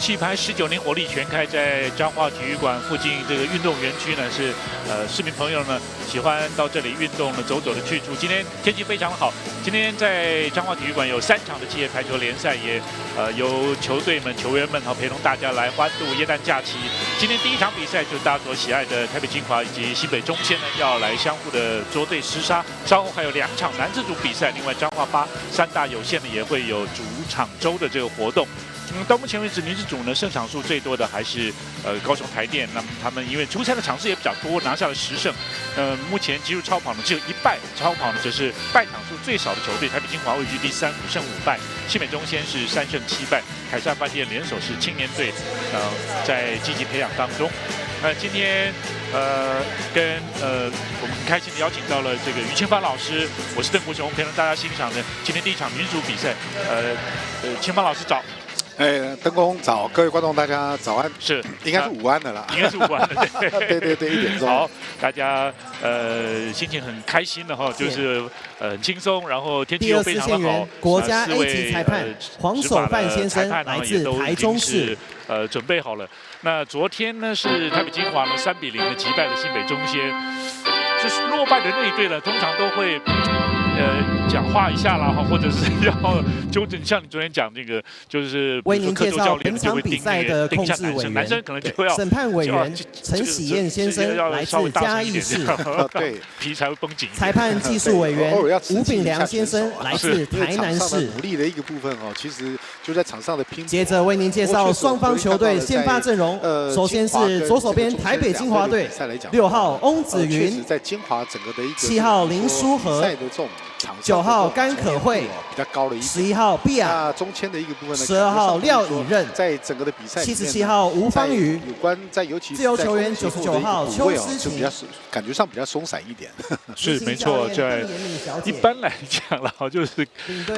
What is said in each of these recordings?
气排19年火力全开，在彰化体育馆附近这个运动园区呢，是市民朋友呢喜欢到这里运动呢走走的去处。今天天气非常好，今天在彰化体育馆有3场的企业排球联赛，也由球队们、球员们陪同大家来欢度耶诞假期。今天第1场比赛就是大家所喜爱的台北精华以及新北中鲜呢要来相互的捉对厮杀。稍后还有2场男子组比赛，另外彰化8、3大有限呢也会有主场周的这个活动。到目前为止，女子组呢胜场数最多的还是高雄台电。那么他们因为出赛的场次也比较多，拿下了10胜。目前技术超跑呢只有1败，超跑呢则是败场数最少的球队。台北精华位居第3，5胜5败。新北中鲜是3胜7败。凯撒饭店联手是青年队，在积极培养当中。今天我们很开心的邀请到了这个于清芳老师，我是邓国雄，陪同大家欣赏的今天第1场女子组比赛。清芳老师早。灯光早，各位观众大家早安，是应该是午安的啦，应该是午安的，对1点钟。好，大家心情很开心的哈，就是很轻松，然后天气又非常的好。国家 A 级裁判黄守范先生来自台中市，准备好了。那昨天呢是台北精华呢3比0的击败了新北中鲜，就是落败的那一队呢，通常都会。讲话一下啦，或者是要纠正，像你昨天讲那个，就是为您介绍本场比赛的控制委员，男生可能就要审判委员陈喜燕先生来自嘉义市，对，皮才会绷紧。裁判技术委员吴炳良先生来自台南市。努力的一个部分哦，其实就在场上的拼搏。接着为您介绍双方球队先发阵容，首先是左手边台北精华队，6号翁子云，在精华整个的一个7号林书和。9号甘可慧，比较高的11号毕亚，中签的一个部分呢，12号廖以任，在整个的比赛77号吴芳瑜，有关在尤其自由球员99号邱思琴，就比较感觉上比较松散一点。是没错，在一般来讲了，就是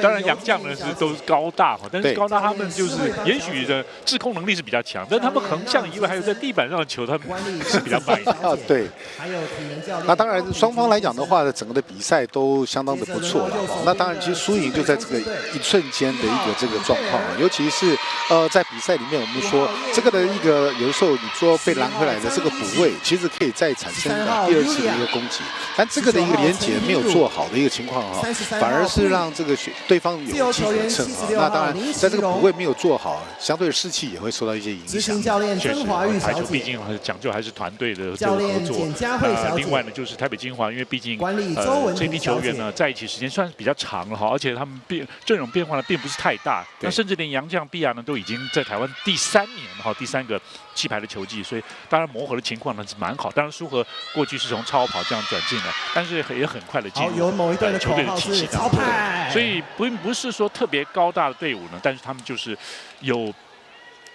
当然洋将呢是都是高大但是高大他们就是也许的制空能力是比较强，但他们横向以外还有在地板上的球，他们是比较慢一点。对。那当然双方来讲的话，整个的比赛都相当的不错了。那当然，其实输赢就在这个1瞬间的一个这个状况，尤其是在比赛里面，我们说这个的一个有的时候你说被拦回来的这个补位，其实可以再产生第2次的一个攻击，但这个的一个连结没有做好的一个情况反而是让这个对方有机可乘那当然，在这个补位没有做好，相对的士气也会受到一些影响。确实，排球毕竟讲究还是团队的这个合作。另外呢，就是台北精华，因为毕竟这批球员呢在一起时间算是比较长了而且他们阵容变化呢并不是太大。那甚至连洋将毕亚呢都已经在台湾第3年了第3个气排的球季，所以当然磨合的情况呢是蛮好。当然苏和过去是从超跑这样转进来，但是也很快的进入球队的体系当中。所以不是说特别高大的队伍呢，但是他们就是有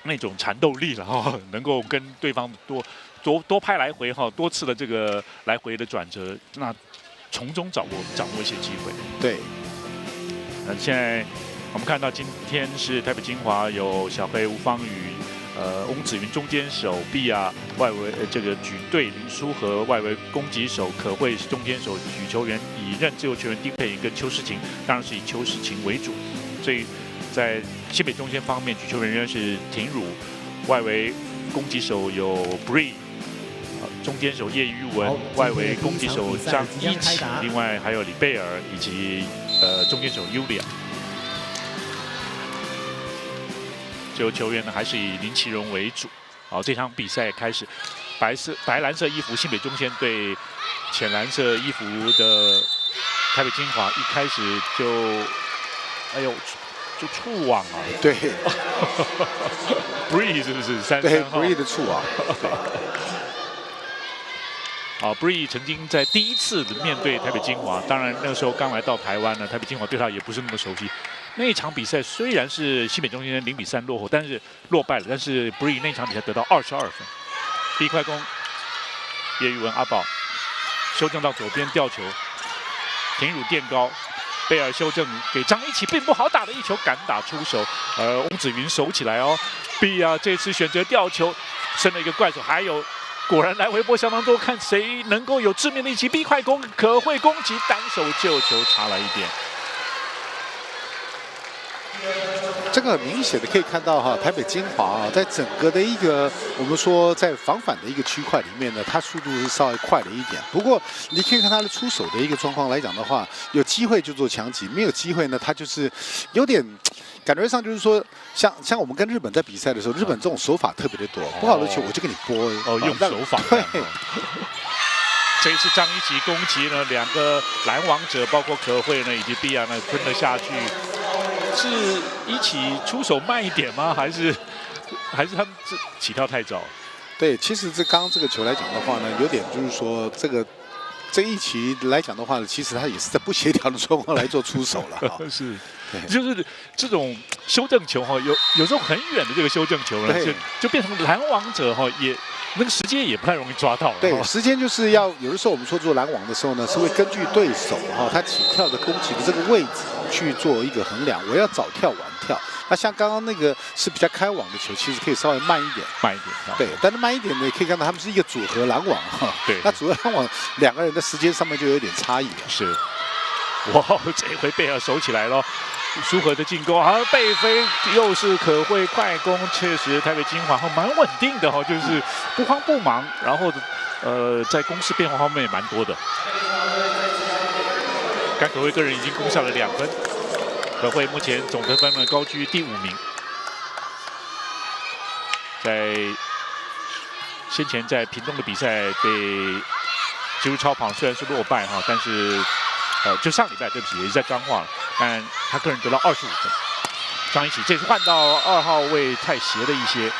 那种缠斗力了能够跟对方多拍来回多次的这个来回的转折，那从中掌握一些机会。对。现在我们看到今天是台北精华有小黑吴芳瑜、翁子云中间手毕亚，外围这个举队林书和外围攻击手可慧是中间手，举球员以任自由球员丁佩颖跟邱诗晴，当然是以邱诗晴为主。所以在新北中间方面，举球员仍然是廷儒，外围攻击手有 Bree。中间手叶玉文，外围攻击手张一奇，另外还有李贝尔以及中间手尤利亚。自由球员呢还是以林奇荣为主。好，这场比赛开始，白蓝色衣服新北中鲜对浅蓝色衣服的台北精华，一开始就就触网对，Bree 是不是对 Bree 的触网。Bree 曾经在第1次面对台北精华，当然那个时候刚来到台湾呢，台北精华对他也不是那么熟悉。那一场比赛虽然是新北中鲜0比3落后，但是落败了。但是 Bree 那场比赛得到22分。第1快攻，叶玉文阿宝修正到左边吊球，廷儒垫高，贝尔修正给张一奇并不好打的一球赶打出手，翁子云守起来毕亚这次选择吊球，生了一个怪手，还有。果然来回波相当多，看谁能够有致命的一击。B 快攻可会攻击，单手救球差了一点。这个很明显的可以看到哈，台北精华啊，在整个的一个我们说在防反的一个区块里面呢，它速度是稍微快了一点。不过你可以看他的出手的一个状况来讲的话，有机会就做强击，没有机会呢，他就是有点感觉上就是说，像我们跟日本在比赛的时候，日本这种手法特别的多，不好的球我就给你拨用手法。对。这一次张一奇攻击呢，两个拦网者，包括可慧呢以及碧亚呢吞了下去。是一起出手慢一点吗？还是他们起跳太早？对，其实刚刚这个球来讲的话呢，有点就是说这一期来讲的话呢，其实他也是在不协调的状况来做出手了。是，就是这种修正球哈，有时候很远的这个修正球呢，就变成拦网者哈也。那个时间也不太容易抓到。对，时间就是要有的时候我们说做拦网的时候呢，是会根据对手他起跳的攻击的这个位置去做一个衡量。我要早跳晚跳。那像刚刚那个是比较开网的球，其实可以稍微慢一点。慢一点。对，但是慢一点呢，可以看到他们是一个组合拦网哈。对。那组合拦网两个人的时间上面就有点差异了。是。哇，这回贝尔守起来了。舒和的进攻，而背飞又是可慧快攻，确实台北精华蛮稳定的哈，就是不慌不忙，然后在攻势变化方面也蛮多的。甘可慧个人已经攻下了2分，可慧目前总得分呢高居第5名。在先前在屏东的比赛被吉如超跑虽然是落败哈，但是就上礼拜对不起也是在彰化。但他个人得到25分。张一起这次换到2号位太斜了一些，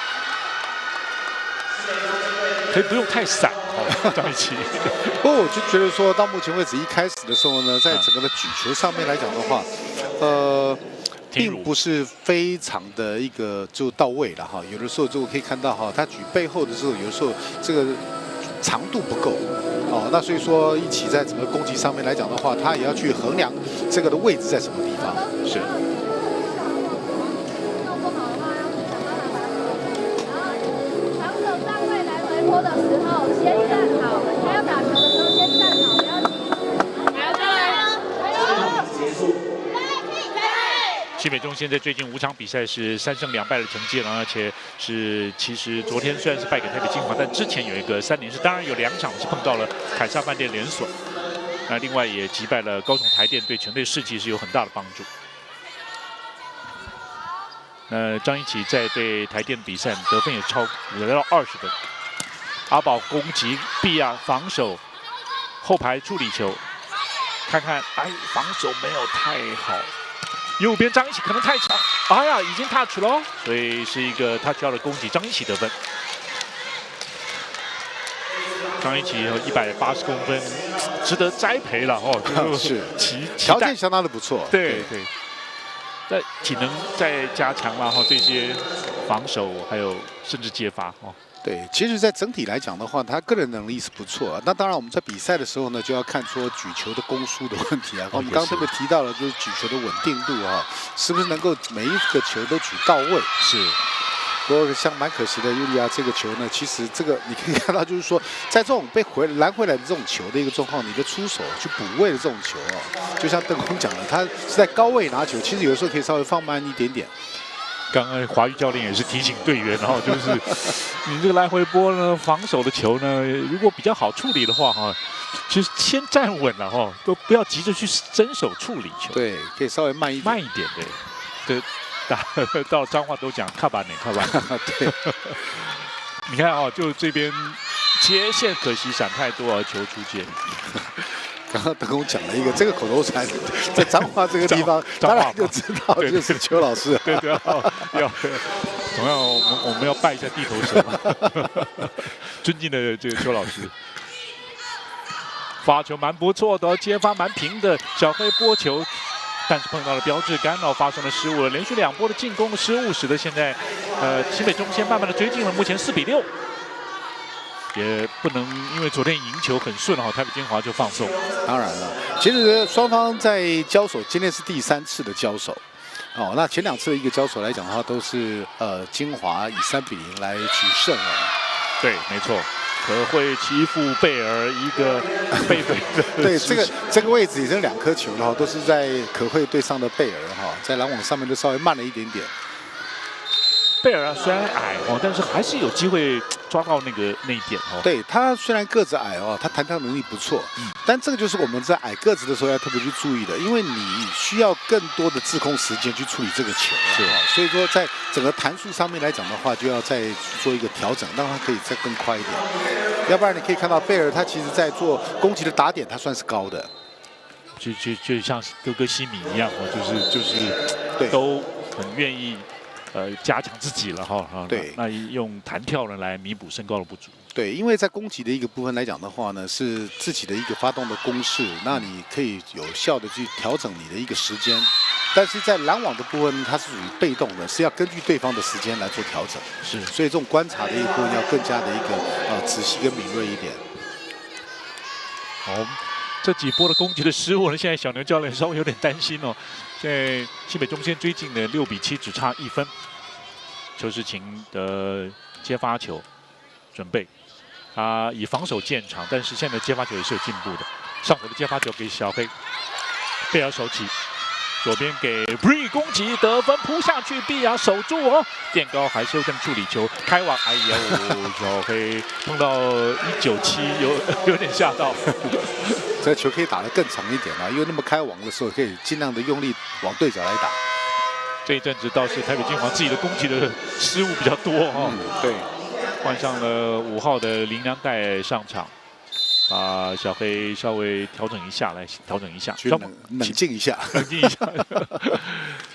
可以不用太散哦。张一起。不过我就觉得说到目前为止一开始的时候呢，在整个的举球上面来讲的话，并不是非常的一个就到位了哈。有的时候就可以看到哈，他举背后的时候，有的时候这个长度不够。那所以说一起在整个攻击上面来讲的话，他也要去衡量这个的位置在什么地方。是。防守站位来回波的时候，先站好，他要打球的时候先站好，不要急。结束。新北中现在最近5场比赛是3胜2败的成绩了，而且其实昨天虽然是败给台北精华，但之前有一个3连胜，当然有2场是碰到了凯撒饭店连锁，那另外也击败了高雄台电，对全队士气是有很大的帮助。张一起在对台电比赛得分也来到20分。阿宝攻击，碧亚防守，后排处理球，看看防守没有太好。右边张一起可能太长，哎呀，已经 touch 了，所以是一个 touch out 的攻击，张一起得分。张一起180公分，值得栽培了哦，是条件相当的不错。对。但体能再加强啦哈，这些防守还有甚至接发哦。对，其实，在整体来讲的话，他个人能力是不错。那当然，我们在比赛的时候呢，就要看说举球的攻速的问题啊。我们刚刚特别提到了，就是举球的稳定度啊，是不是能够每一个球都举到位？是。不过，像蛮可惜的，尤利亚这个球呢，其实这个你可以看到，就是说，在这种被拦回来的这种球的一个状况，你的出手去补位的这种球啊，就像邓空讲的，他是在高位拿球，其实有时候可以稍微放慢一点点。刚刚华瑜教练也是提醒队员，然后就是你这个来回波呢，防守的球呢，如果比较好处理的话哈，其实先站稳了哈，都不要急着去伸手处理球。对，可以稍微慢一点。对，到彰化都讲看板呢，看板。对，你看哦，就这边切线可惜闪太多啊，球出界。刚刚德公讲了一个这个口头禅，在彰化这个地方，当然就知道就是邱老师。对，要总要我们要拜一下地头蛇，尊敬的这个邱老师。发球蛮不错的，接发蛮平的，小黑拨球，但是碰到了标志干扰，发生了失误了。连续2波的进攻失误，使得现在新北中线慢慢的追进了，目前4比6。也不能因为昨天赢球很顺哈，台北精华就放松。当然了，其实双方在交手，今天是第3次的交手。那前2次的一个交手来讲的话，都是精华以3比0来取胜了。对，没错。可会欺负贝尔一个贝贝的。对，这个位置已经2颗球了哈，都是在可会对上的贝尔哈，在拦网上面都稍微慢了一点点。贝尔虽然矮哦，但是还是有机会抓到那一点哦。对他虽然个子矮哦，他弹跳能力不错，但这个就是我们在矮个子的时候要特别去注意的，因为你需要更多的滞空时间去处理这个球了，所以说在整个弹速上面来讲的话，就要再做一个调整，让它可以再更快一点。要不然你可以看到贝尔他其实在做攻击的打点，他算是高的，就像哥哥西米一样哦，就是都很愿意。加强自己了哈，对，那用弹跳呢来弥补身高的不足。对，因为在攻击的一个部分来讲的话呢，是自己的一个发动的攻势，那你可以有效的去调整你的一个时间。但是在拦网的部分，它是属于被动的，是要根据对方的时间来做调整。是，所以这种观察的一个部分要更加的一个仔细跟敏锐一点。好，这几波的攻击的失误呢，现在小牛教练稍微有点担心哦。现在新北中线追进的6比7，只差1分。邱世琴的接发球准备，他以防守见长，但是现在的接发球也是有进步的。上头的接发球给小黑，贝尔手起，左边给 Bree 攻击得分扑下去，碧雅守住哦，垫高还修正处理球开网，哎呀，小黑碰到197，有点吓到。这球可以打得更长一点啊，因为那么开网的时候，可以尽量的用力往对角来打。这一阵子倒是台北金华自己的攻击的失误比较多哈。对，换上了5号的林良代上场，把小黑稍微调整一下，冷静一下，冷静一下，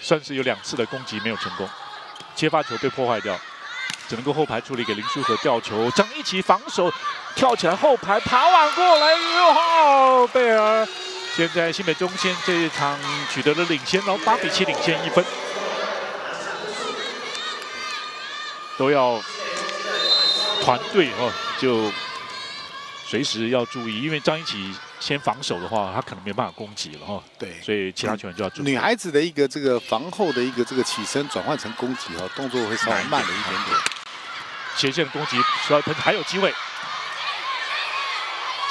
算是有2次的攻击没有成功，接发球被破坏掉。只能够后排处理给林书和吊球，张一奇防守跳起来后排爬网过来，6号贝尔现在新北中线这一场取得了领先哦，8比7领先1分，都要团队哦，就随时要注意，因为张一奇先防守的话，他可能没办法攻击了哈。对，所以其他球员就要注意。女孩子的一个这个防后的一个这个起身转换成攻击哦，动作会稍微慢了一点点。斜线攻击12分还有机会，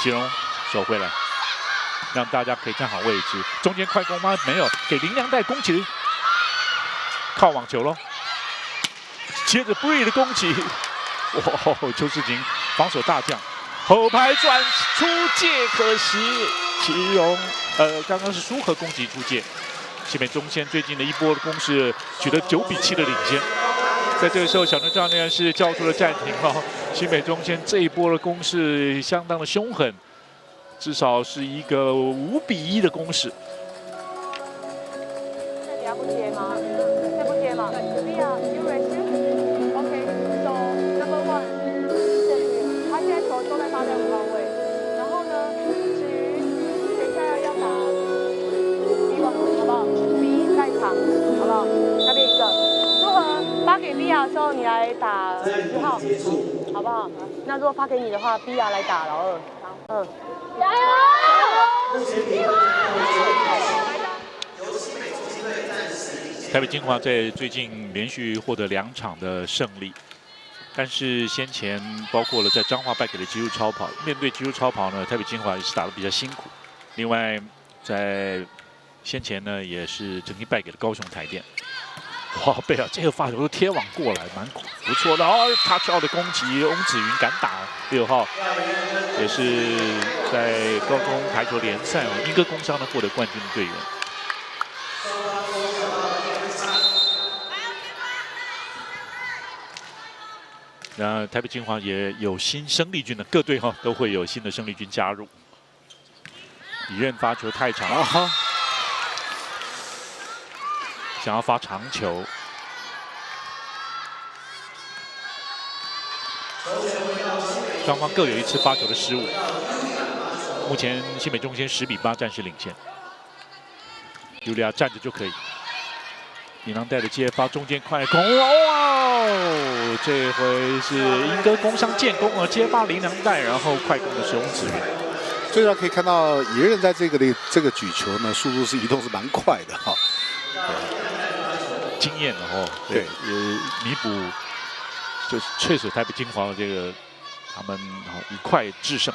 启荣守回来，让大家可以站好位置。中间快攻吗？没有，给林良代攻击，靠网球咯。接着 Bree 的攻击，哇，邱世琴防守大将，后排转出界，可惜启荣刚刚是舒和攻击出界。新北中线最近的一波的攻势取得9比7的领先。在这个时候，小牛教练是叫出了暂停哦。新北中线这一波的攻势相当的凶狠，至少是一个5比1的攻势。这底下不接吗？这不接吗？对呀 ，you receive. OK, so number 1， 他现在球都在发在5号位，然后呢，至于等一下要打 B 网，好不好 ？B 在场，好不好？那边一个。如何发给 B 亚的时候，你来打10号，好不好？那如果发给你的话 ，B 亚来打老2，加油！台北金华在最近连续获得2场的胜利，但是先前包括了在彰化败给了极速超跑，面对极速超跑呢，台北金华也是打得比较辛苦。另外，在先前呢，也是曾经败给了高雄台电。哇，贝尔这个发球都贴网过来，蛮不错的。然后touch out的攻击，翁子云敢打6号，也是在高中排球联赛哦，莺歌工商呢获得冠军的队员。那台北金华也有新生力军的，各队都会有新的生力军加入。李任发球太长了。想要发长球，双方各有1次发球的失误。目前新北中线10比8暂时领先。尤利亚站着就可以。林良代的接发，中间快攻，哇！这回是莺歌工商建功接发林良代，然后快攻的是翁子云。最主要可以看到野人在这个举球呢，速度是移动是蛮快的哈。经验的哦，对，也弥补，就是确实台北金华的这个他们以快制胜。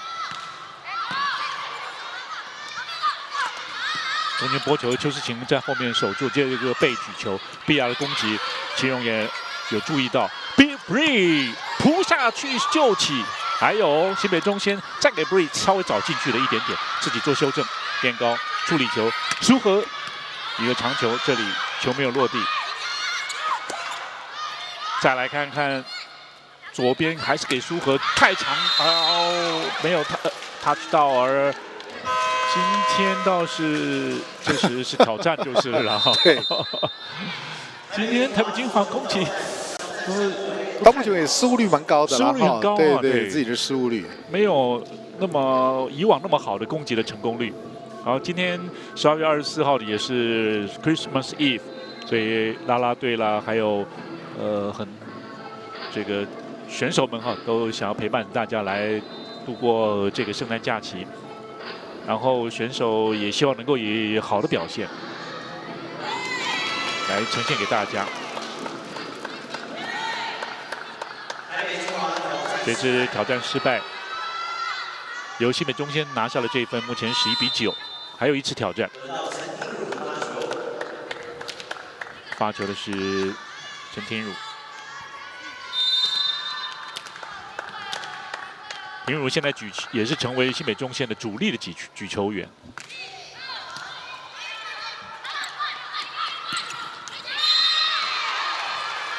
中间拨球，邱世琴在后面守住，接着一个背举球，碧雅的攻击，祁荣也有注意到 ，Big Bree 扑下去救起，还有新北中先再给 Bree 稍微找进去了一点点，自己做修正，变高处理球，苏和一个长球，这里球没有落地。再来看看左边，还是给苏和太长，没有touch到，而今天倒是确实是挑战就是了。对，今天台北金华攻击到目前为止失误率蛮高的，失误率很高啊，对自己的失误率没有那么以往那么好的攻击的成功率。然后今天12月24号的也是 Christmas Eve， 所以啦啦队啦，还有这个选手们都想要陪伴大家来度过这个圣诞假期。然后选手也希望能够以好的表现来呈现给大家。这次挑战失败，由新北中先拿下了这一分，目前11比9，还有一次挑战。发球的是陈天儒，田儒现在也是成为新北中线的主力的举球员。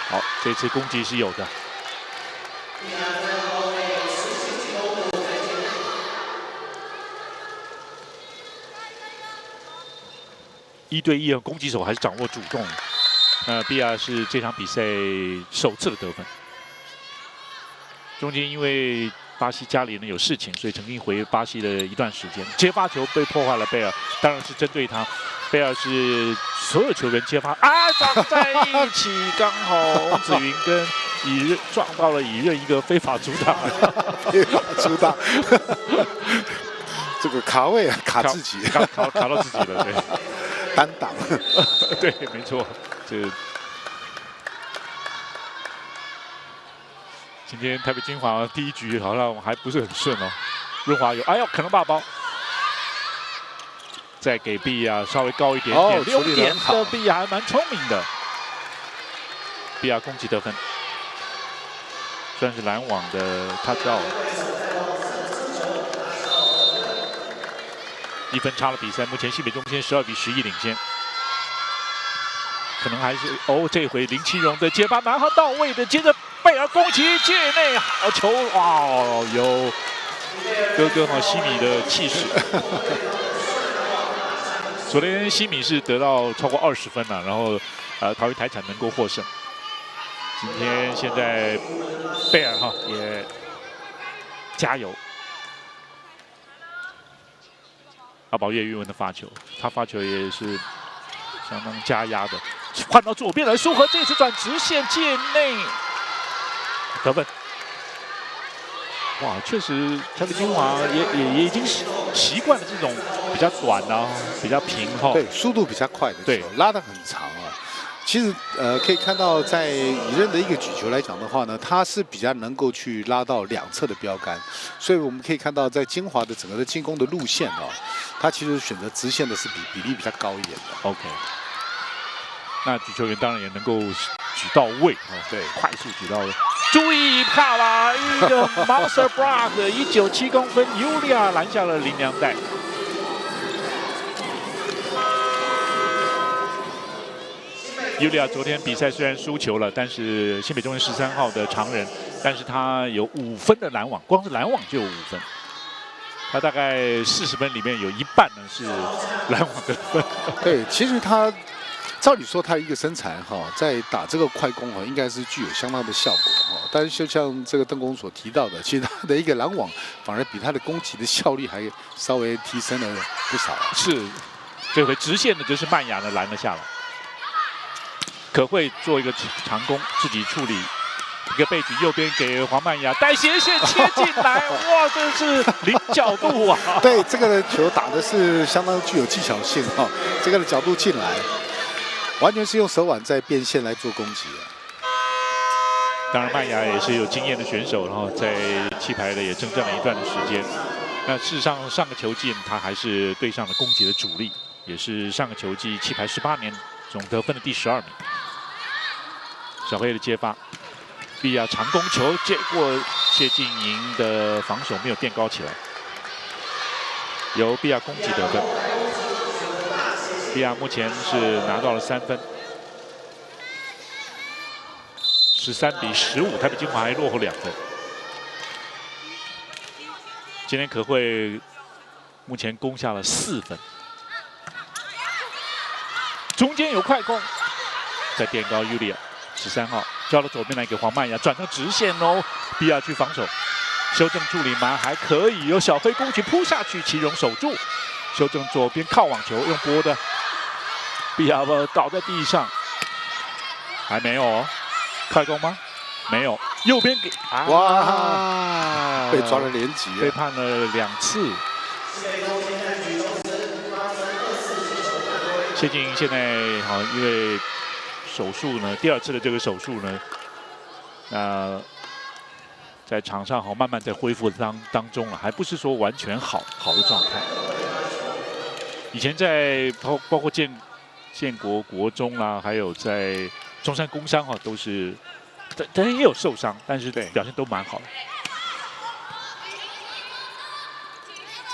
好，这次攻击是有的。1对1，攻击手还是掌握主动。比亚是这场比赛首次的得分。中间因为巴西家里人有事情，所以曾经回巴西的一段时间。接发球被破坏了，贝尔当然是针对他。贝尔是所有球员接发撞在一起，刚好翁子云跟以任撞到了以任一个非法阻挡。非法阻挡，这个卡位卡自己，卡到自己了，对。单挡，对，没错，今天台北金华第一局好像还不是很顺哦。润华有，可能霸包，再给毕亚稍微高一点点，6点的毕亚还蛮聪明的。毕亚攻击得分，算是拦网的touchdown。1分差了比赛，目前新北中先12比11领先。可能还是这回林启荣的接发蛮好到位的，接着贝尔攻击界内好球，有哥哥西米的气势。昨天西米是得到超过20分了，然后桃园台产能够获胜。今天现在贝尔也加油。阿宝叶玉文的发球，他发球也是相当加压的，换到左边来，苏和这次转直线界内得分。哇，确实台北金华也已经习惯了这种比较短比较平对，速度比较快的球，对，拉得很长啊。其实可以看到，在以任的一个举球来讲的话呢，他是比较能够去拉到两侧的标杆，所以我们可以看到，在金华的整个的进攻的路线他其实选择直线的是比例比较高一点的。OK， 那举球员当然也能够举到位对，快速举到位。注意帕拉一个 Monster Block 197公分，尤利亚拦下了林良带。尤利亚昨天比赛虽然输球了，但是新北中心13号的常人，但是他有5分的拦网，光是拦网就有5分。他大概40分里面有一半呢是拦网的分。对，其实他照理说他一个身材在打这个快攻应该是具有相当的效果但是就像这个邓公所提到的，其实他的一个拦网反而比他的攻击的效率还稍微提升了不少。是，这回直线的就是曼雅呢拦了下来。可会做一个长攻，自己处理一个背举，右边给黄曼雅带斜线切进来，哇，这是零角度啊！对，这个球打的是相当具有技巧性这个的角度进来，完全是用手腕在变线来做攻击。当然，曼雅也是有经验的选手，然后在气排的也征战了一段的时间。那事实上，上个球季他还是队上的攻击的主力，也是上个球季气排18年总得分的第12名。小黑的接发，碧雅长攻球接过谢静莹的防守没有垫高起来，由碧雅攻击得分。碧雅目前是拿到了3分，13比15，台北精华还落后2分。今天可慧目前攻下了4分，中间有快攻，再垫高 Yulia 13号交到左边来给黄曼雅，转成直线哦，碧雅去防守，修正处理蛮还可以，由小黑攻击扑下去，齐荣守住，修正左边靠网球用拨的，碧雅倒在地上，还没有哦，快攻吗？没有，右边给哇，被抓了连击，被判了2次。谢静莹现在好，因为手术呢，第2次的这个手术呢，在场上好慢慢在恢复当中了，还不是说完全好的状态。以前在包括建国国中啦，还有在中山工商哈，都是。但也有受伤，但是表现都蛮好的。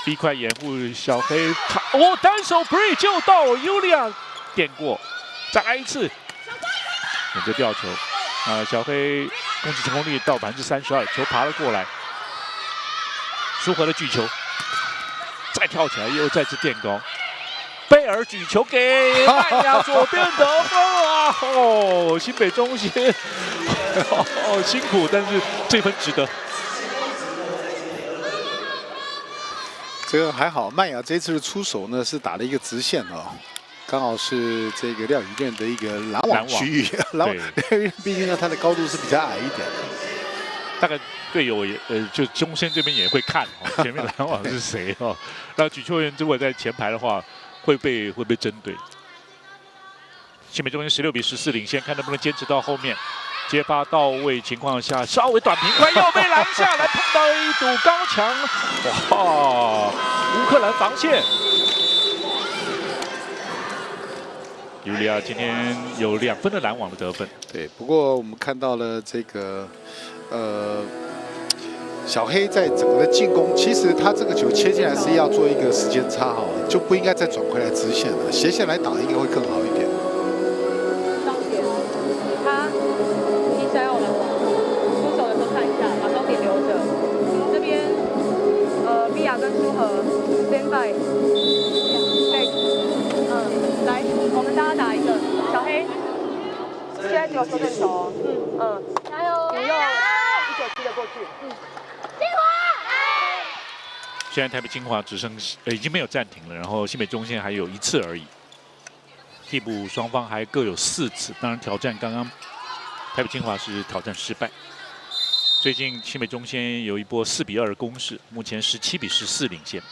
B 快掩护小黑，单手 Bree 就到 Yulia 点过，再来一次，选择吊球。小黑攻击成功率到32%，球爬了过来，舒和的举球，再跳起来，又再次垫高。贝尔举球给曼雅左边得分啊！新北中心辛苦，但是这分值得。这个还好，曼雅这次的出手呢是打了一个直线哦，刚好是这个廖宇苑的一个拦网区域。廖宇苑毕竟呢他的高度是比较矮一点的，大概队友也就中线这边也会看前面拦网是谁哦。那举球员如果在前排的话。会被针对。新北中心16比14领先，看能不能坚持到后面。接发到位情况下，稍微短平快又被拦下来，碰到一堵高墙，哇！乌克兰防线。尤利亚今天有2分的拦网的得分。对，不过我们看到了这个小黑在整个的进攻，其实他这个球切进来是要做一个时间差哈，就不应该再转回来直线了，斜线来打应该会更好一点。上点，他一下要拦网，出手的时候看一下，把高点留着。这边碧雅跟舒和 stand by， 对，来，我们大家打一个小黑，现在只有修正球，加油，你用197的过去，现在台北精华只剩已经没有暂停了，然后新北中线还有1次而已。替补双方还各有4次，当然挑战刚刚台北精华是挑战失败。最近新北中线有一波4比2的攻势，目前17比14领先。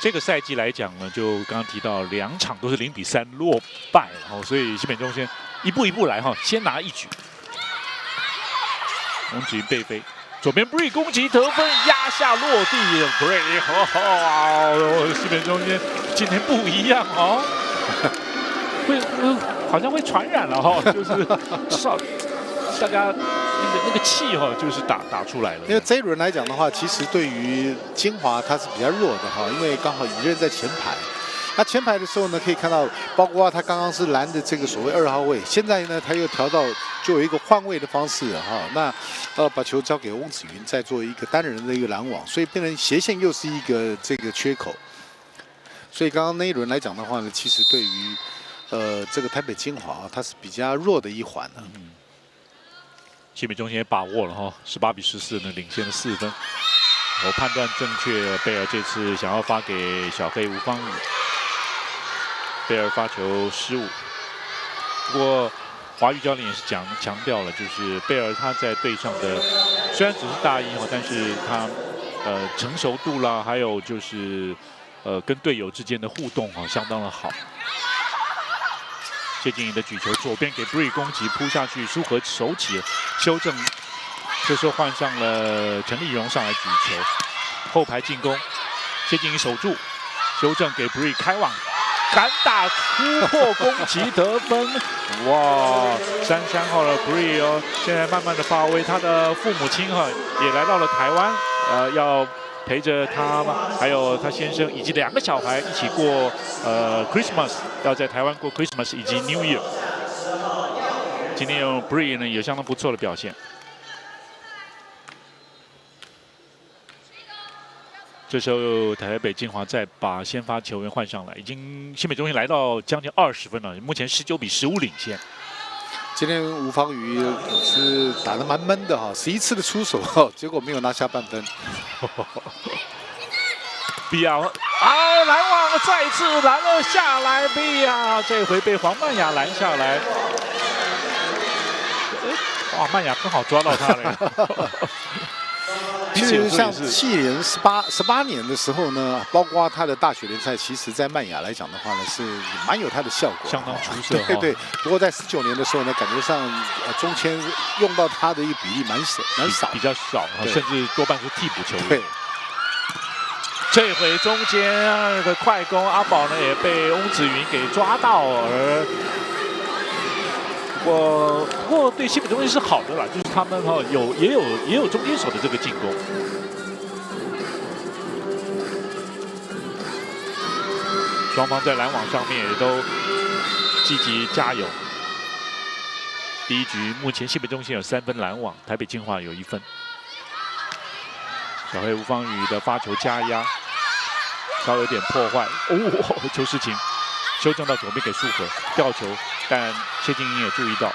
这个赛季来讲呢，就刚刚提到2场都是0比3落败，所以新北中线一步一步来先拿1局。王子云背飞。左边 Bree 攻击得分，压下落地 ，Bree， 西北中间今天不一样哦，好像会传染了就是至少大家那个气就是打出来了。因为这一轮来讲的话，其实对于精华它是比较弱的因为刚好乙任在前排。那前排的时候呢，可以看到，包括他刚刚是拦的这个所谓2号位，现在呢他又调到就有一个换位的方式那把球交给翁子云，再做一个单人的一个拦网，所以变成斜线又是一个这个缺口。所以刚刚那一轮来讲的话呢，其实对于这个台北精华它是比较弱的一环呢。新北中心也把握了18比14呢，领先了4分。我判断正确，贝尔这次想要发给小黑吴芳宇。贝尔发球失误，不过华玉教练也是强调了，就是贝尔他在队上的虽然只是大一但是他成熟度啦，还有就是跟队友之间的互动相当的好。谢静莹的举球左边给 Bree 攻击扑下去，舒和手起修正，这时候换上了陈立荣上来举球，后排进攻，谢静莹守住，修正给 Bree 开网。敢打突破攻击得分，哇！33号的 Bree 哦，现在慢慢的发威，他的父母亲哈也来到了台湾，要陪着他还有他先生以及2个小孩一起过Christmas， 要在台湾过 Christmas 以及 New Year。今天用 Bree 呢有相当不错的表现。 这时候台北金华再把先发球员换上来，已经新北中心来到将近20分了，目前19比15领先。今天吴方宇是打得蛮闷的哈，11次的出手哈，结果没有拿下半分。比亚拦网再一次拦了下来，比亚这回被黄曼雅拦下来。哇，曼雅刚好抓到他了。其实像7年18年的时候呢，包括他的大学联赛，其实在曼雅来讲的话呢，是蛮有他的效果，相当出色。对。不过在19年的时候呢，感觉上中签用到他的一个比例蛮少，比较少，甚至多半是替补球员。对。这回中间的快攻，阿宝呢也被翁子云给抓到，而。 不过对新北中心是好的啦，就是他们也有中间手的这个进攻。双方在拦网上面也都积极加油。第一局目前新北中心有3分拦网，台北金华有1分。小黑吴方宇的发球加压，稍有点破坏。哦，邱世琴修正到左边给束河吊球。 但谢静莹也注意到，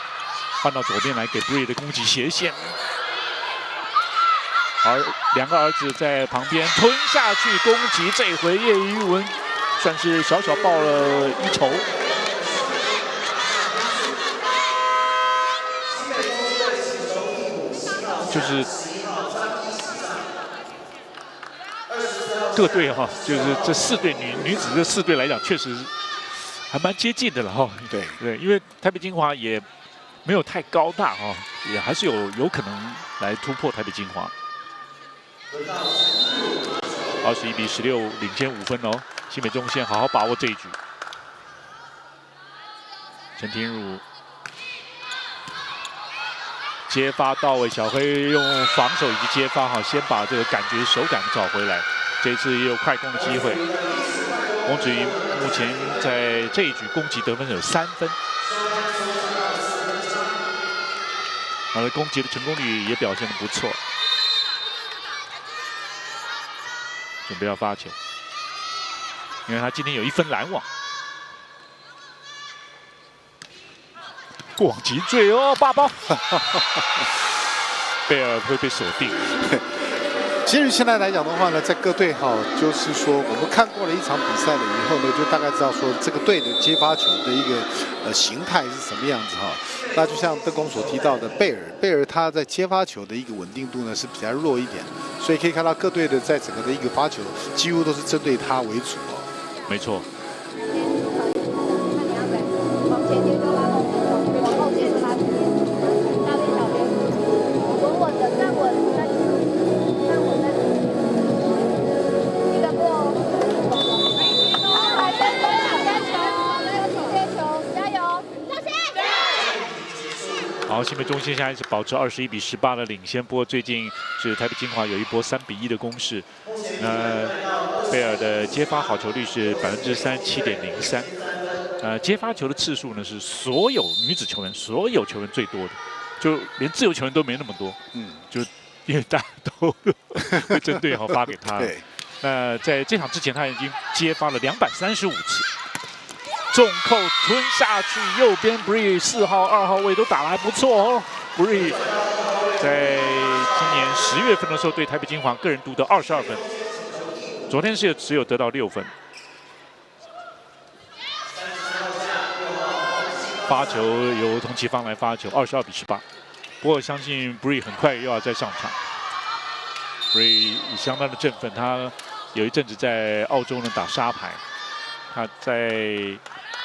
换到左边来给 Bree 的攻击斜线，而2个儿子在旁边吞下去攻击。这回叶玉文算是小报了一筹。就是这个队哈，就是这4队女子这4队来讲，确实。 还蛮接近的了哈，对，因为台北金华也没有太高大哈，也还是有可能来突破台北金华。21比16领先5分哦，新北中线好好把握这一局。陈庭儒接发到位，小黑用防守以及接发哈，先把这个手感找回来。这一次也有快攻的机会。 翁子云目前在这一局攻击得分有3分，他的攻击的成功率也表现得不错。准备要发球，因为他今天有1分拦网，过往击坠哦，8包，贝尔会被锁定。其实现在来讲的话呢，在各队哈，就是说我们看过了一场比赛了以后呢，就大概知道说这个队的接发球的一个形态是什么样子哈。那就像邓公所提到的贝尔他在接发球的一个稳定度呢是比较弱一点，所以可以看到各队的在整个的一个发球几乎都是针对他为主哦。没错。 好，新北中心现在是保持21比18的领先。不过最近是台北金华有一波3比1的攻势。贝尔的接发好球率是37.03%。接发球的次数呢是所有女子球员最多的，就连自由球员都没那么多。就因为大家都会针对好发给他了。那在这场之前，他已经接发了235次。 重扣吞下去，右边 Bree 4号、2号位都打得还不错哦。Bree 在今年10月份的时候对台北金华个人独得22分，昨天是只有得到6分。发球由同期方来发球，22比18。不过相信 Bree 很快又要再上场。Bree 相当的振奋，他有一阵子在澳洲呢打沙排，他在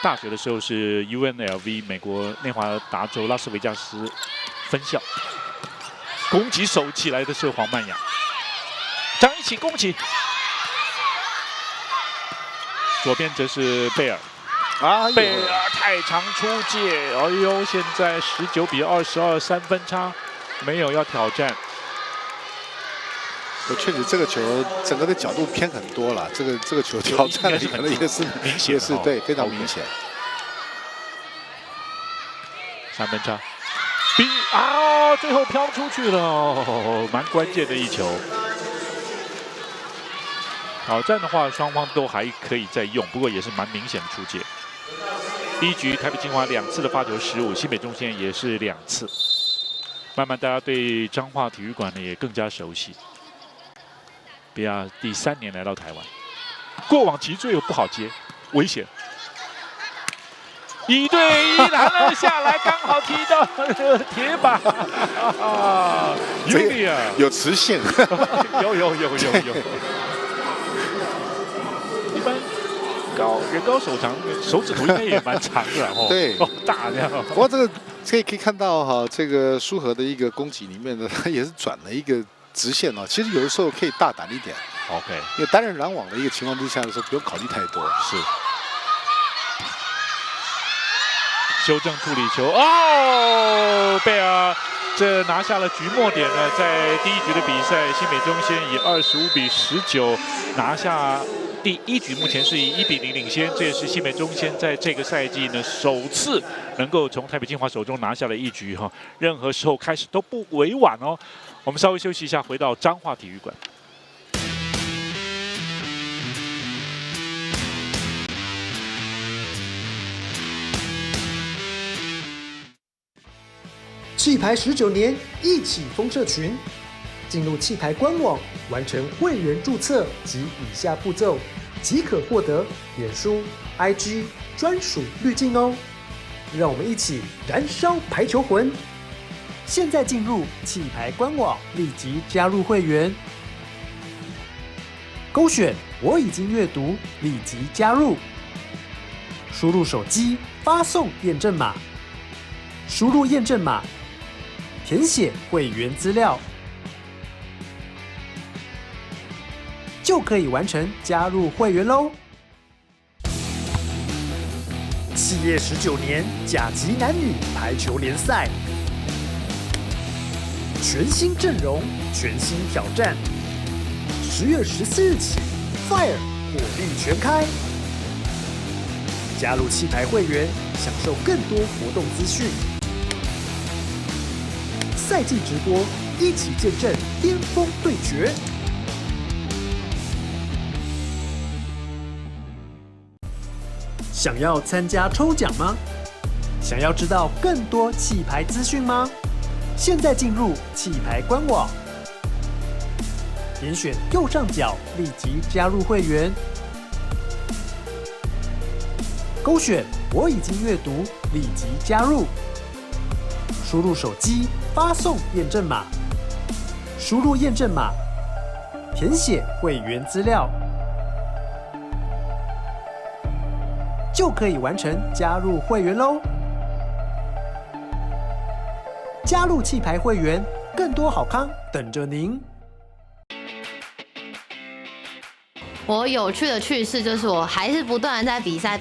大学的时候是 UNLV 美国内华达州拉斯维加斯分校，攻击手起来的是黄曼雅，张一起攻击，左边则是贝尔，贝尔太长出界，哎呦，现在19比22，3分差，没有要挑战。确实，这个球整个的角度偏很多了，这个球挑战的可能也是明显，是对，非常明显。3分差，最后飘出去了，蛮关键的一球。挑战的话，双方都还可以再用，不过也是蛮明显的出界。第一局台北金华2次的发球失误，新北中线也是2次。慢慢大家对彰化体育馆呢也更加熟悉。比亚第3年来到台湾，过往脊椎又不好接，危险。1对1拦了下来，刚好踢到铁板。有磁性。有。一般人高手长，手指头应该也蛮长的哦。对，大这样。不过这个可以看到哈，这个苏和的一个攻击里面呢，他也是转了一个直线哦。其实有的时候可以大胆一点。OK。因为单人拦网的一个情况之下的时候，不用考虑太多。是。修正处理球贝尔这拿下了局末点呢，在第1局的比赛，新北中线以25比19拿下第1局，目前是以1比0领先，这也是新北中线在这个赛季呢首次能够从台北金华手中拿下了1局哈，任何时候开始都不委婉哦。我们稍微休息一下，回到彰化体育馆。气牌19年，一起封社群。进入气牌官网，完成会员注册及以下步骤，即可获得脸书、IG 专属滤镜哦。让我们一起燃烧排球魂！现在进入气牌官网，立即加入会员。勾选我已经阅读，立即加入。输入手机发送验证码，输入验证码。填写会员资料，就可以完成加入会员喽。企业19年甲级男女排球联赛，全新阵容，全新挑战。10月14日起 ，Fire 火力全开。加入气牌会员，享受更多活动资讯。赛季直播，一起见证巅峰对决。想要参加抽奖吗？想要知道更多气牌资讯吗？现在进入气牌官网，点选右上角立即加入会员，勾选我已经阅读，立即加入。输入手机发送验证码，输入验证码，填写会员资料，就可以完成加入会员喽。加入气牌会员，更多好康等着您。我有趣的趣事就是，我还是不断的在比赛，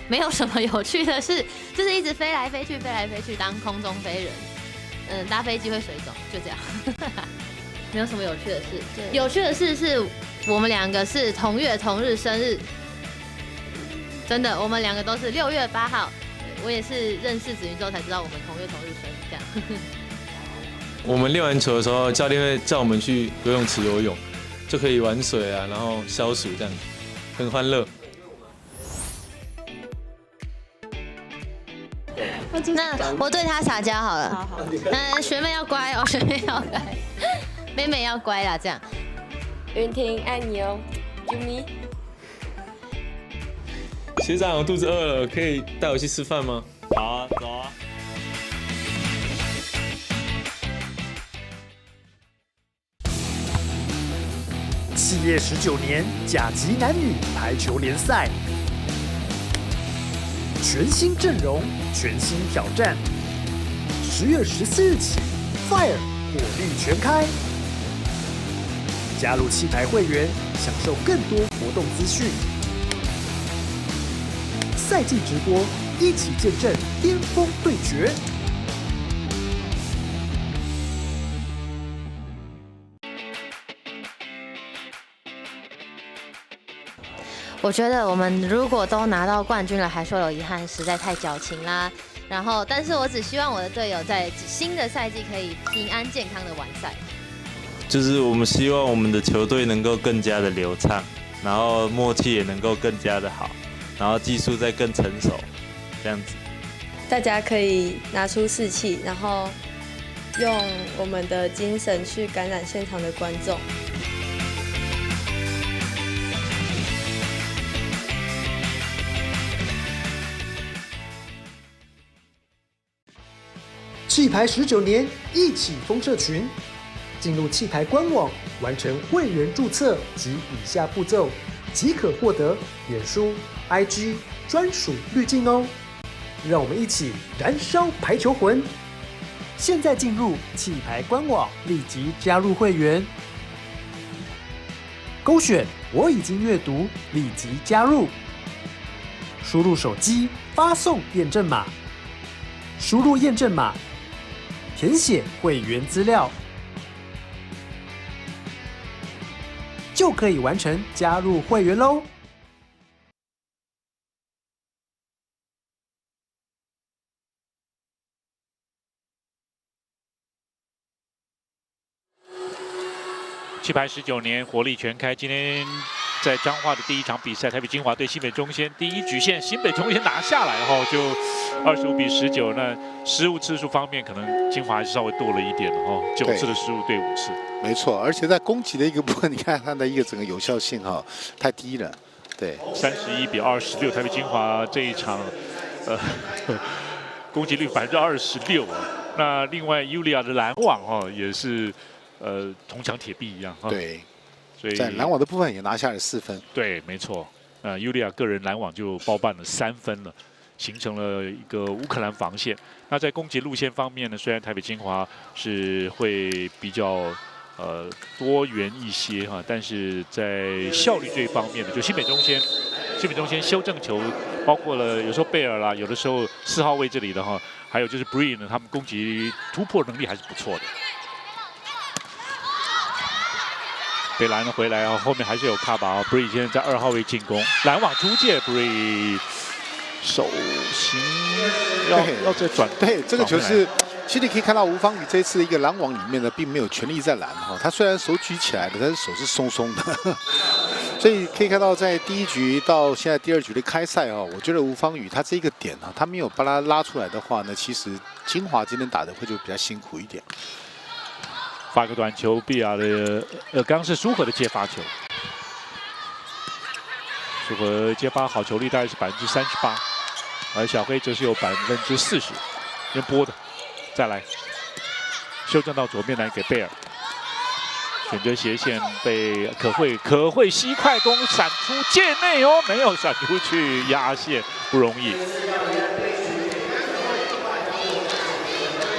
没有什么有趣的事，就是一直飞来飞去，当空中飞人。搭飞机会水肿，就这样，没有什么有趣的事。有趣的事是我们2个是同月同日生日，真的，我们2个都是6月8号。我也是认识子云之后才知道我们同月同日生日这样。我们练完球的时候，教练会叫我们去游泳池游泳。就可以玩水啊，然后消暑这样，很欢乐。那我对他撒娇好了。好。学妹要乖哦，学妹要乖，妹妹要乖啦，这样。云婷爱你哦，啾咪。学长，我肚子饿了，可以带我去吃饭吗？好啊，走啊。企业19年甲级男女排球联赛，全新阵容，全新挑战。10月14日起 ，Fire 火力全开。加入气牌会员，享受更多活动资讯。赛季直播，一起见证巅峰对决。我觉得我们如果都拿到冠军了，还说有遗憾，实在太矫情啦。然后，但是我只希望我的队友在新的赛季可以平安健康的完赛。就是我们希望我们的球队能够更加的流畅，然后默契也能够更加的好，然后技术再更成熟，这样子。大家可以拿出士气，然后用我们的精神去感染现场的观众。气牌19年，一起风社群。进入气牌官网，完成会员注册及以下步骤，即可获得脸书、IG 专属滤镜哦。让我们一起燃烧排球魂！现在进入气牌官网，立即加入会员，勾选我已经阅读，立即加入。输入手机发送验证码，输入验证码。填写会员资料，就可以完成加入会员喽。气牌19年，火力全开。今天在彰化的第一场比赛，台北金华对新北中先，第一局线新北中先拿下来后就25比19。那失误次数方面，可能金华还是稍微多了一点哦，9次的失误对5次。没错，而且在攻击的一个部分，你看它的一个整个有效性哈太低了。对，31比26，台北金华这一场攻击率26%啊。那另外尤利亚的拦网哦也是铜墙铁壁一样哈。对。所以在拦网的部分也拿下了4分。对，没错。尤利亚个人拦网就包办了3分了，形成了一个乌克兰防线。那在攻击路线方面呢，虽然台北金华是会比较多元一些哈，但是在效率这一方面呢，就新北中先修正球，包括了有时候贝尔啦，有的时候4号位这里的哈，还有就是 Bree 呢，他们攻击突破能力还是不错的。被拦了回来啊，后面还是有卡巴啊。Bree 现在在2号位进攻，拦网出界 ，Bree 手型要再转。对，这个球是，其实你可以看到吴芳宇这一次的一个拦网里面呢，并没有全力在拦哈，他虽然手举起来了，但是手是松松的。所以可以看到，在第1局到现在第2局的开赛哦，我觉得吴芳宇他这个点啊，他没有把他拉出来的话呢，其实金华今天打的会就比较辛苦一点。发个短球，比亚的刚刚是舒和的接发球，舒和接发好球率大概是38%，而小黑则是有40%，用拨的，再来修正到左边来给贝尔，选择斜线被可会西快攻闪出界内哦，没有闪出去压线，不容易。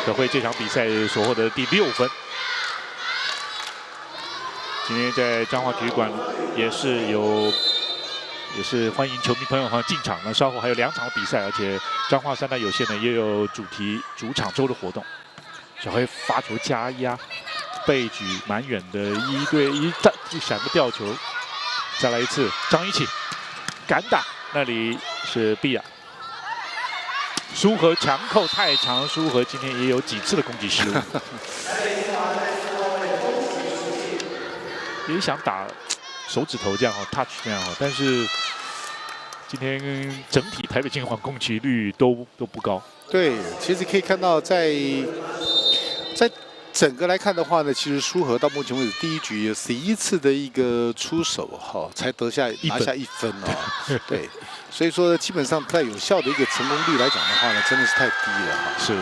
可会这场比赛所获得第6分。今天在彰化体育馆也是欢迎球迷朋友进场呢。稍后还有2场比赛，而且彰化3大有线呢也有主场周的活动。小黑发球加压，背举蛮远的1对1，闪个吊球，再来一次，张一起敢打，那里是比亚。舒和强扣太长，舒和今天也有几次的攻击失误。也想打手指头这样touch 这样但是今天整体台北金华攻击率都不高。对，其实可以看到在整个来看的话呢，其实舒和到目前为止第1局有11次的一个出手才拿下1分哦。对，所以说基本上在有效的一个成功率来讲的话呢，真的是太低了是。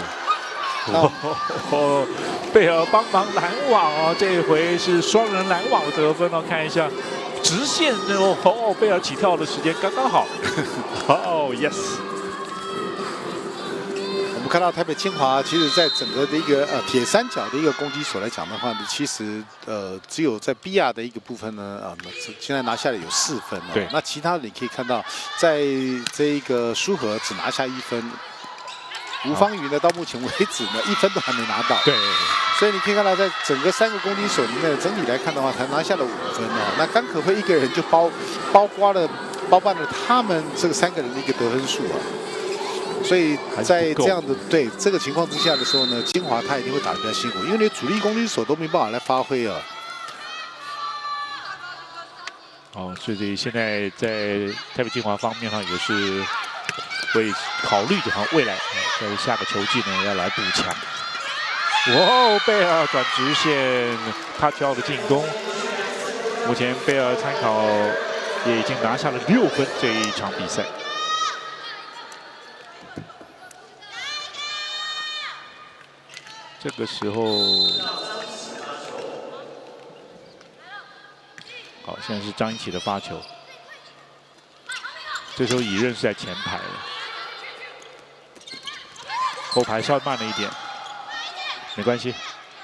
贝尔帮忙拦网哦，这一回是双人拦网的得分哦，看一下直线哦，贝尔起跳的时间刚刚好。哦 ，yes。我们看到台北清华，其实在整个的一个铁三角的一个攻击手来讲的话呢，其实只有在 BR 的一个部分呢，现在拿下了有4分哦。对。那其他的你可以看到，在这一个舒和只拿下1分，吴芳瑜呢到目前为止呢1分都还没拿到。对。所以你可以看到，在整个3个攻击手里面，整体来看的话，才拿下了5分哦。那甘可慧一个人就包办了他们这个3个人的一个得分数啊。所以在这样的这个情况之下的时候呢，金华他一定会打得比较辛苦，因为你主力攻击手都没办法来发挥啊。哦，所以现在在台北金华方面呢，也是会考虑的未来在下个球季呢要来补强。哇，贝尔转直线，他挑的进攻。目前贝尔参考也已经拿下了6分这一场比赛。这个时候，好，现在是张一琦的发球。这时候乙任是在前排了，后排稍微慢了一点，没关系。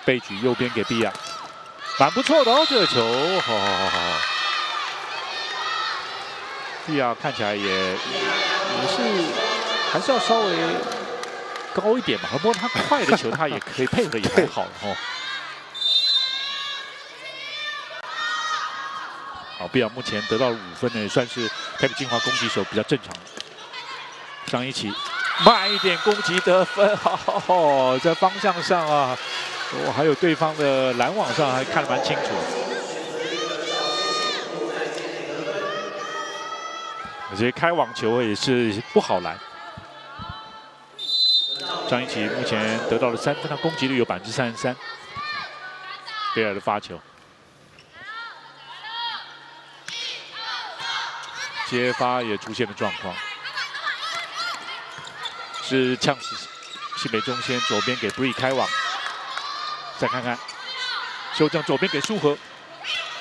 背举右边给比亚，蛮不错的哦，这个球，好。比亚看起来也是还是要稍微高一点嘛，不过他快的球他也可以配合，也还好哦。好，比亚目前得到5分呢，也算是台北金华攻击手比较正常的。张一琦慢一点攻击得分，好，在方向上啊，还有对方的拦网上还看得蛮清楚。而且开网球也是不好拦。张一琦目前得到了3分，他攻击率有33%。贝尔的发球，接发也出现了状况，是呛死西北中线左边给 Bree 开网，再看看修正左边给舒和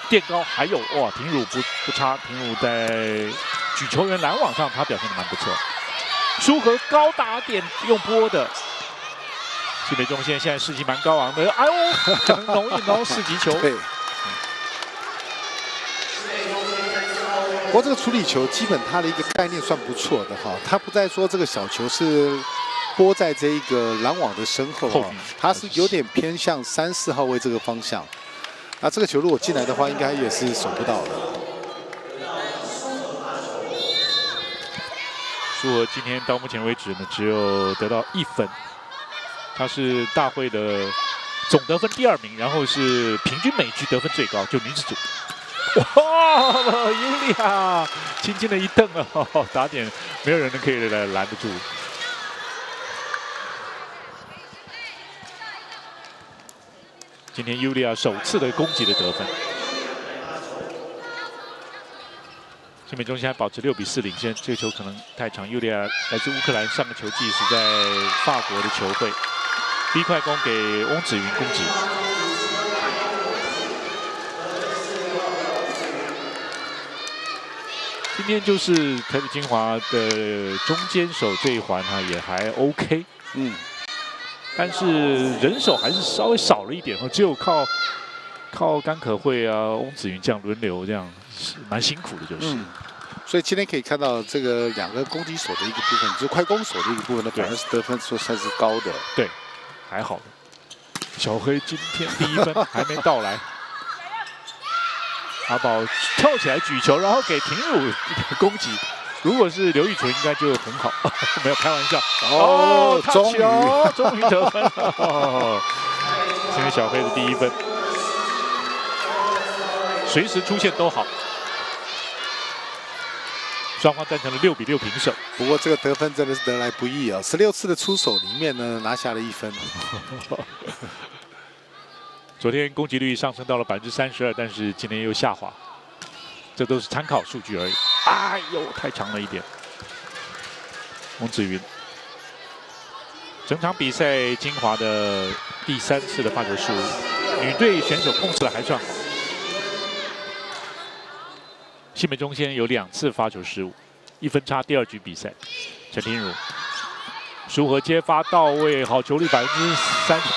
垫高，还有哇，廷儒不差，廷儒在举球员拦网上他表现得蛮不错。舒和高打点用拨的，西北中线现在士气蛮高昂的，哎呦，可能容易捞4级球。对。不过这个处理球基本它的一个概念算不错的哈，它不再说这个小球是拨在这一个拦网的身后哈，它是有点偏向3、4号位这个方向。那这个球如果进来的话，应该也是守不到的。舒和今天到目前为止呢，只有得到1分，他是大会的总得分第2名，然后是平均每局得分最高，就女子组。哇，尤利亚轻轻的一蹬啊，打点没有人可以来拦得住。今天尤利亚首次的攻击的得分。西北中心还保持6比4领先，这个球可能太长。尤利亚来自乌克兰，上个球季是在法国的球会。第一快攻给翁子云攻击。今天就是台北金华的中间手这一环哈，也还 OK， 但是人手还是稍微少了一点，只有靠甘可慧啊、翁子云这样轮流，这样是蛮辛苦的，就是。所以今天可以看到这个2个攻击手的一个部分，就是快攻手的一个部分呢，反而是得分说算是高的。对，还好的。小黑今天第1分还没到来。阿宝跳起来举球，然后给廷儒攻击。如果是刘玉纯，应该就很好。没有开玩笑。哦，终于得分了。今天小黑的第1分，随时出现都好。双方战成了6比6平手。不过这个得分真的是得来不易啊！16次的出手里面呢，拿下了1分。昨天攻击率上升到了32%，但是今天又下滑，这都是参考数据而已。哎呦，太长了一点。翁子云，整场比赛金华的第3次的发球失误，女队选手控制的还算好。西北中线有2次发球失误，1分差第2局比赛。陈廷儒舒和接发到位，好球率38%，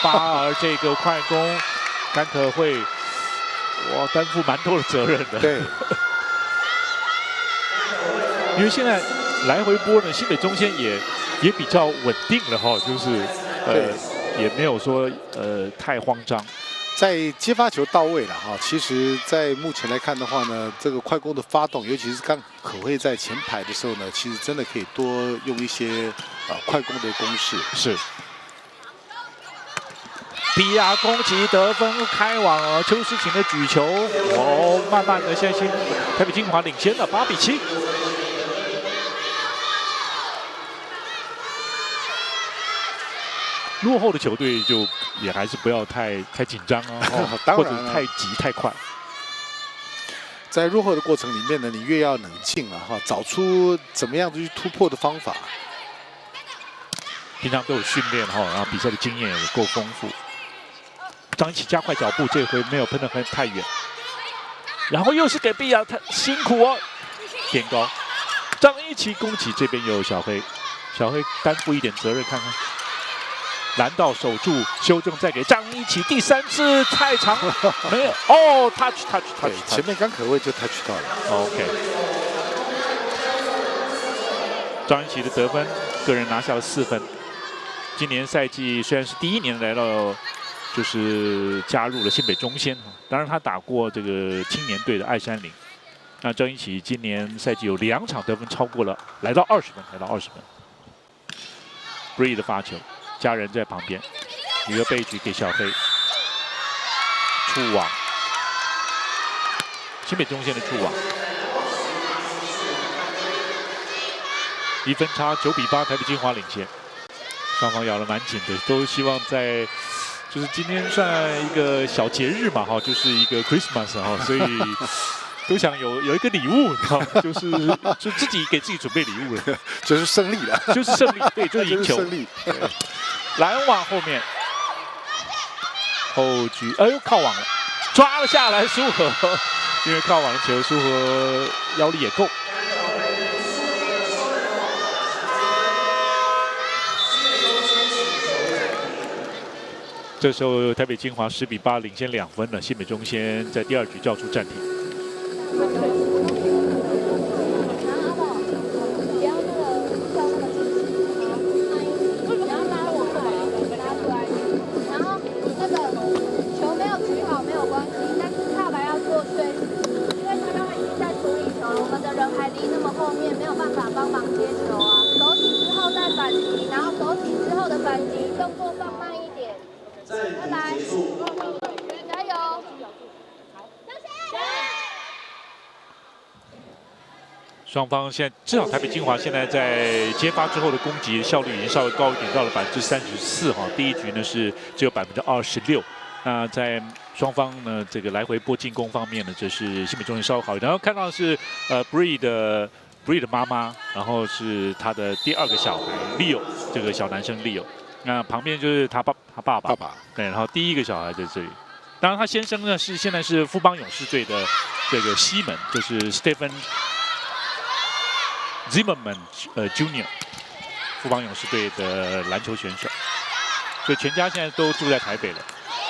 而这个快攻甘可会哇担负蛮多的责任的。对，因为现在来回波呢，新北中线也比较稳定了哈，就是也没有说太慌张。 在接发球到位了哈，其实，在目前来看的话呢，这个快攻的发动，尤其是刚可会在前排的时候呢，其实真的可以多用一些快攻的攻势。是。比亚攻击得分开网了，邱世琴的举球，哦，慢慢的现在台北精华领先了8比7。 落后的球队就也还是不要太紧张啊，或者太急太快。在落后的过程里面呢，你越要冷静了哈，找出怎么样去突破的方法。平常都有训练哈，然后比赛的经验也够丰富。张一起加快脚步，这回没有喷得太远。然后又是给碧雅，他辛苦哦，点高。张一起攻起，这边有小黑，小黑担负一点责任，看看。 拦到守住，修正再给张一起，第3次太长没有哦 ，touch， 前面刚可谓就 touch 到了。OK， 张一起的得分，个人拿下了4分。今年赛季虽然是第1年来到，就是加入了新北中仙，当然他打过这个青年队的爱山林。那张一起今年赛季有2场得分超过了，来到20分，来到20分。Bree 的发球。 家人在旁边，一个背举给小黑，触网，新北中线的触网，1分差9比8，台北精华领先，双方咬得蛮紧的，都希望在就是今天算一个小节日嘛哈，就是一个 Christmas 哈，所以都想有一个礼物，你知道吗？就自己给自己准备礼物了，就是胜利了，就是胜利，对，就是赢球，胜利。 拦网后面，后举，哎呦靠网了，抓了下来，舒和，因为靠网的球，舒和腰力也够。这时候台北精华10比8领先2分了，新北中仙在第2局叫出暂停。 双方现在至少台北精华现在在接发之后的攻击效率已经稍微高一点，到了34%哈。第1局呢是只有26%。那在双方呢这个来回波进攻方面呢，这是新北中心稍微好一点。然后看到的是Bree 的妈妈，然后是他的第2个小孩 Leo， 这个小男生 Leo。那旁边就是他爸爸。对，然后第1个小孩在这里。当然他先生呢现在是富邦勇士队的这个西门，就是 Stephen Zimmerman Junior， 富邦勇士队的篮球选手，所以全家现在都住在台北了。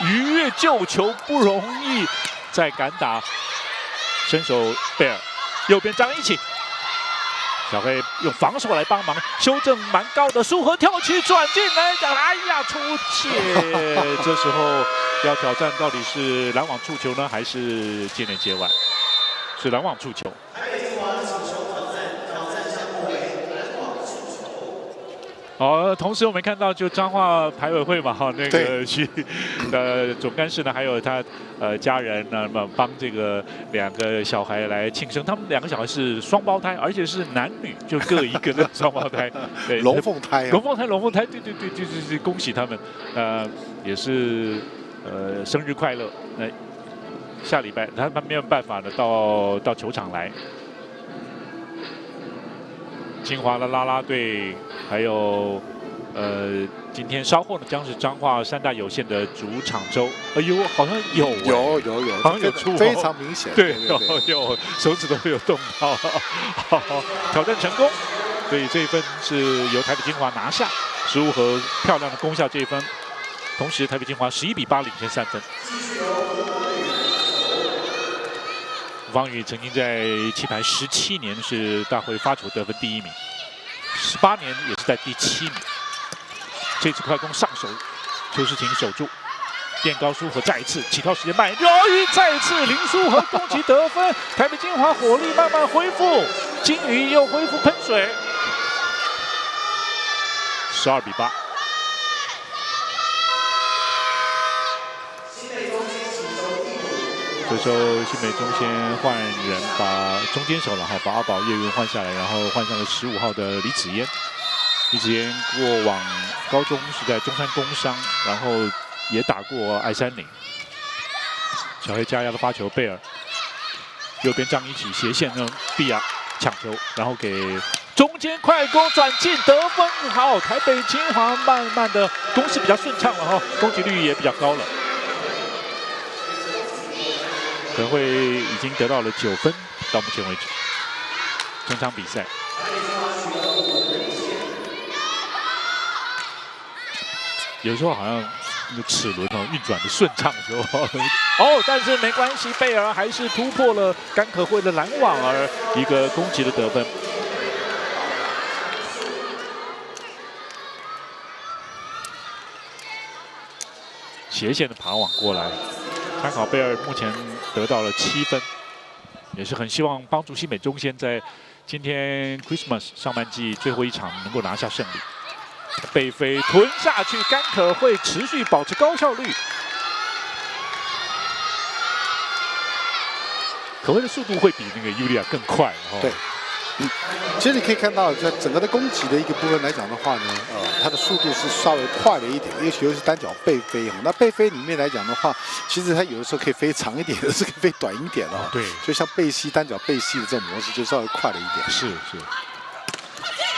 逾越救球不容易，再敢打，伸手贝尔，右边张一起，小黑用防守来帮忙，修正蛮高的舒和跳起转进来，哎呀出界！这时候要挑战到底是拦网触球呢，还是界内界外？是拦网触球。 好，同时我们看到就彰化排委会嘛，哈，那个总干事呢，还有他家人呢，帮这个2个小孩来庆生。他们2个小孩是双胞胎，而且是男女，就各一个的双胞胎，对，龙凤胎，龙凤胎，对，就是恭喜他们，也是生日快乐。那下礼拜他们没有办法的到球场来。 清华的啦啦队，还有今天稍后呢将是彰化三大有限的主场周。哎呦，好像有，好像有出，非常明显。对，有手指都有动到。好，挑战成功，所以这一分是由台北精华拿下失误和漂亮的攻下这一分，同时台北金华11比8领先3分。吴方宇曾经在棋盘17年是大会发球得分第1名，18年也是在第7名。这次快攻上手，邱世琴守住，垫高舒和再一次起跳时间慢，由于再一次林书和攻击得分，台北金华火力慢慢恢复，金鱼又恢复喷水，12比8。 这时候新北中先换人，把中间手了哈，把阿宝叶云换下来，然后换上了15号的李子嫣。李子嫣过往高中是在中山工商，然后也打过爱山岭。小黑加压的发球，贝尔右边张一起斜线让碧亚抢球，然后给中间快攻转进得分，好，台北金华慢慢的攻势比较顺畅了哈，攻击率也比较高了。 可能会已经得到了9分，到目前为止，整场比赛。有时候好像那个齿轮运转的顺畅的时候，但是没关系，贝尔还是突破了甘可慧的拦网，而一个攻击的得分。斜线的爬网过来。 参考贝尔目前得到了7分，也是很希望帮助新北中先在今天 Christmas 上半季最后一场能够拿下胜利。背飞吞下去，甘可慧持续保持高效率，可慧的速度会比那个尤利亚更快哦。对。 其实你可以看到，在整个的攻击的一个部分来讲的话呢，它的速度是稍微快了一点，尤其是单脚背飞。那背飞里面来讲的话，其实它有的时候可以飞长一点，有的是可以飞短一点哦。对，就像背膝单脚背膝的这种模式，就稍微快了一点。是。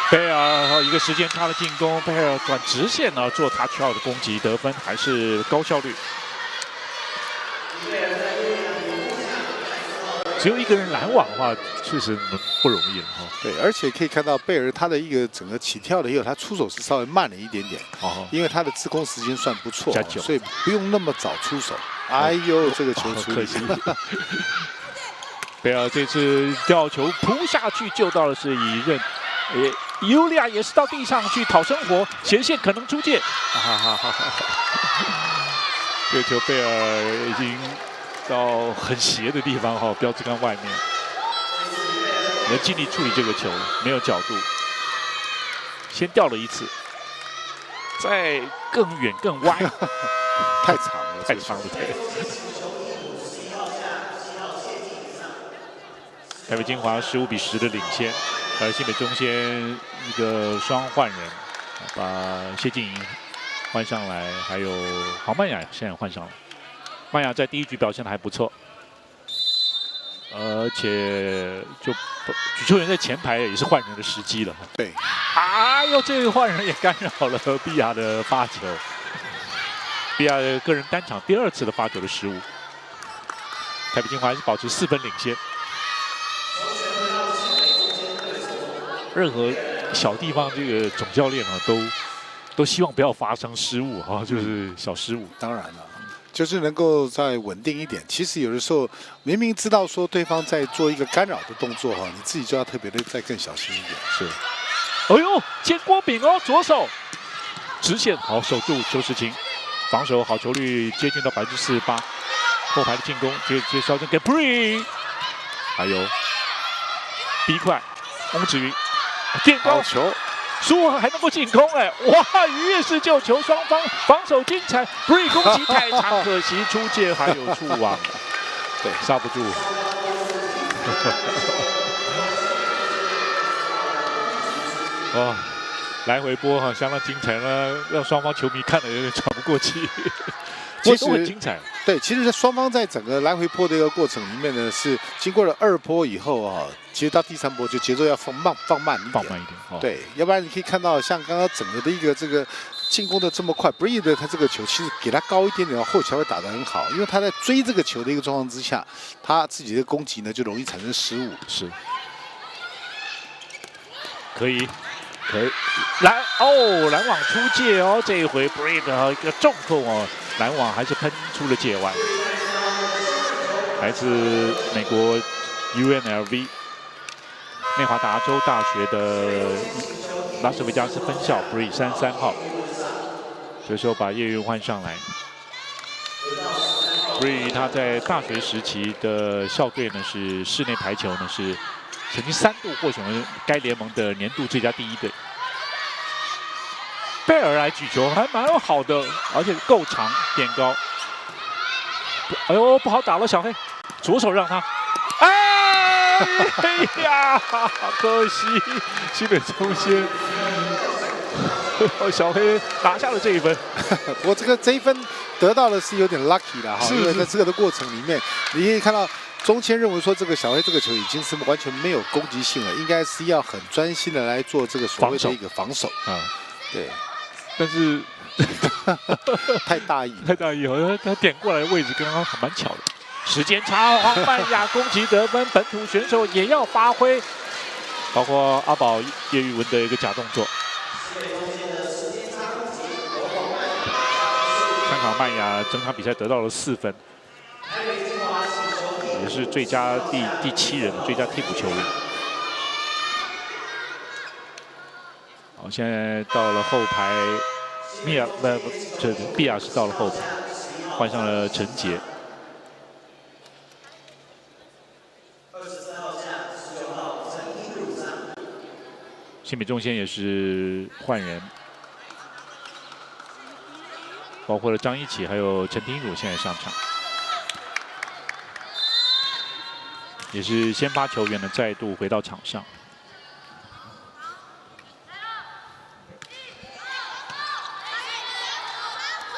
贝尔一个时间差的进攻，贝尔转直线呢做touch out的攻击得分，还是高效率。 只有一个人拦网的话，确实不容易了哈。对，而且可以看到贝尔他的一个整个起跳的也有，他出手是稍微慢了一点点，因为他的自控时间算不错，所以不用那么早出手。哎呦，这个球出可惜。贝尔这次吊球扑下去救到的是以任，尤利亚也是到地上去讨生活，斜线可能出界。这个球贝尔已经。 到很斜的地方哈，标志杆外面，你要尽力处理这个球，没有角度，先掉了一次，再更远更歪，太长了，太长了，对。台北金华15比10的领先，而新北中先一个双换人，把谢静莹换上来，还有黄曼雅现在换上来。 曼雅在第1局表现的还不错，而且就举球员在前排也是换人的时机了。对，哎呦，这个换人也干扰了碧雅的发球，碧雅的个人单场第2次的发球的失误。台北金华还是保持4分领先，任何小地方这个总教练都希望不要发生失误啊，就是小失误。当然了。 就是能够再稳定一点。其实有的时候明明知道说对方在做一个干扰的动作哈，你自己就要特别的再更小心一点。是。哎呦，煎锅饼哦，左手直线好守住邱世琴，防守好球率接近到48%。后排的进攻接稍正给 Bree， 还有 B 快翁子云垫高球。 舒和还能够进攻哎，哇！鱼跃式救球，双方防守精彩 ，Bree 攻击太长，可惜出界还有触网，对，刹不住。哇，来回波哈，相当精彩呢，让双方球迷看得有点喘不过气。其实都很精彩。对，其实双方在整个来回波的一个过程里面呢，是经过了2波以后啊，其实到第3波就节奏要放慢一点。哦、对，要不然你可以看到像刚刚整个的一个这个进攻的这么快 ，Bree 的他这个球其实给他高一点点，后桥会打得很好，因为他在追这个球的一个状况之下，他自己的攻击呢就容易产生失误。是。可以可以拦网出界哦，这一回 Bree 的一个重扣哦，拦网还是喷出了界外。来自美国 UNLV 内华达州大学的拉斯维加斯分校 Bree 33号，这时候把叶云换上来。Bree 他在大学时期的校队呢是室内排球呢是曾经3度获选为该联盟的年度最佳第1队。贝尔来举球还蛮好的，而且够长点高。哎呦，不好打了，小黑，左手让他。哎呀，可惜西北中心。小黑拿下了这一分。不过这一分得到的是有点 lucky 了哈，因为在这个的过程里面，你可以看到中签认为说这个小黑这个球已经是完全没有攻击性了，应该是要很专心的来做这个所谓的一个防守啊。对，但是太大意，好像他点过来的位置跟他蛮巧的。时间差，黄曼雅攻击得分，本土选手也要发挥，包括阿宝叶玉文的一个假动作。参考曼雅整场比赛得到了4分，也是最佳第7人，最佳替补球员。好，现在到了后排，毕亚是到了后排，换上了陈杰。新北中线也是换人。包括了张一起还有陈廷儒现在上场，也是先发球员呢再度回到场上。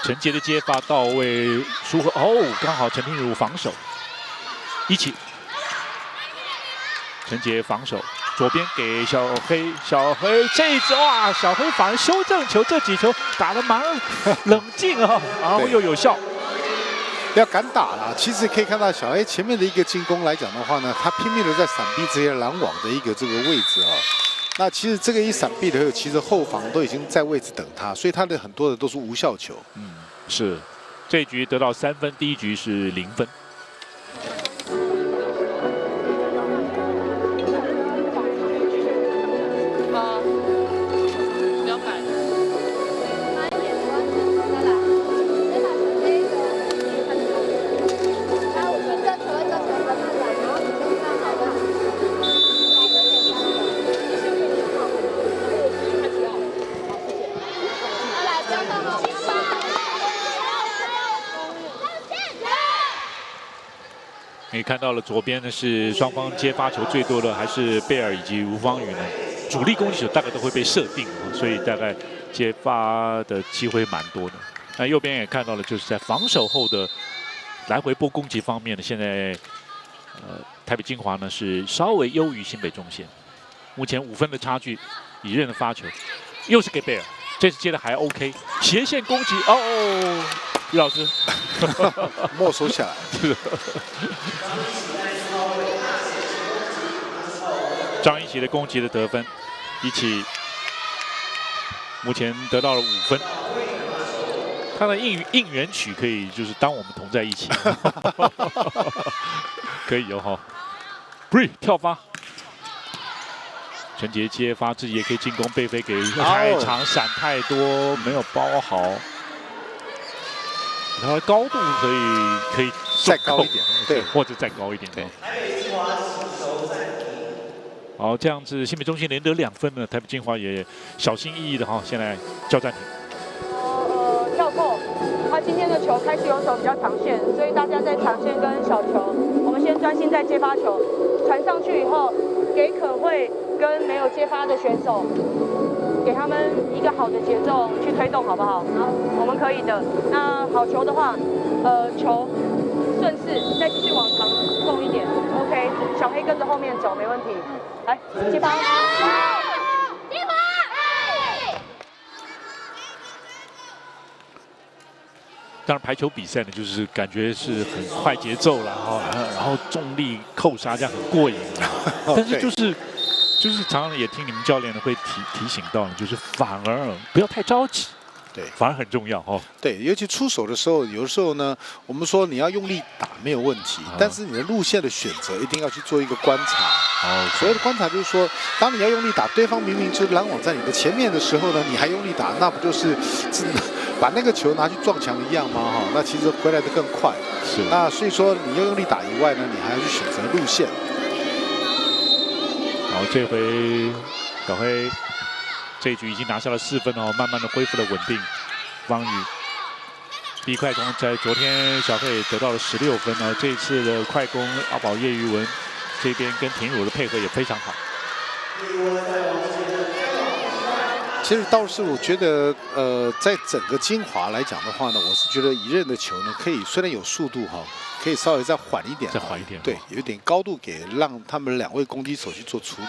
陈杰的接发到位，舒和刚好陈廷儒防守，一起，陈杰防守。左边给小黑这一球啊，小黑反而修正球，这几球打得蛮冷静啊，然后又有效。要敢打了，其实可以看到小黑前面的一个进攻来讲的话呢，他拼命的在闪避这些拦网的一个这个位置啊。那其实这个一闪避的时候，其实后防都已经在位置等他，所以他的很多的都是无效球。是，这一局得到3分，第一局是0分。你看到了左边呢是双方接发球最多的还是贝尔以及吴芳宇呢？主力攻击手大概都会被设定，所以大概接发的机会蛮多的。那右边也看到了，就是在防守后的来回波攻击方面呢，现在台北精华呢是稍微优于新北中线，目前5分的差距，一任的发球，又是给贝尔，这次接的还 OK， 斜线攻击于老师没收下来。张一奇的攻击的得分，一起目前得到了5分。他的应援曲可以就是当我们同在一起，可以哈。Bree 跳发，陈杰接发，自己也可以进攻，背飞给太长，闪太多，没有包好。然后高度可以再高一点，对，或者再高一点，对。好，这样子新北中心连得2分呢，台北精华也小心翼翼的现在叫暂停。跳扣，他今天的球开始有手比较长线，所以大家在长线跟小球，我们先专心在接发球，传上去以后，给可慧跟没有接发的选手。给他们一个好的节奏去推动，好不好？好，我们可以的。那好球的话，球顺势再继续往长送一点 ，OK。小黑跟着后面走，没问题。来，接发。金华。当然，排球比赛呢，就是感觉是很快节奏了然后重力扣杀这样很过瘾但是就是就是常常也听你们教练呢会提醒到，就是反而不要太着急。 对，反而很重要哦。对，尤其出手的时候，有的时候呢，我们说你要用力打没有问题，但是你的路线的选择一定要去做一个观察。哦，所谓的观察就是说，当你要用力打，对方明明就是拦网在你的前面的时候呢，你还用力打，那不就是把那个球拿去撞墙一样吗？哈，那其实回来的更快。是。那所以说，你要用力打以外呢，你还要去选择路线。好，这回小黑。 这一局已经拿下了4分哦，慢慢的恢复了稳定。方宇，第一快攻在昨天小黑也得到了16分哦。这一次的快攻阿宝叶玉文这边跟田汝的配合也非常好。其实倒是我觉得，在整个精华来讲的话呢，我是觉得一刃的球呢，可以虽然有速度哈，可以稍微再缓一点，再缓一点，对，有点高度让他们2位攻击手去做处理。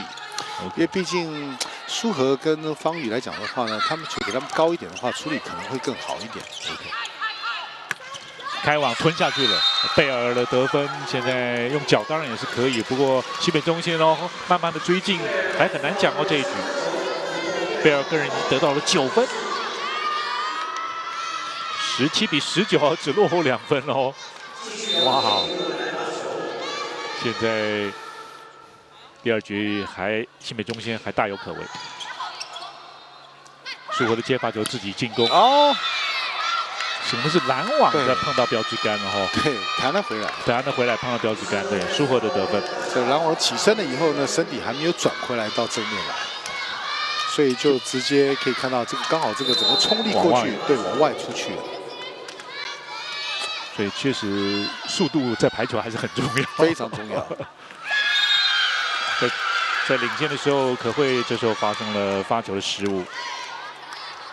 因为毕竟苏和跟方宇来讲的话呢，他们球给他们高一点的话，处理可能会更好一点。OK， 开网吞下去了，贝尔的得分现在用脚当然也是可以，不过西北中心哦，慢慢的追进还很难讲哦这一局。贝尔个人已经得到了9分，17比19，只落后2分哦。哇，现在。 第2局新北中心还大有可为。苏和的接发球自己进攻哦，什么是拦网的碰到标志杆了哈？对，弹了回来，碰到标志杆，对，苏和的得分。这拦网起身了以后呢，身体还没有转回来到正面来，所以就直接可以看到这个刚好这个整个冲力过去，对，往外出去了。所以确实速度在排球还是很重要，非常重要。在领先的时候，可慧这时候发生了发球的失误。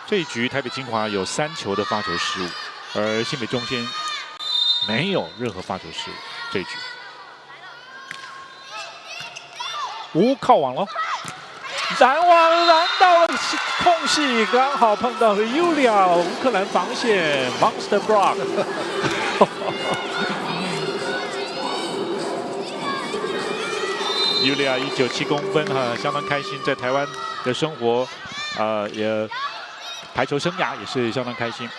这一局台北精华有3球的发球失误，而新北中心没有任何发球失误。这一局，靠网了，拦网拦到了空隙，刚好碰到了Yulia乌克兰防线 Monster Block。Yulia 197公分哈，相当开心，在台湾的生活，也排球生涯也是相当开心。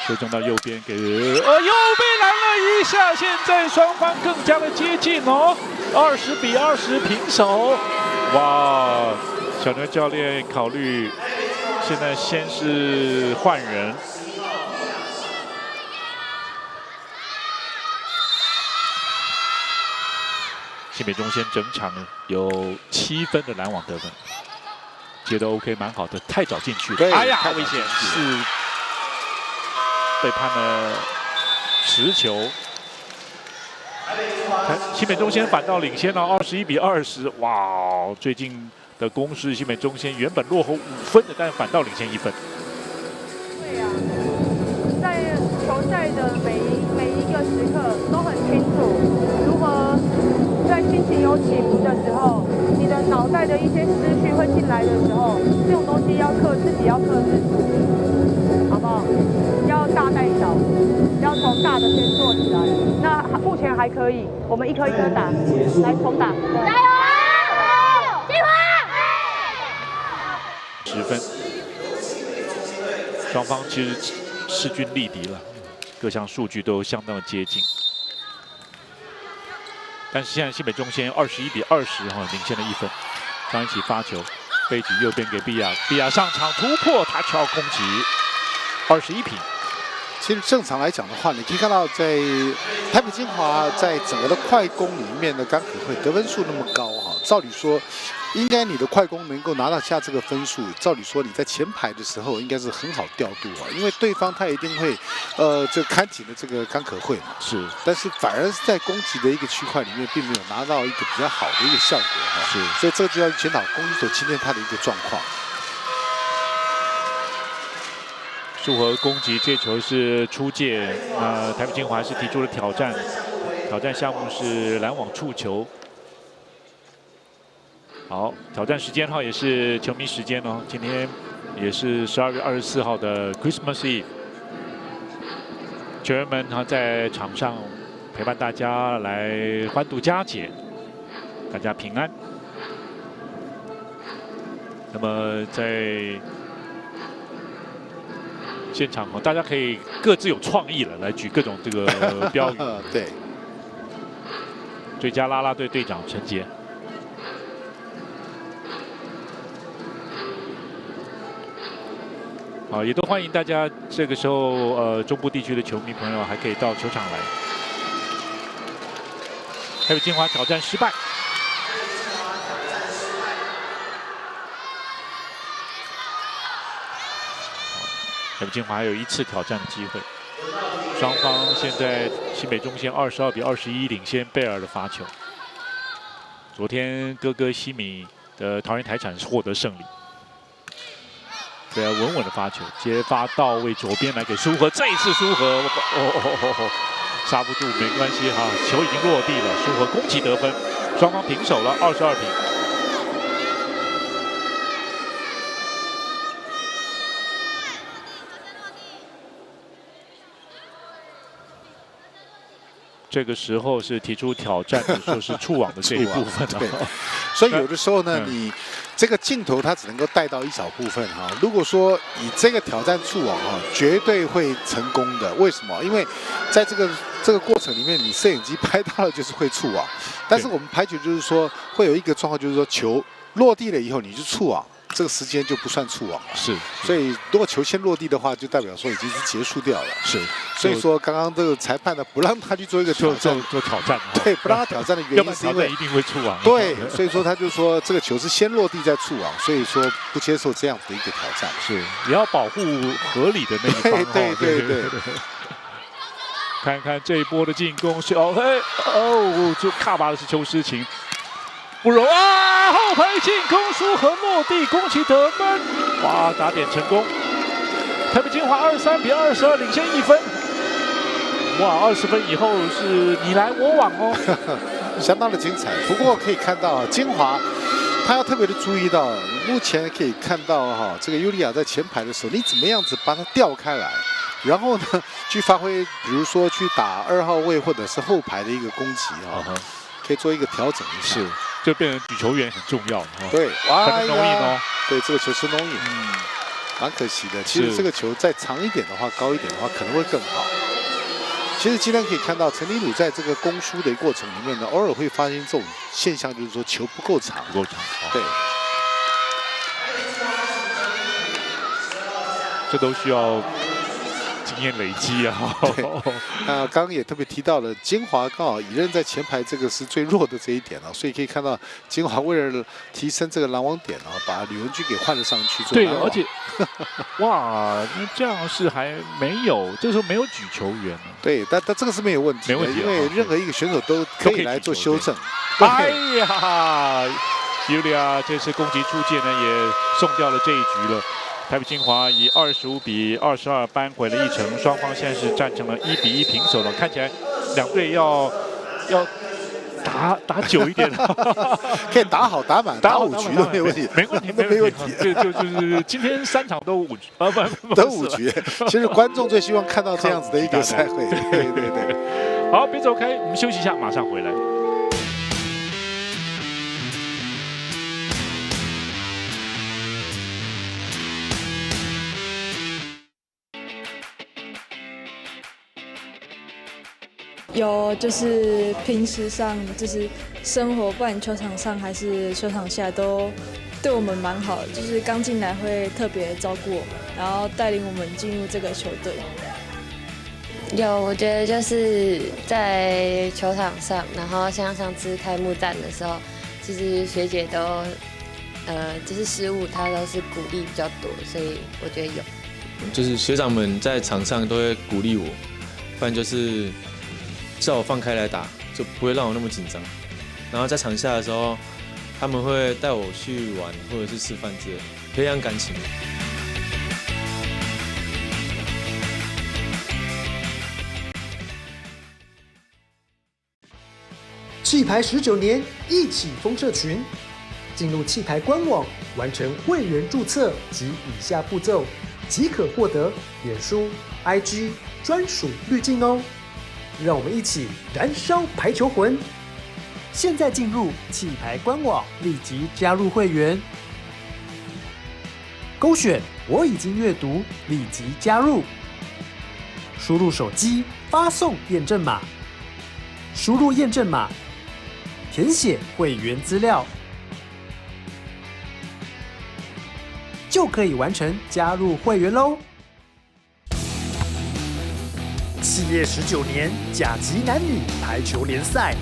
球中到右边给，又被拦了一下，现在双方更加的接近哦，20比20平手。哇，小牛教练考虑现在先是换人。 新北中心整场有7分的拦网得分，接得 OK 蛮好的，太早进去了，哎呀，危险，是被判了持球。新北中心反倒领先了21比20，哇，最近的攻势新北中心原本落后5分的，但反倒领先1分。对呀，在球赛的每一个时刻都很清楚如何。 在心情有起伏的时候，你的脑袋的一些思绪会进来的时候，这种东西自己要克制，好不好？要大带小，要从大的先做起来。那目前还可以，我们一颗一颗打，来重打，加油！计划！10分，双方其实势均力敌了，各项数据都相当的接近。 但是现在新北中心21比20哈，领先了1分。张一起发球，背举右边给比亚，比亚上场突破，他却要攻击，21平。其实正常来讲的话，你可以看到在台北精华在整个的快攻里面的甘可慧得分数那么高哈，照理说，应该你的快攻能够拿到下这个分数，照理说你在前排的时候应该是很好调度啊，因为对方他一定会这看紧的这个甘可慧嘛，是，但是反而是在攻击的一个区块里面，并没有拿到一个比较好的一个效果哈，是，所以这就要检讨攻击手今天他的一个状况。 苏和攻击这球是出界，台北精华是提出了挑战，挑战项目是拦网触球。好，挑战时间哈也是球迷时间哦，今天也是12月24号的 Christmas Eve， 球员们在场上陪伴大家来欢度佳节，大家平安。那么在现场大家可以各自有创意了，来举各种这个标语。对。最佳啦啦队队长陈杰。好，也都欢迎大家这个时候中部地区的球迷朋友还可以到球场来。台北金华挑战失败。台北金华还有1次挑战的机会。双方现在新北中线22比21领先贝尔的罚球。昨天哥哥西米的桃园台产获得胜利。对啊，稳稳的发球，接发到位左边来给舒和，这一次舒和刹不住，没关系哈，球已经落地了，舒和攻击得分，双方平手了，22平。这个时候是提出挑战的，就是触网的这一部分。对，所以有的时候呢，你这个镜头它只能够带到一小部分哈。如果说以这个挑战触网哈，绝对会成功的。为什么？因为在这个过程里面，你摄影机拍到了就是会触网，但是我们排球就是说会有一个状况，就是说球落地了以后你就触网。这个时间就不算触网了，是，所以如果球先落地的话，就代表说已经是结束掉了，是。所以说刚刚这个裁判呢，不让他去做一个挑战，做挑战，对，不让他挑战的原因是因为一定会触网，对，所以说他就说这个球是先落地再触网，所以说不接受这样的一个挑战，是，也要保护合理的那一方，对。看看这一波的进攻是就卡巴的是邱诗晴。不容啊！后排进攻，舒和落地，攻击得分，哇，打点成功。台北金华23比22领先1分。哇，20分以后是你来我往哦，相当的精彩。不过可以看到金华，他要特别的注意到，目前可以看到哈，这个尤利亚在前排的时候，你怎么样子把它调开来，然后呢去发挥，比如说去打2号位或者是后排的一个攻击啊，可以做一个调整一下。是。就变成举球员很重要，对，很容易哦。对，这个球是容易，蛮可惜的。其实这个球再长一点的话，高一点的话，可能会更好。其实今天可以看到陈立鲁在这个攻输的过程里面呢，偶尔会发现这种现象，就是说球不够长，对。这都需要经验累积啊。那刚刚也特别提到了金华刚好乙任在前排这个是最弱的这一点啊，所以可以看到金华为了提升这个拦网点啊，把吕文君给换了上去做拦网。对，而且哇，那这样是还没有，这时候没有举球员呢。对，但这个是没有问题，没问题，因为任何一个选手都可以来做修正。哎呀，尤利亚这次攻击出界呢，也送掉了这一局了。台北金华以25比22扳回了1城，双方现在是战成了1比1平手了。看起来两队要打久一点，可以打好打满，打5局都没有问题，没问题，没问题。就是今天3场都5局啊，不都5局。其实观众最希望看到这样子的一个赛会。对。好，别走开，我们休息一下，马上回来。有，就是平时上，就是生活，不管球场上还是球场下，都对我们蛮好的。就是刚进来会特别照顾我们，然后带领我们进入这个球队。有，我觉得就是在球场上，然后像上次开幕战的时候，其实学姐都就是失误，她都是鼓励比较多，所以我觉得有。就是学长们在场上都会鼓励我，不然就是叫我放开来打，就不会让我那么紧张。然后在场下的时候，他们会带我去玩或者是吃饭之类的，培养感情。气牌19年，一起风社群。进入气牌官网，完成会员注册及以下步骤，即可获得脸书、IG 专属滤镜哦。让我们一起燃烧排球魂！现在进入气牌官网，立即加入会员。勾选我已经阅读，立即加入。输入手机发送验证码，输入验证码，填写会员资料，就可以完成加入会员喽。企业19年甲级男女排球联赛，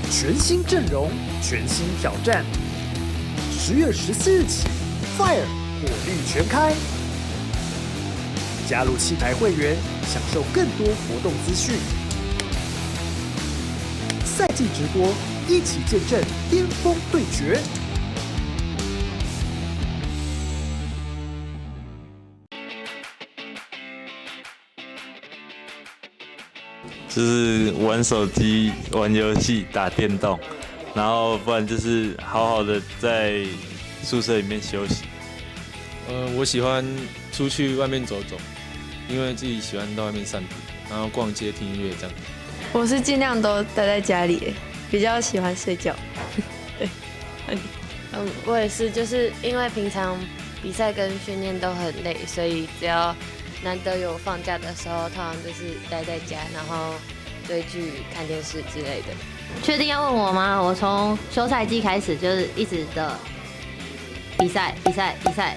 全新阵容，全新挑战。10月14日起 ，Fire 火力全开。加入气牌会员，享受更多活动资讯。赛季直播，一起见证巅峰对决。就是玩手机、玩游戏、打电动，然后不然就是好好的在宿舍里面休息。我喜欢出去外面走走，因为自己喜欢到外面散步，然后逛街、听音乐这样。我是尽量都待在家里，比较喜欢睡觉。对，我也是，就是因为平常比赛跟训练都很累，所以只要难得有放假的时候，通常就是待在家，然后追剧、看电视之类的。确定要问我吗？我从休赛季开始就是一直的比赛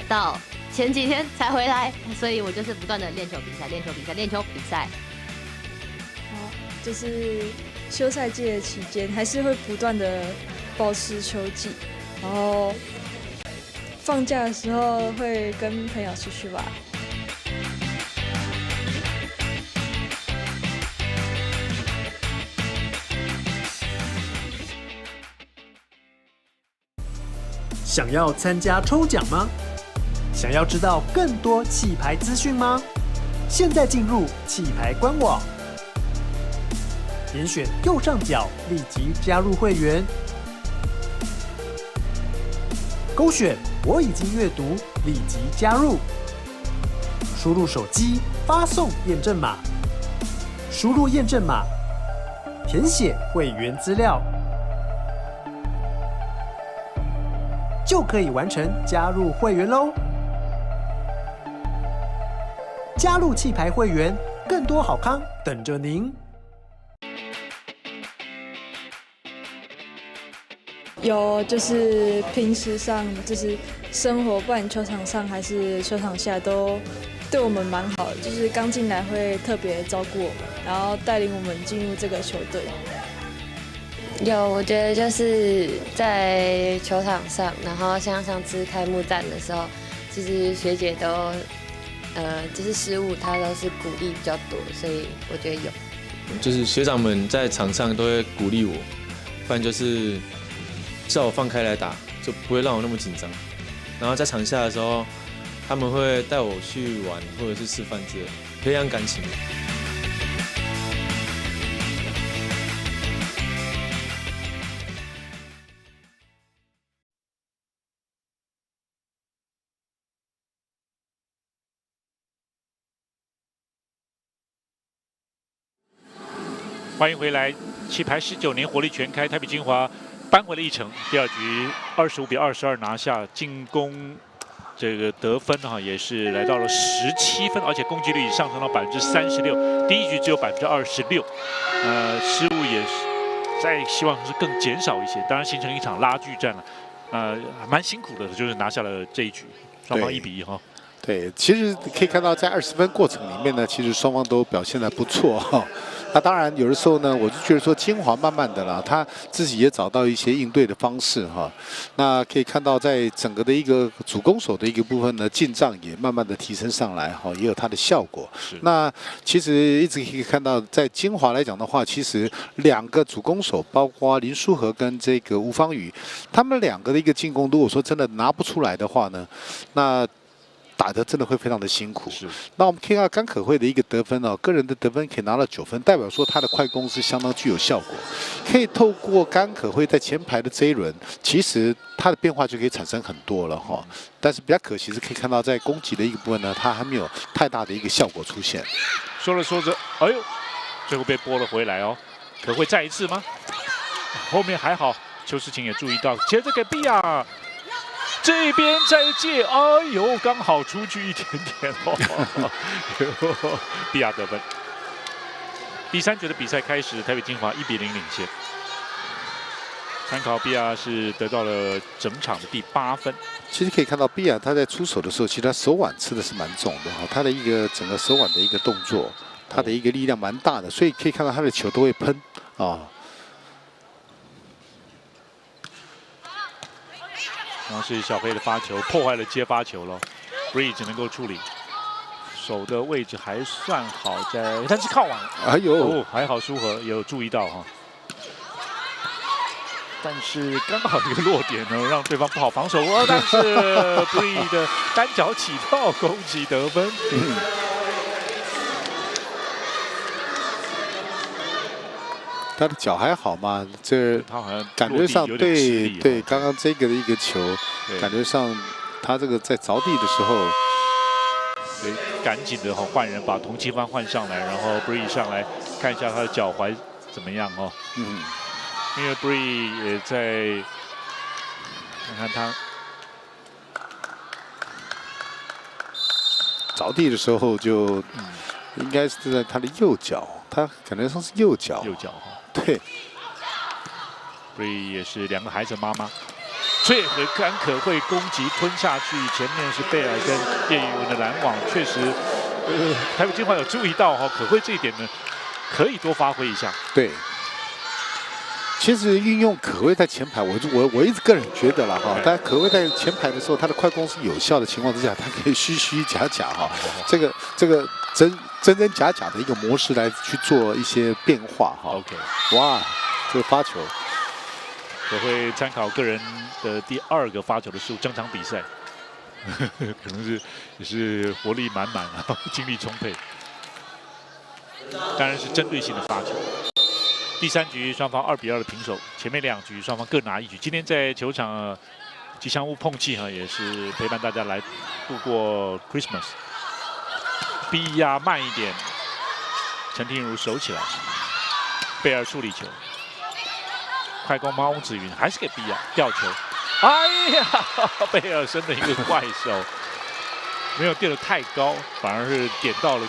到前几天才回来，所以我就是不断的练球、比赛、练球、比赛、练球、比赛。就是休赛季的期间，还是会不断的保持球技，然后放假的时候会跟朋友出去玩。想要参加抽奖吗？想要知道更多气牌资讯吗？现在进入气牌官网，点选右上角立即加入会员，勾选我已经阅读，立即加入。输入手机发送验证码，输入验证码，填写会员资料，就可以完成加入会员喽！加入气牌会员，更多好康等着您。有就是平时上就是生活，不管球场上还是球场下，都对我们蛮好的。就是刚进来会特别照顾我们，然后带领我们进入这个球队。有，我觉得就是在球场上，然后像上次开幕战的时候，其实学姐都就是失误，她都是鼓励比较多，所以我觉得有。就是学长们在场上都会鼓励我，不然就是叫我放开来打，就不会让我那么紧张。然后在场下的时候，他们会带我去玩或者是吃饭之类的，培养感情。欢迎回来，气牌19年火力全开，台北精华扳回了一城。第二局25比22拿下，进攻这个得分也是来到了17分，而且攻击率上升到36%。第一局只有26%，失误也是在希望是更减少一些，当然形成一场拉锯战了。蛮辛苦的，就是拿下了这一局，双方1比1哈。对，其实可以看到在20分过程里面呢，其实双方都表现得不错哈。那当然，有的时候呢，我就觉得说精华慢慢的啦，他自己也找到一些应对的方式哈。那可以看到，在整个的一个主攻手的一个部分呢，进账也慢慢的提升上来哈，也有它的效果。那其实一直可以看到，在精华来讲的话，其实2个主攻手，包括林书豪跟这个吴芳瑜，他们2个的一个进攻，如果说真的拿不出来的话呢，那打得真的会非常的辛苦。那我们看到甘可慧的一个得分个人的得分可以拿到9分，代表说他的快攻是相当具有效果。可以透过甘可慧在前排的这一轮，其实他的变化就可以产生很多了哈。但是比较可惜是可以看到在攻击的一个部分呢，他还没有太大的一个效果出现。说着说着，哎呦，最后被拨了回来哦。可会再一次吗？后面还好，邱世琴也注意到，接着给比亚。这边再借，哎呦，刚好出去一点点哦。比亚得分。第3局的比赛开始，台北精华1比0领先。参考比亚是得到了整场的第8分。其实可以看到，比亚他在出手的时候，其实他手腕吃的是蛮重的哈，他的一个整个手腕的一个动作，他的一个力量蛮大的，所以可以看到他的球都会喷啊。然后是小黑的发球，破坏了接发球了 ，Bree 只能够处理，手的位置还算好，但是靠网，哎呦，哦，还好舒和有注意到哈。但是刚好一个落点呢，让对方不好防守。但是 Bree 的单脚起跳攻击得分。他的脚还好嘛？这他好像感觉上对，刚刚这个的一个球，感觉上他这个在着地的时候，对，赶紧的换人把童奇帆换上来，然后 Bree 上来看一下他的脚踝怎么样哦。因为 Bree 也在看他着地的时候就，应该是在他的右脚，他感觉上是右脚。右脚哈。对 ，Bree 也是2个孩子妈妈，最和甘可会攻击吞下去，前面是贝尔跟叶宇文的拦网，确实，台北精华有注意到哈，可会这一点呢，可以多发挥一下。对。其实运用可谓在前排，我一直个人觉得了哈，但可谓在前排的时候，他的快攻是有效的情况之下，他可以虚虚假假哈，这个真假假的一个模式来去做一些变化哈。OK， 哇，这个发球，我会参考个人的第2个发球的失误，整场比赛，可能也是活力满满啊，精力充沛，当然是针对性的发球。第3局双方2比2的平手，前面2局双方各拿1局。今天在球场吉祥物碰气哈，也是陪伴大家来度过 Christmas。比亚慢一点，陈庭如守起来，贝尔处理球，快攻猫子云还是给比亚吊球，哎呀，贝尔伸的一个怪手，没有垫得太高，反而是点到了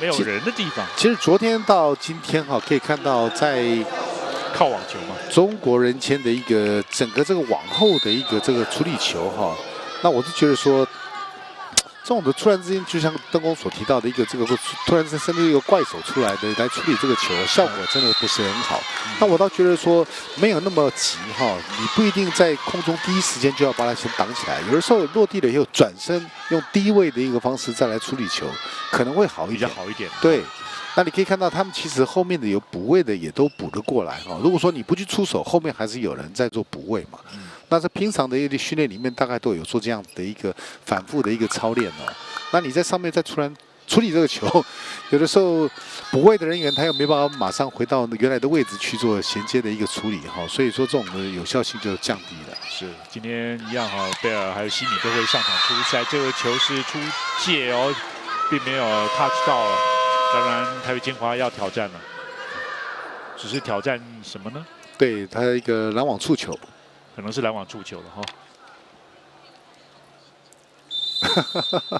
没有人的地方。其实昨天到今天哈，可以看到在靠网球嘛，中国人签的一个整个这个往后的一个这个处理球哈，那我是觉得说，这种的突然之间，就像邓公所提到的一个这个突然之间伸出一个怪手出来的来处理这个球，效果真的不是很好。那我倒觉得说没有那么急哈，你不一定在空中第一时间就要把它先挡起来，有的时候落地了以后转身用低位的一个方式再来处理球，可能会好一点，比较好一点。对。那你可以看到，他们其实后面的有补位的也都补得过来哈。如果说你不去出手，后面还是有人在做补位嘛。那在平常的一个训练里面，大概都有做这样的一个反复的一个操练哦。那你在上面再突然处理这个球，有的时候补位的人员他又没办法马上回到原来的位置去做衔接的一个处理哈，所以说这种的有效性就降低了。是，今天一样哈，贝尔还有西米都会上场出赛，这个球是出界哦，并没有 touch 到。当然，台北精华要挑战了，只是挑战什么呢？对他一个拦网触球，可能是拦网触球了哈。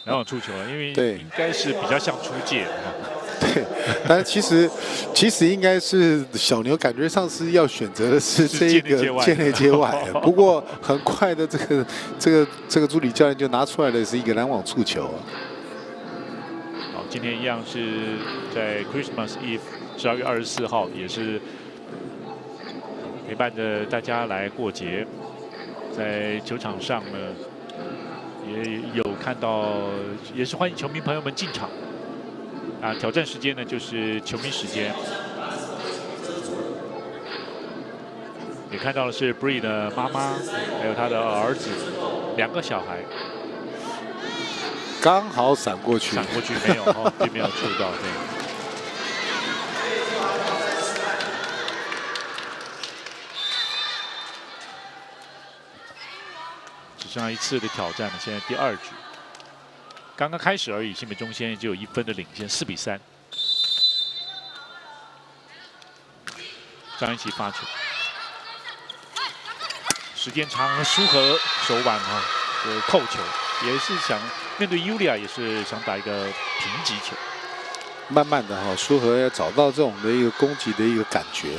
拦网触球了，因为应该是比较像出界哈。对，但是其实应该是小牛感觉上是要选择的是这一个界内界外，不过很快的这个助理教练就拿出来的是一个拦网触球。今天一样是在 Christmas Eve 12月24号，也是陪伴着大家来过节。在球场上呢，也有看到，也是欢迎球迷朋友们进场。啊，挑战时间呢就是球迷时间。也看到的是 Bree 的妈妈，还有他的儿子，2个小孩。刚好闪过去，没有哦，并没有触到。对，只剩下1次的挑战了。现在第2局，刚刚开始而已。新北中先就有1分的领先，4比3。张一琪发球，时间长，舒和手腕扣球，也是想面对尤利亚，也是想打一个平击球。慢慢的舒和要找到这种的一个攻击的一个感觉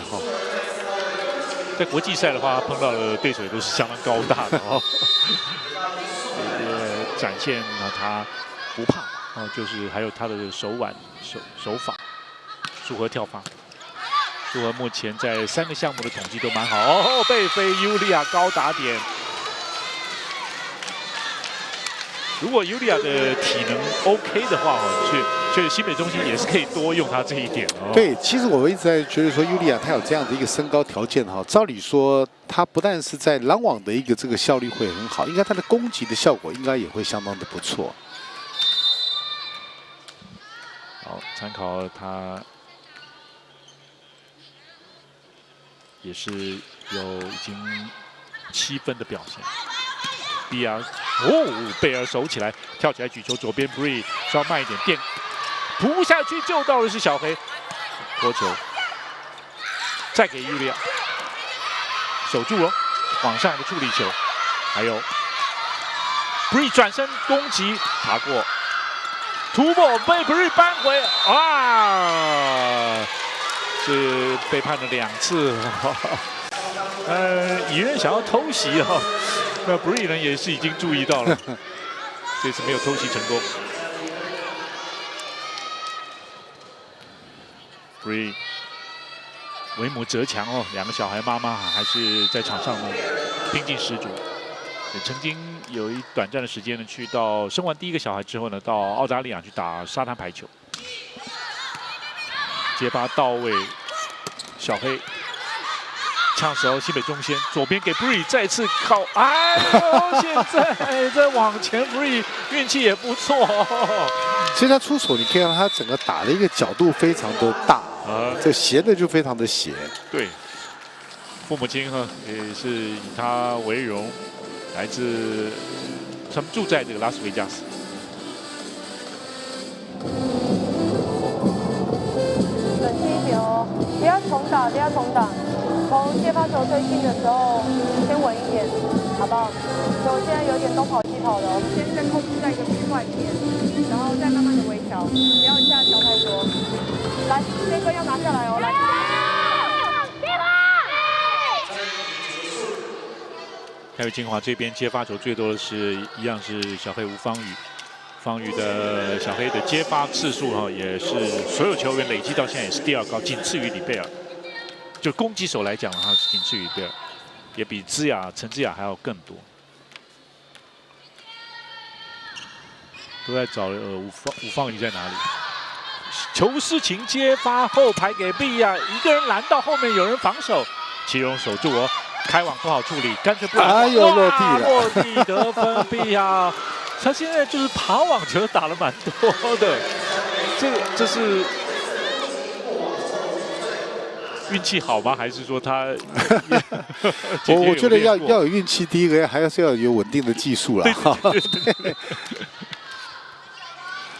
在国际赛的话，碰到的对手也都是相当高大的也展现了他不怕就是还有他的手腕手法，舒和跳发。舒和目前在3个项目的统计都蛮好被飞尤利亚高打点。如果尤利亚的体能 OK 的话确实新北中心也是可以多用他这一点对，其实我一直在觉得说尤利亚他有这样的一个身高条件照理说他不但是在拦网的一个这个效率会很好，应该他的攻击的效果应该也会相当的不错。好，参考他。也是有已经7分的表现。比尔贝尔手起来跳起来举球，左边 Bree 稍慢一点垫，扑下去救到的是小黑，脱球，再给尤利亚，守住了，往上的处理球，还有 Bree 转身攻击爬过，突破被 Bree 扳回是被判了2次，蚁人想要偷袭那 Bree 呢也是已经注意到了，这次没有偷袭成功。Bree 为母则强2个小孩妈妈还是在场上呢拼劲十足。也曾经有一短暂的时间呢，去到生完第1个小孩之后呢，到澳大利亚去打沙滩排球。接发到位，小黑呛手西北中线，左边给 Bree 再次靠，现在在往前 Bree 运气也不错其实他出手，你可以看到他整个打的一个角度非常的大这斜的就非常的斜。对，父母亲也是以他为荣，来自他们住在这个拉斯维加斯。不要重打，不要重打。从接发球最近的时候，先稳一点，好不好？所以我现在有点东跑西跑的，我们先控制在一个区块里面，然后再慢慢的微调，不要一下调太多。来，这个要拿下来来。还有金华这边接发球最多的是一样是小黑吴方宇。方宇的小黑的接发次数也是所有球员累计到现在也是第2高，仅次于里贝尔。就攻击手来讲的话，是仅次于里贝尔，也比陈之雅还要更多。都在找吴方宇在哪里？球失情接发后排给毕亚，一个人拦到后面有人防守，祁荣守住开网不好处理，干脆不拦。落地了，落地得分毕亚。他现在就是爬网球打了蛮多的，这是运气好吗？还是说他？我觉得要有运气，第一个还是要有稳定的技术啦。对。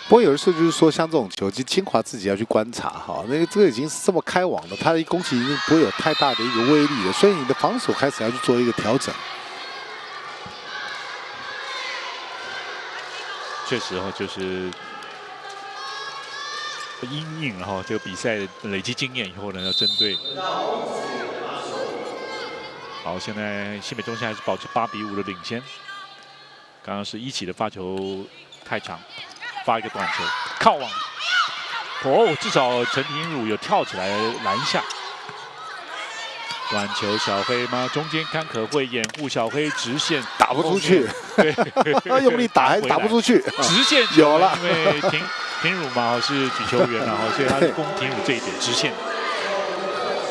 不过有的时候就是说，像这种球，其实金华自己要去观察这个已经是这么开网了，他的攻击已经不会有太大的一个威力了，所以你的防守开始要去做一个调整。确实就是因应这个比赛累积经验以后呢，要针对。好，现在新北中心还是保持8比5的领先。刚刚是一起的发球太长，发一个短球靠网。至少陈廷儒有跳起来拦下。短球小黑吗？中间坎坷会掩护小黑直线打不出去，对，用力打还是打不出去。直线有了，因为廷儒嘛是举球员所以他是攻廷儒这一点直线。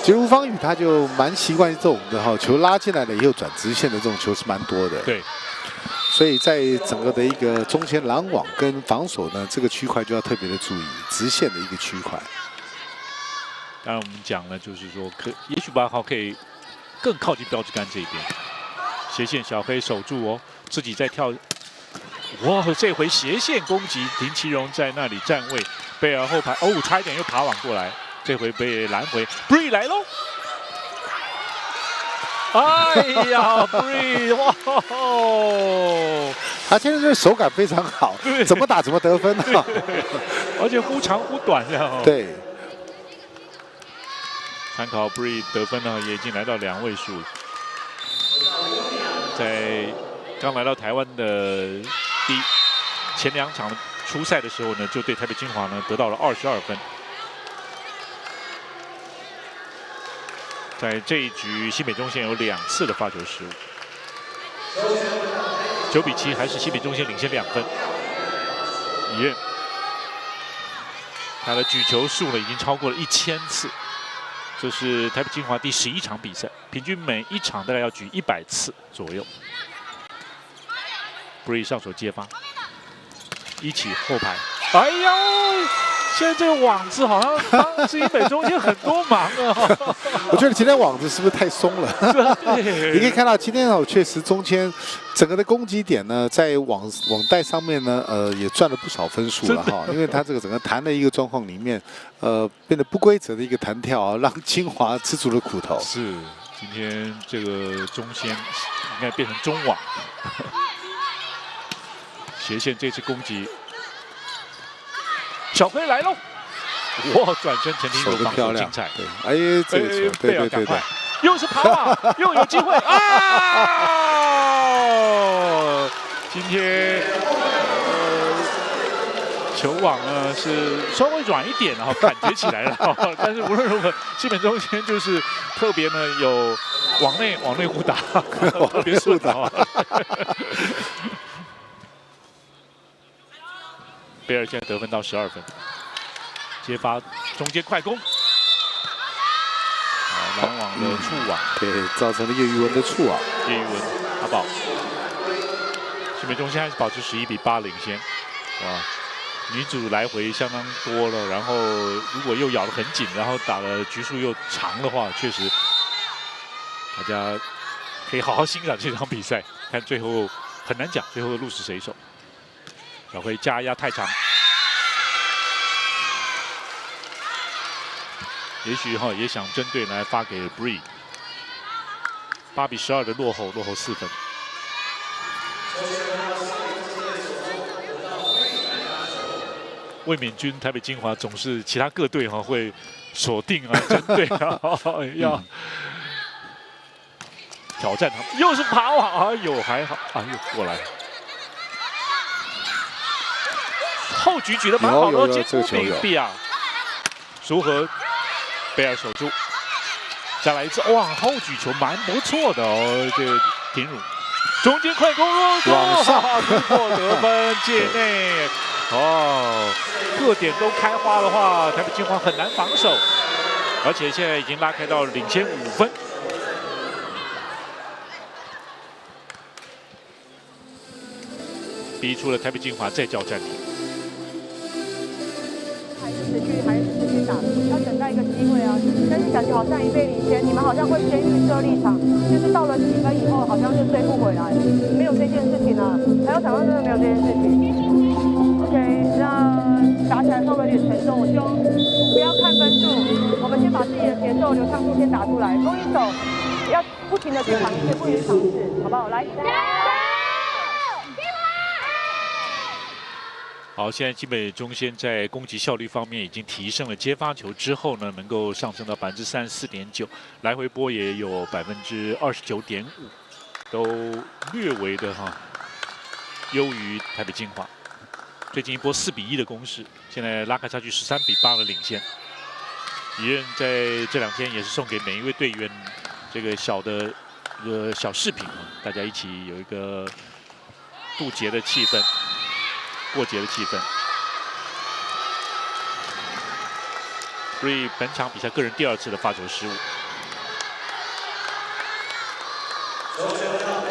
其实吴方宇他就蛮习惯这种的球拉进来了以后转直线的这种球是蛮多的。对，所以在整个的一个中间拦网跟防守呢，这个区块就要特别的注意直线的一个区块。当然，我们讲呢，就是说也许8号可以更靠近标志杆这一边，斜线小黑守住自己在跳，这回斜线攻击，林奇荣在那里站位，贝尔后排，差一点又爬网过来，这回被拦回 ，Bree 来喽，哎呀 ，Bree， 哇！他现在这手感非常好，怎么打怎么得分啊！而且忽长忽短的哦。对。参考 Bree 得分呢，也已经来到2位数了。在刚来到台湾的前2场初赛的时候呢，就对台北精华呢得到了22分。在这一局，新北中线有2次的发球失误，9比7，还是新北中线领先2分。李任，他的举球数呢已经超过了1000次，这是台北精华第11场比赛，平均每一场大概要举100次左右。Bree 上手接发，一起后排，哎呦！现在这个网子好像帮新北中间很多忙啊！我觉得今天网子是不是太松了？你可以看到今天确实中间整个的攻击点呢，在网带上面呢，也赚了不少分数了哈。因为它这个整个弹的一个状况里面，变得不规则的一个弹跳啊，让清华吃足了苦头。是，今天这个中线应该变成中网，斜线这次攻击。小飞来喽！哇，转身陈廷儒防守精彩，对，哎，这个球，对，又是跑网，又有机会啊！今天球网呢是稍微软一点，然后感觉起来了，但是无论如何，新北中间就是特别呢有往内互打，特别顺啊。贝尔现在得分到12分，接发中间快攻，拦网的触网，对，造成了叶玉文的触网。叶玉文阿宝，新北中心还是保持11比8领先。哇，女主来回相当多了，然后如果又咬得很紧，然后打的局数又长的话，确实大家可以好好欣赏这场比赛，看最后很难讲最后的路是谁手。小辉加压太长，也许也想针对来发给 Bree。8比12的落后4分。卫冕军台北精华总是其他各队会锁定针对要挑战他们，又是爬网，哎呦还好，哎呦过来。后局举得蛮好的，接不屏蔽啊！如何？贝尔守住，再来一次，哇！后举球蛮不错的哦，这个廷儒，中间快攻，往上突破得分界内，哦，各点都开花的话，台北精华很难防守，而且现在已经拉开到领先5分。逼出了台北精华再叫暂停。还是持续打，要等待一个机会啊！但是感觉好像1倍领先，你们好像会先预设立场，就是到了几分以后，好像就追不回来，没有这件事情啊！台湾场上真的没有这件事情。OK， 那打起来稍微有点沉重，我希望不要看分数，我们先把自己的节奏、流畅度先打出来，攻一手要不停的去尝试，不允许尝试，好不好？来。好，现在新北中线在攻击效率方面已经提升了，接发球之后呢，能够上升到34.9%，来回波也有29.5%，都略微的优于台北精华。最近一波4比1的攻势，现在拉开差距13比8的领先。李任在这2天也是送给每一位队员这个小的小视频，大家一起有一个渡劫的气氛。过节的气氛。Bree 本场比赛个人第2次的发球失误，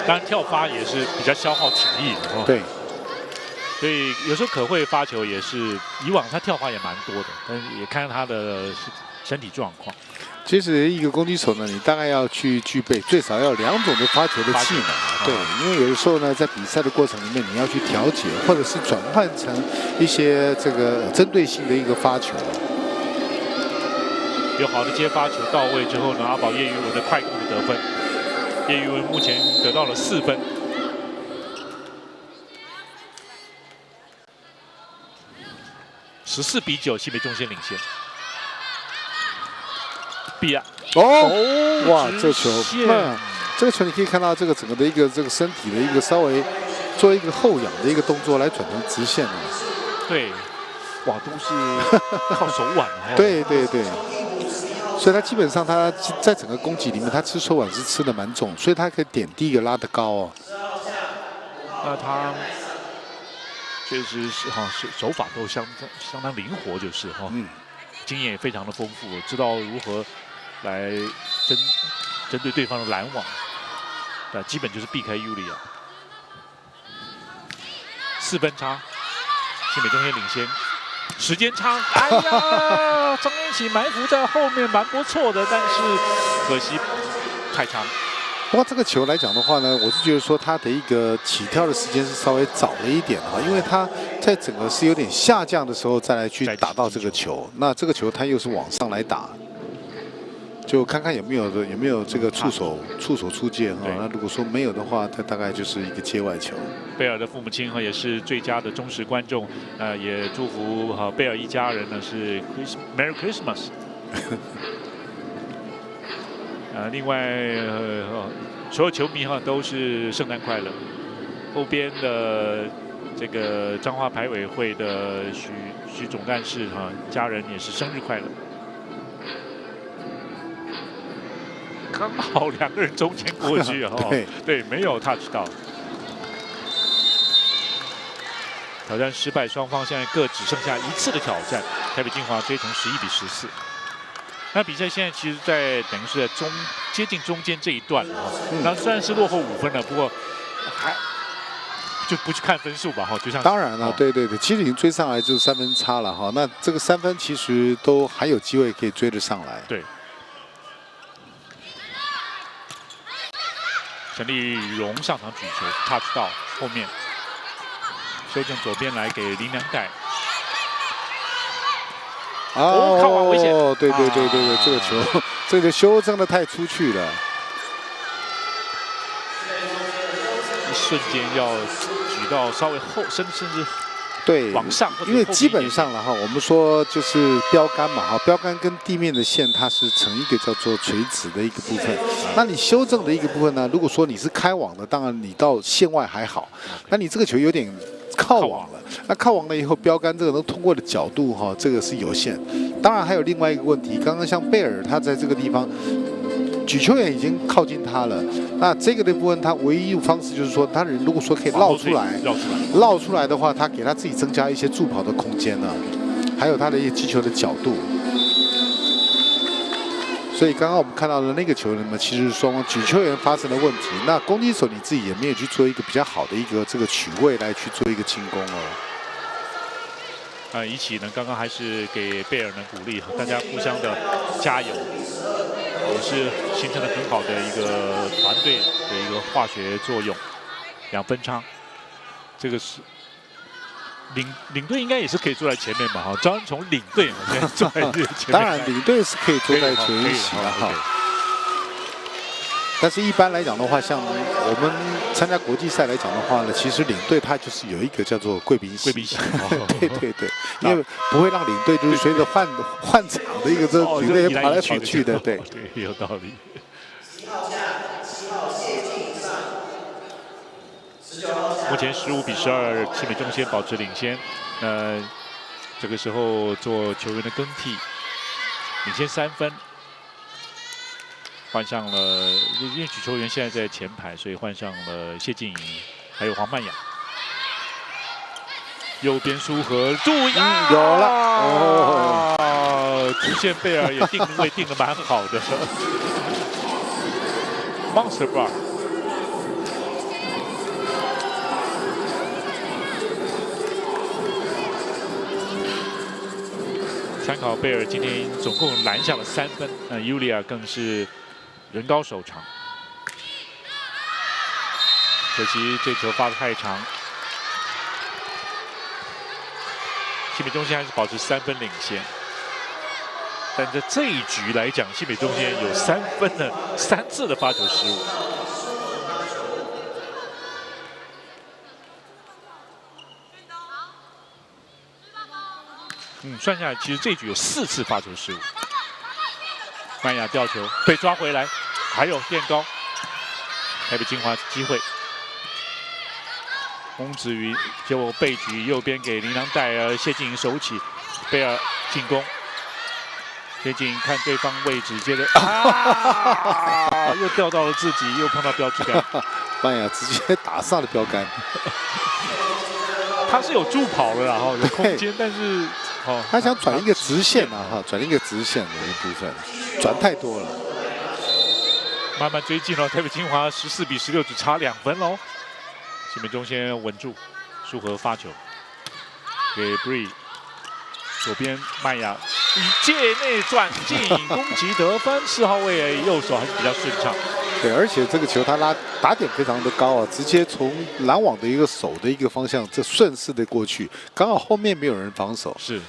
当然跳发也是比较消耗体力的对，所以有时候可慧发球也是，以往他跳发也蛮多的，但是也看他的身体状况。其实一个攻击手呢，你大概要去具备最少要2种的发球的技能。对，因为有的时候呢，在比赛的过程里面，你要去调节，或者是转换成一些这个针对性的一个发球。有好的接发球到位之后呢，阿宝叶玉文的快攻的得分。叶玉文目前得到了4分。14比9，西北中线领先。比亚哇，这球，这个球你可以看到这个整个的一个这个身体的一个稍微做一个后仰的一个动作来转成直线的。对，哇，都是靠手腕。对对对。 所以他基本上他在整个攻击里面，他吃手腕是吃的蛮重，所以他可以点第一个拉得高哦。那他确实是手法都相当灵活，就是哈，经验也非常的丰富，知道如何来针对对方的拦网，基本就是避开尤利亚。4分差，新北中线领先。 时间差，哎呀，张彦启埋伏在后面蛮不错的，但是可惜太长。不过这个球来讲的话呢，我是觉得说他的一个起跳的时间是稍微早了一点啊，因为他在整个是有点下降的时候再来去打到这个球，那这个球他又是往上来打，就看看有没有这个触手出界哈。那如果说没有的话，他大概就是一个界外球。 贝尔的父母亲也是最佳的忠实观众，也祝福贝尔一家人呢是 Merry Christmas。另外所有球迷都是圣诞快乐。后边的这个彰化排委会的许总干事家人也是生日快乐。刚好2个人中间过去对，没有 touch 到。 挑战失败，双方现在各只剩下1次的挑战。台北精华追成11比14。那比赛现在其实等于是在接近中间这一段了那虽然是落后5分了，不过还就不去看分数吧就像当然了，对对对，其实已经追上来就是3分差了那这个3分其实都还有机会可以追得上来。对。陈立荣上场举球 ，touch 到后面。 修正左边来给林良岱。靠网危险！对，这个球，这个修正的太出去了，一瞬间要举到稍微后，甚至对往上，因为基本上了我们说就是标杆嘛标杆跟地面的线它是成一个叫做垂直的一个部分。那你修正的一个部分呢，如果说你是开网的，当然你到线外还好，那你这个球有点。 靠网了，那靠网了以后，标杆这个能通过的角度这个是有限。当然还有另外一个问题，刚刚像贝尔他在这个地方，举球员已经靠近他了。那这个的部分，他唯一的方式就是说，他如果说可以绕出来的话，他给他自己增加一些助跑的空间呢，还有他的一些击球的角度。 所以刚刚我们看到的那个球呢，其实双方举球员发生了问题。那攻击手你自己也没有去做一个比较好的一个这个取位来去做一个进攻一起呢，刚刚还是给贝尔呢鼓励，大家互相的加油，也是形成了很好的一个团队的一个化学作用。2分差，这个是。 领队应该也是可以坐在前面吧？张恩从领队现在坐在前面。当然，领队是可以坐在前一席的但是，一般来讲的话，像我们参加国际赛来讲的话呢，其实领队他就是有一个叫做贵宾席。对，因为不会让领队就是随着换场的一个这领队跑来跑去的，对，有道理。 目前15比12，西北中线保持领先。这个时候做球员的更替，领先3分。换上了，因为举球员现在在前排，所以换上了谢静怡，还有黄曼雅。右边舒和注意有了直线贝尔也定位定得蛮好的 ，Monster Bar。 参考贝尔今天总共拦下了3分，尤利亚更是人高手长，可惜这球发得太长。西北中线还是保持3分领先，但在这一局来讲，西北中线有3分的3次的发球失误。算下来其实这局有4次发球失误。曼雅吊球被抓回来，还有垫高，台北金华机会。翁子瑜就背举右边给琳琅戴尔，谢静莹手起，贝尔进攻。谢静莹看对方位置，接着又掉到了自己，又碰到标志杆。曼雅直接打上了标杆。他是有助跑的啦，哈，有空间，但是他想转一个直线啊，哈，转一个直线的一部分，转太多了。慢慢追近了，台北金华14比16，只差2分喽。西门中先稳住，舒和发球给 Bree， 左边麦雅以界内转进攻击得分，4号位右手还是比较顺畅。对，而且这个球他打点非常的高啊，直接从拦网的一个手的一个方向，这顺势的过去，刚好后面没有人防守。是。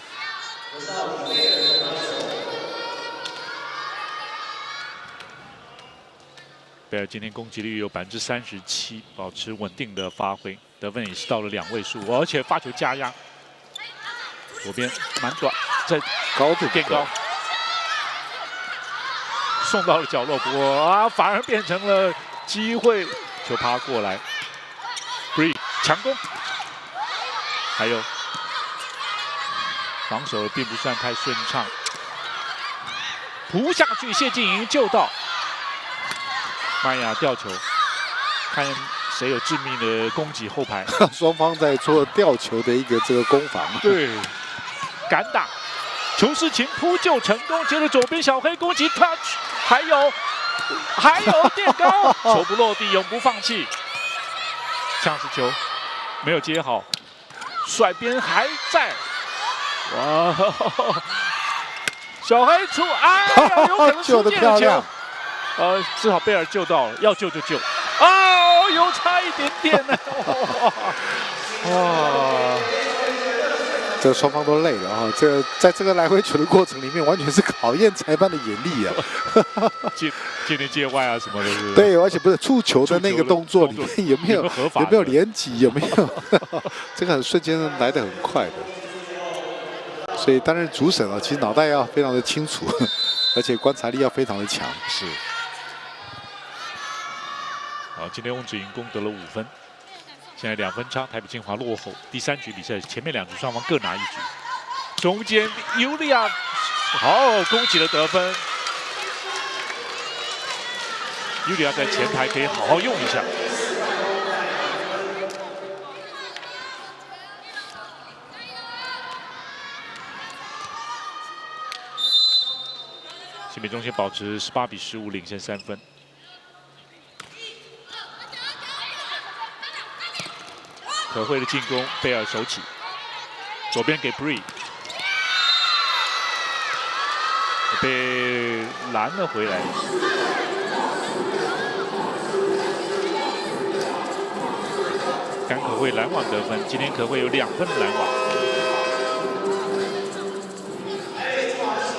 贝尔今天攻击率有37%，保持稳定的发挥，得分也是到了2位数，而且发球加压。左边蛮短，在高度垫高，送到了角落，不过反而变成了机会，球爬过来 ，Bree 强攻，还有防守并不算太顺畅，扑下去，谢静莹救到。曼雅吊球，看谁有致命的攻击后排。双方在做吊球的一个这个攻防。对，敢打，球是擒扑救成功。接着左边小黑攻击 touch， 还有垫高，球不落地，永不放弃。呛死球没有接好，甩边还在。哇，小黑出，哎呀，有可能出界的球。至少贝尔救到了，要救就救。有差一点点呢。哇！这双方都累了啊！这在这个来回球的过程里面，完全是考验裁判的眼力啊！界内界外啊什么的。是对，而且不是触球的那个动作里面有没有连击，有没有？这个很瞬间来得很快的。所以担任主审啊，其实脑袋要非常的清楚，而且观察力要非常的强。是。好，今天翁子云攻得了5分，现在2分差，台北金华落后。第3局比赛，前面2局双方各拿1局。中间尤利亚好攻击了得分，尤利亚在前排可以好好用一下。西北中线保持18比15，领先3分。可慧的进攻，贝尔手起，左边给 Bree， 被拦了回来。甘可慧拦网得分，今天可慧有2分的拦网。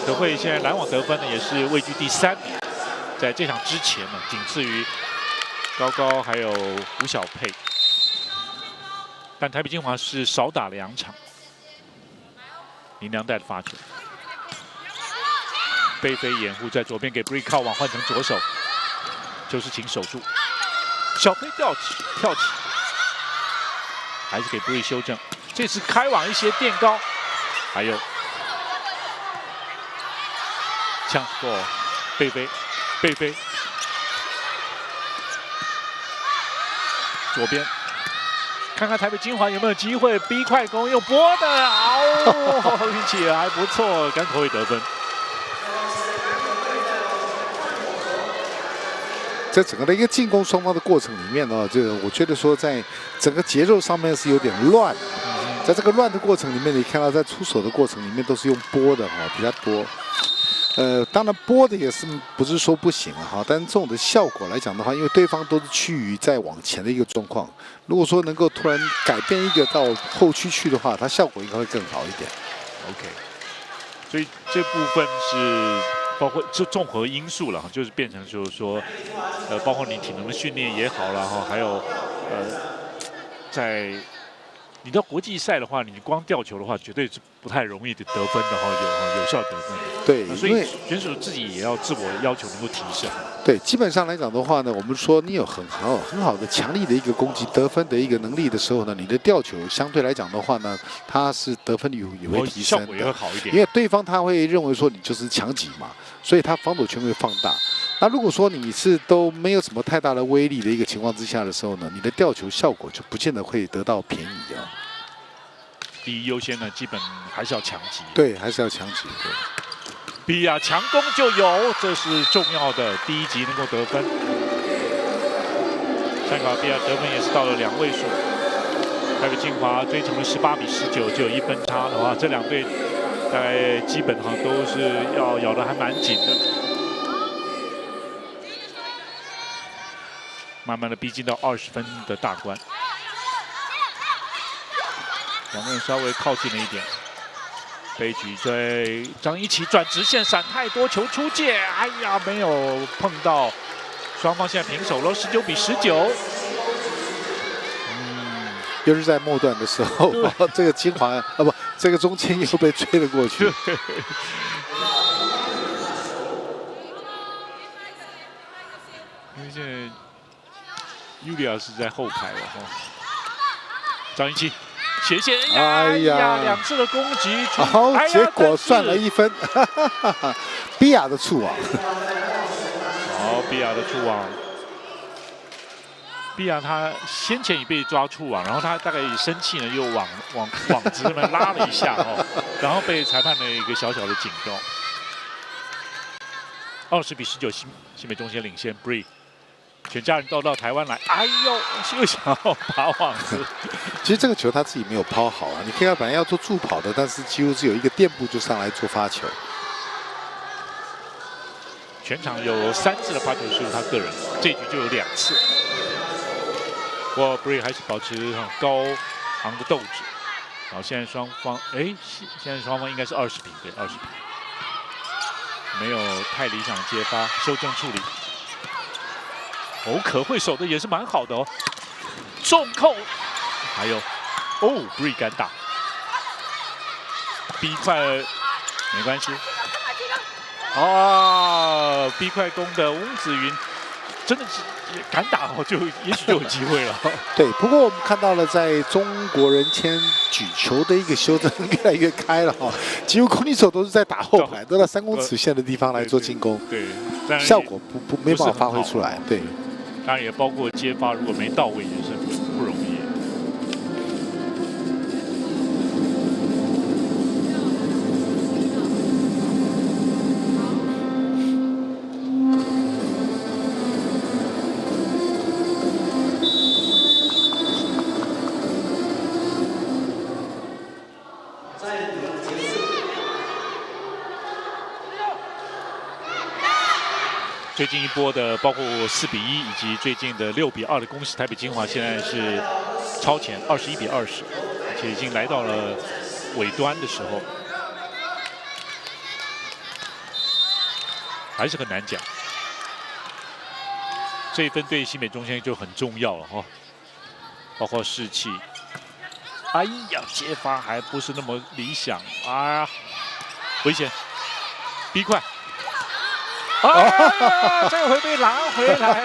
可慧现在拦网得分呢，也是位居第3名，在这场之前呢，仅次于高高还有吴小佩。但台北金华是少打了2场。林良带的发球，贝飞掩护在左边给 Bree 靠网换成左手，就是请守住，小飞跳起，还是给 Bree 修正，这次开网一些垫高，还有呛过贝飞，左边。看看台北金华有没有机会逼快攻，用拨的，运气还不错，甘可慧得分。在整个的一个进攻双方的过程里面呢，这个我觉得说在整个节奏上面是有点乱。在这个乱的过程里面，你看到在出手的过程里面都是用拨的比较多。当然拨的也是不是说不行哈，但是这种的效果来讲的话，因为对方都是趋于在往前的一个状况，如果说能够突然改变一个到后区去的话，它效果应该会更好一点。OK， 所以这部分是包括就综合因素了，就是变成就是说，包括你体能的训练也好了哈，还有在你到国际赛的话，你光吊球的话，绝对是不太容易的得分的哈，有效得分的。对，所以选手自己也要自我要求能够提升。对，基本上来讲的话呢，我们说你有很好的强力的一个攻击得分的一个能力的时候呢，你的吊球相对来讲的话呢，它是得分率也会提升的，效果也会好一点。因为对方他会认为说你就是强击嘛，所以他防守圈会放大。那如果说你是都没有什么太大的威力的一个情况之下的时候呢，你的吊球效果就不见得会得到便宜啊。第一优先呢，基本还是要强击。对，还是要强击。对。比亚强攻就有，这是重要的。第一集能够得分。参考比亚得分也是到了2位数。台北清华追成了18比19，只有1分差的话，这2队大概基本上都是要咬得还蛮紧的。慢慢的逼近到20分的大关，两个人稍微靠近了一点。被举追，张一奇转直线闪太多，球出界，哎呀，没有碰到。双方现在平手了，19比19。又是在末段的时候，这个金华不，这个中间又被追了过去。因为现在尤利亚是在后排了哈。张一奇斜线，哎呀，2次的攻击，好，结果算了1分，比亚的触网。好，比亚的触网。比亚他先前也被抓触网，然后他大概也生气呢，又往网子那边拉了一下哦，然后被裁判的一个小小的警告。20比19，新北中先领先 ，Bree。全家人都到台湾来，哎呦，又想要爬网子。其实这个球他自己没有抛好啊，你看他本来要做助跑的，但是几乎是有一个垫步就上来做发球。全场有3次的发球失误，他个人这局就有2次。不过 Bree 还是保持高昂的斗志。然后现在双方，现在双方应该是20比，对，20比，没有太理想的接发，修正处理。可会守的也是蛮好的哦，重扣，还有Bree 敢打，B 快没关系。B 快攻的翁子云真的是敢打哦，也许就有机会了。对，不过我们看到了，在中国人签举球的一个修正越来越开了哈，几乎攻击手都是在打后排，都在3公尺线的地方来做进攻，对，效果没办法发挥出来，对。当然也包括接发，如果没到位也是不容易。最近一波的，包括4比1以及最近的6比2的攻势，台北金华现在是超前21比20，而且已经来到了尾端的时候，还是很难讲。这一分对新北中先就很重要了哈，包括士气。哎呀，接发还不是那么理想啊，危险 ，B 快。这回被拦回来，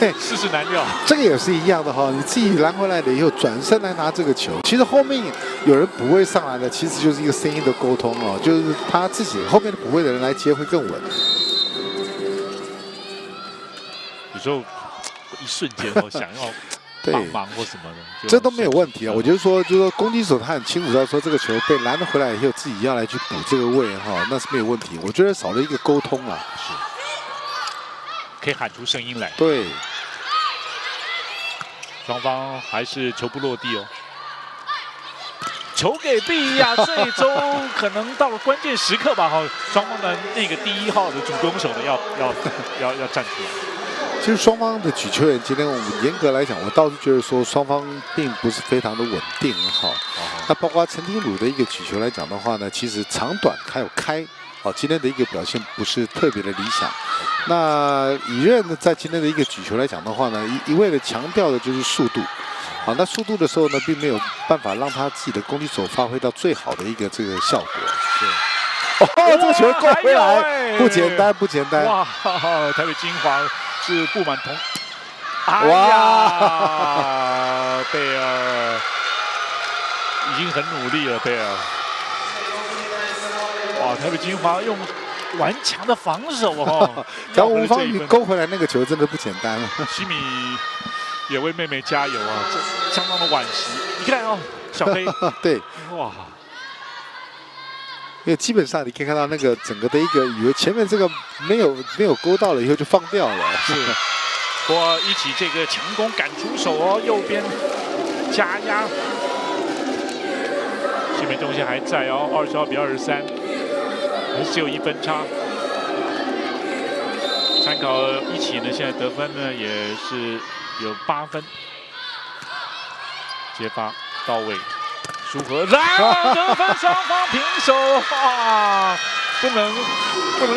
对，世事难料。这个也是一样的哈，你自己拦回来了以后，转身来拿这个球，其实后面有人补位上来的，其实就是一个声音的沟通哦，就是他自己后面的补位的人来接会更稳。有时候一瞬间想要帮忙或什么的，这都没有问题啊。我觉得说，就是说攻击手他很清楚知道说这个球被拦了回来以后，自己要来去补这个位哈，那是没有问题。我觉得少了一个沟通啊，是可以喊出声音来。对，双方还是球不落地哦。球给比亚，最终可能到了关键时刻吧哈，双方的那个第1号的主攻手呢要站出来。其实双方的举球员，今天我们严格来讲，我倒是觉得说双方并不是非常的稳定哈。那包括陈廷儒的一个举球来讲的话呢，其实长短还有开，今天的一个表现不是特别的理想。那以任呢，在今天的一个举球来讲的话呢，一味的强调的就是速度。好，那速度的时候呢，并没有办法让他自己的攻击手发挥到最好的一个这个效果。是。哦，这个球够回来，不简单，不简单。哇，台北金华是布满同。哎呀，贝尔已经很努力了，贝尔。哇，台北金华用顽强的防守哦，然后吴方宇勾回来那个球真的不简单了。西米也为妹妹加油啊，这相当的惋惜。你看哦，小黑，对，哇。因为基本上你可以看到那个整个的一个，以为前面这个没有勾到了以后就放掉了。是，不过一起这个强攻赶出手哦，右边加压，西美中线还在哦，22比23，还是只有1分差。参考一起呢，现在得分呢也是有8分，接发到位。舒和来得分，双方平手啊！不能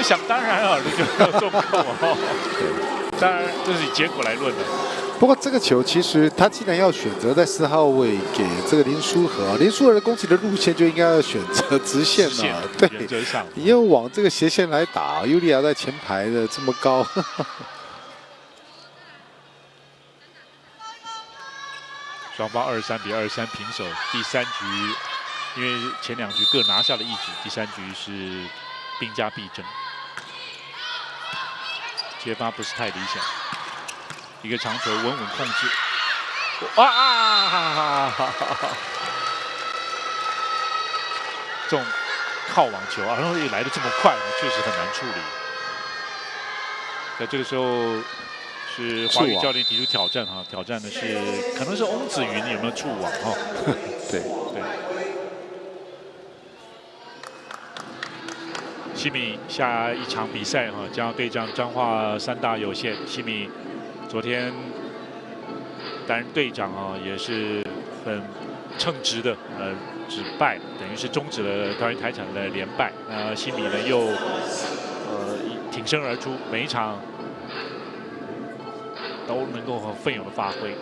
想当然尔的就要中扣哦。当然，这是以结果来论的。不过这个球其实他既然要选择在4号位给这个林书和，林书和的攻击的路线就应该要选择直线了。对，原则上你要往这个斜线来打，尤利亚在前排的这么高。双方23比23平手，第3局因为前2局各拿下了1局，第3局是兵家必争，接发不是太理想，一个长球稳稳控制，这种靠网球啊，然后也来得这么快，确实很难处理。在这个时候。是华宇教练提出挑战哈，挑战的是可能是翁子云有没有触网哈？对。西米下一场比赛哈，将要对战彰化3大有限。西米昨天担任队长啊，也是很称职的，止败，等于是终止了桃园台产的连败。那西米呢又挺身而出，每一场。都能够很奋勇的发挥。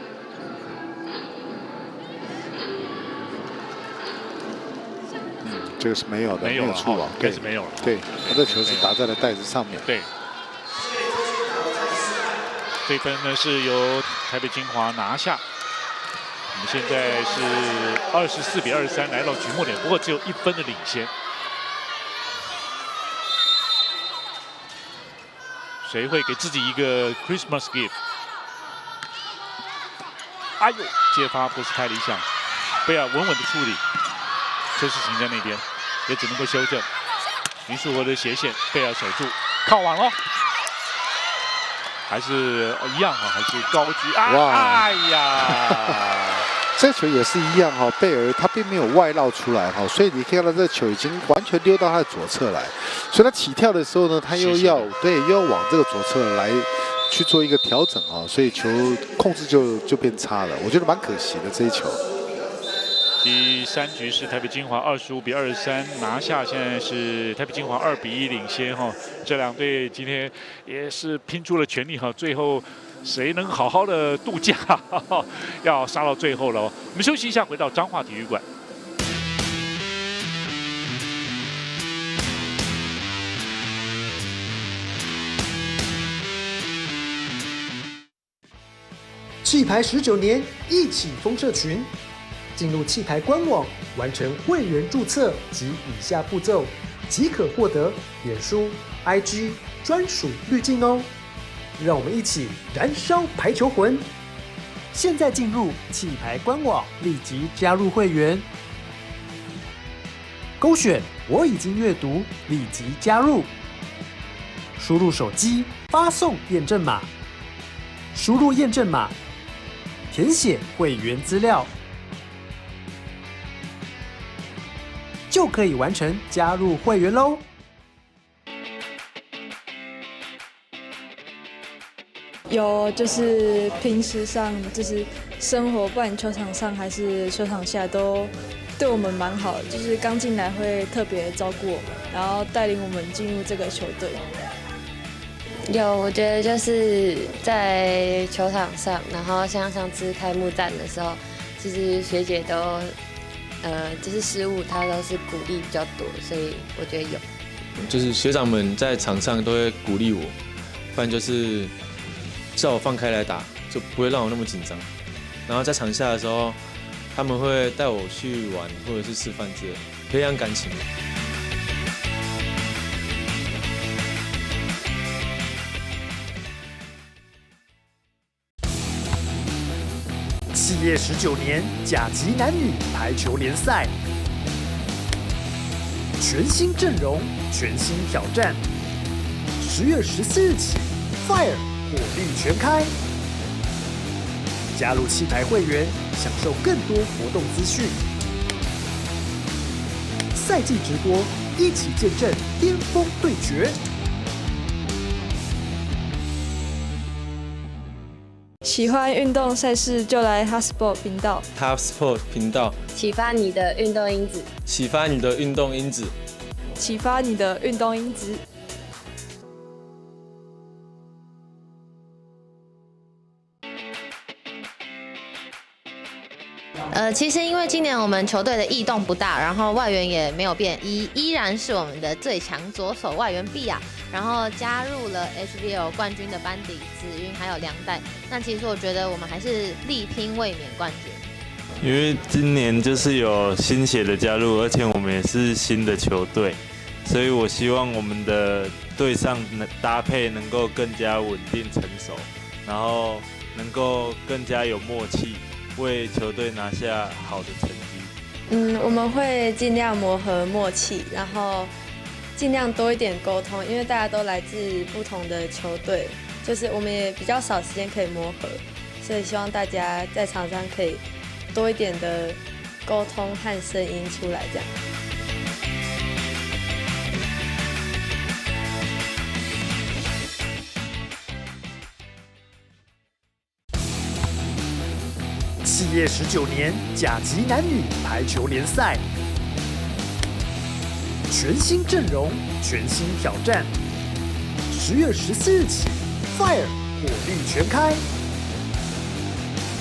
这个是没有的，没有触网，对，是没有了。对，他的球是打在了袋子上面。对。这分呢是由台北金华拿下。我们现在是24比23来到局末点，不过只有1分的领先。谁会给自己一个 Christmas gift？哎呦，接发不是太理想，贝尔稳稳的处理，车世行在那边，也只能够修正。林书和的斜线，贝尔守住，靠网哦，还是一样哈，还是高居。哎呀，这球也是一样哈，贝尔他并没有外绕出来哈，所以你看到这球已经完全溜到他的左侧来，所以他起跳的时候呢，他又要往这个左侧来。去做一个调整啊，所以球控制就变差了，我觉得蛮可惜的这一球。第3局是台北金华25比23拿下，现在是台北金华2比1领先哈。这2队今天也是拼出了全力哈，最后谁能好好的度假，要杀到最后了哦。我们休息一下，回到彰化体育馆。气牌19年，一起风社群。进入气牌官网，完成会员注册及以下步骤，即可获得脸书、IG 专属滤镜哦。让我们一起燃烧排球魂！现在进入气牌官网，立即加入会员，勾选我已经阅读，立即加入。输入手机发送验证码，输入验证码。填写会员资料，就可以完成加入会员喽。有，就是平时上，就是生活，不管球场上还是球场下，都对我们蛮好的。就是刚进来会特别照顾我们，然后带领我们进入这个球队。有，我觉得就是在球场上，然后像上次开幕战的时候，其实学姐都就是失误，她都是鼓励比较多，所以我觉得有。就是学长们在场上都会鼓励我，不然就是叫我放开来打，就不会让我那么紧张。然后在场下的时候，他们会带我去玩或者是吃饭之类，培养感情。企业19年甲级男女排球联赛，全新阵容，全新挑战。10月14日起 ，Fire 火力全开，加入气牌会员，享受更多活动资讯。赛季直播，一起见证巅峰对决。喜欢运动赛事就来 HubSport 频道。HubSport 频道，启发你的运动因子，启发你的运动因子，启发你的运动因子。其实因为今年我们球队的异动不大，然后外援也没有变，依然是我们的最强左手外援碧雅，然后加入了 HBL 冠军的班底子云还有梁代。那其实我觉得我们还是力拼卫冕冠军。因为今年就是有新血的加入，而且我们也是新的球队，所以我希望我们的队上搭配能够更加稳定成熟，然后能够更加有默契。为球队拿下好的成绩。我们会尽量磨合默契，然后尽量多一点沟通，因为大家都来自不同的球队，就是我们也比较少时间可以磨合，所以希望大家在场上可以多一点的沟通和声音出来，这样。企业19年甲级男女排球联赛，全新阵容，全新挑战。10月14日起 ，Fire 火力全开，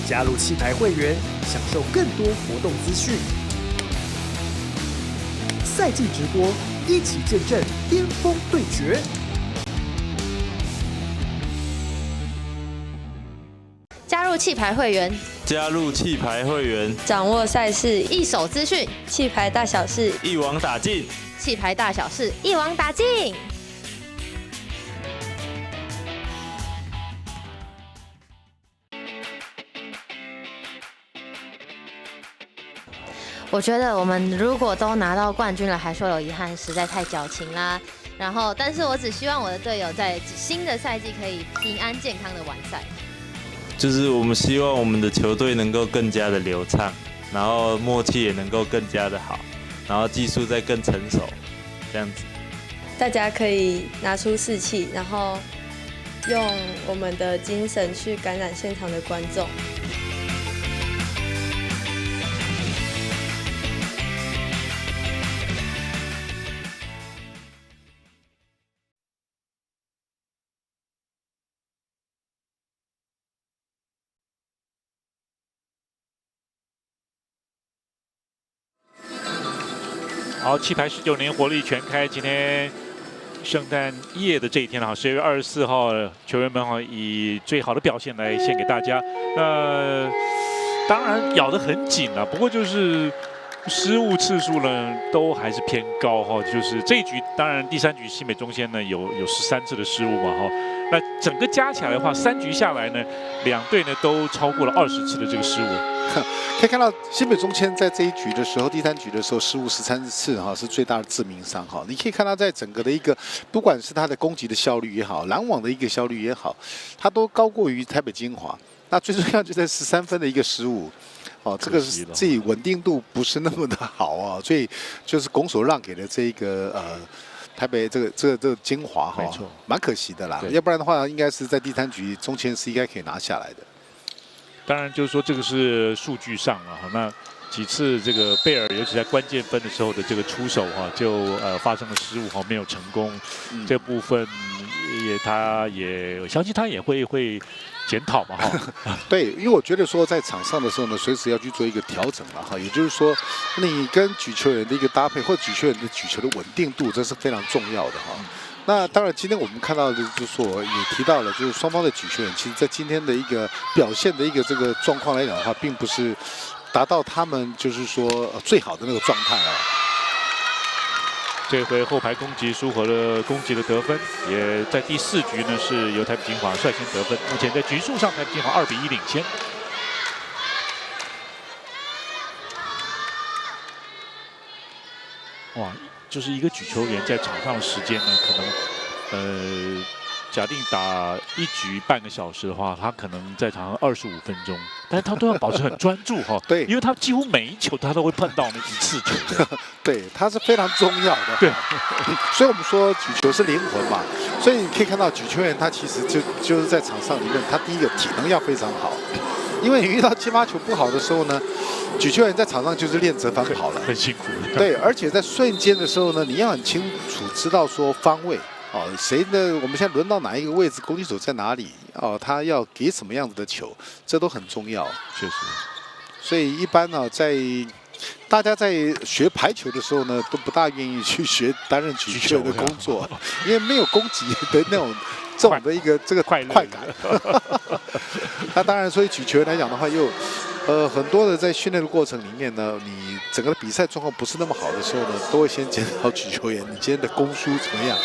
加入气牌会员，享受更多活动资讯。赛季直播，一起见证巅峰对决。加入气牌会员，加入气牌会员，掌握赛事一手资讯，气牌大小事一网打尽，气牌大小事一网打尽。我觉得我们如果都拿到冠军了，还说有遗憾，实在太矫情啦。然后，但是我只希望我的队友在新的赛季可以平安健康的完赛。就是我们希望我们的球队能够更加的流畅，然后默契也能够更加的好，然后技术再更成熟，这样子。大家可以拿出士气，然后用我们的精神去感染现场的观众。好，气牌19年火力全开，今天圣诞夜的这一天了，10月24号，球员们以最好的表现来献给大家。当然咬得很紧了，不过就是失误次数呢都还是偏高哈。就是这一局，当然第3局新北中线呢有13次的失误嘛哈。那整个加起来的话，3局下来呢，两队呢都超过了20次的这个失误。可以看到新北中签在这一局的时候，第3局的时候失误13次哈，是最大的致命伤哈。你可以看到在整个的一个，不管是他的攻击的效率也好，拦网的一个效率也好，他都高过于台北精华。那最重要就在13分的一个失误。哦，这个自己稳定度不是那么的好啊，所以就是拱手让给了这个台北这个精华哈，蛮可惜的啦。要不然的话，应该是在第3局中签是应该可以拿下来的。当然就是说这个是数据上了哈，那几次这个贝尔尤其在关键分的时候的这个出手哈，就发生了失误哈，没有成功。这部分他也相信他也会检讨嘛哈。对，因为我觉得说在场上的时候呢，随时要去做一个调整了哈。也就是说，你跟举球员的一个搭配，或者举球员的举球的稳定度，这是非常重要的哈。那当然，今天我们看到的就是说，也提到了，就是双方的举球员，其实在今天的一个表现的一个这个状况来讲的话，并不是达到他们就是说最好的那个状态啊。这回后排攻击苏活了攻击的得分，也在第4局呢是由台北精华率先得分。目前在局数上，台北精华2比1领先。哇，就是一个举球员在场上的时间呢，可能假定打1局半个小时的话，他可能在场上25分钟，但是他都要保持很专注哈。对，因为他几乎每一球他都会碰到那1次球。对，他是非常重要的。对，所以我们说举球是灵魂嘛，所以你可以看到举球员他其实就是在场上里面，他第一个体能要非常好，因为你遇到接发球不好的时候呢，举球员在场上就是练折返跑了，很辛苦。对，而且在瞬间的时候呢，你要很清楚知道说方位。哦，谁呢？我们现在轮到哪一个位置，攻击手在哪里？哦，他要给什么样子的球，这都很重要。确实，所以一般呢，大家在学排球的时候呢，都不大愿意去担任举球的工作，因为没有攻击的那种这种的一个这个快感。那当然，所以举球员来讲的话，又很多的在训练的过程里面呢，你整个的比赛状况不是那么好的时候呢，都会先检讨举球员你今天的攻输怎么样，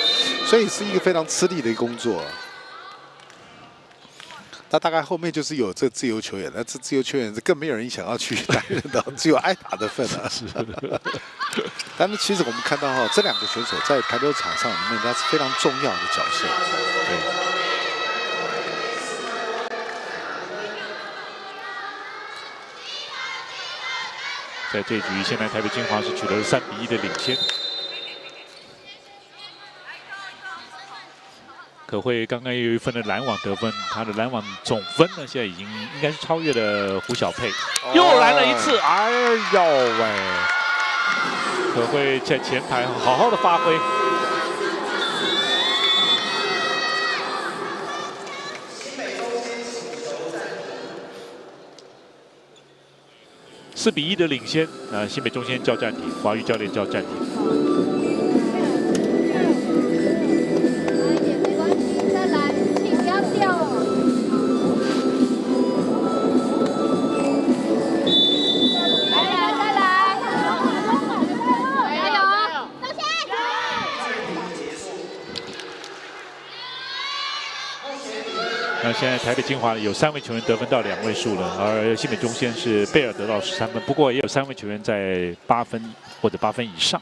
所以是一个非常吃力的一个工作。那大概后面就是有这自由球员，那这自由球员更没有人想要去担任到，只有挨打的份啊。是。但是其实我们看到哈，这2个选手在排球场上里面，他是非常重要的角色。对。在这局，现在台北精华是取得了3比1的领先。可慧刚刚也有1分的拦网得分，他的拦网总分呢，现在已经应该是超越了胡小佩，又来了一次，哎呦喂！可慧在前排好好的发挥。4比1的领先，新北中先叫暂停，华瑜教练叫暂停。没关系，再来，气不要掉哦。再来，加油！上线！那现在台北精华有3位球员得分到2位数了，而新北中先是贝尔得到13分，不过也有3位球员在8分或者8分以上，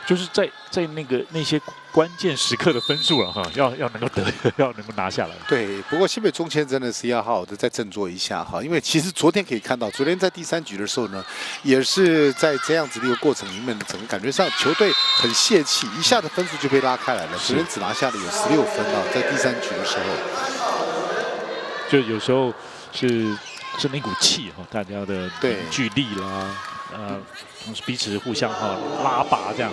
就是在那些关键时刻的分数了哈，要能够要能够拿下来。对，不过新北中签真的是要好好的再振作一下哈，因为其实昨天可以看到，昨天在第3局的时候呢，也是在这样子的一个过程里面，整个感觉上球队很泄气，一下子分数就被拉开来了，昨天只拿下了有16分啊，在第3局的时候，就有时候是那一股气哈，大家的凝聚力啦，同时彼此互相拉拔这样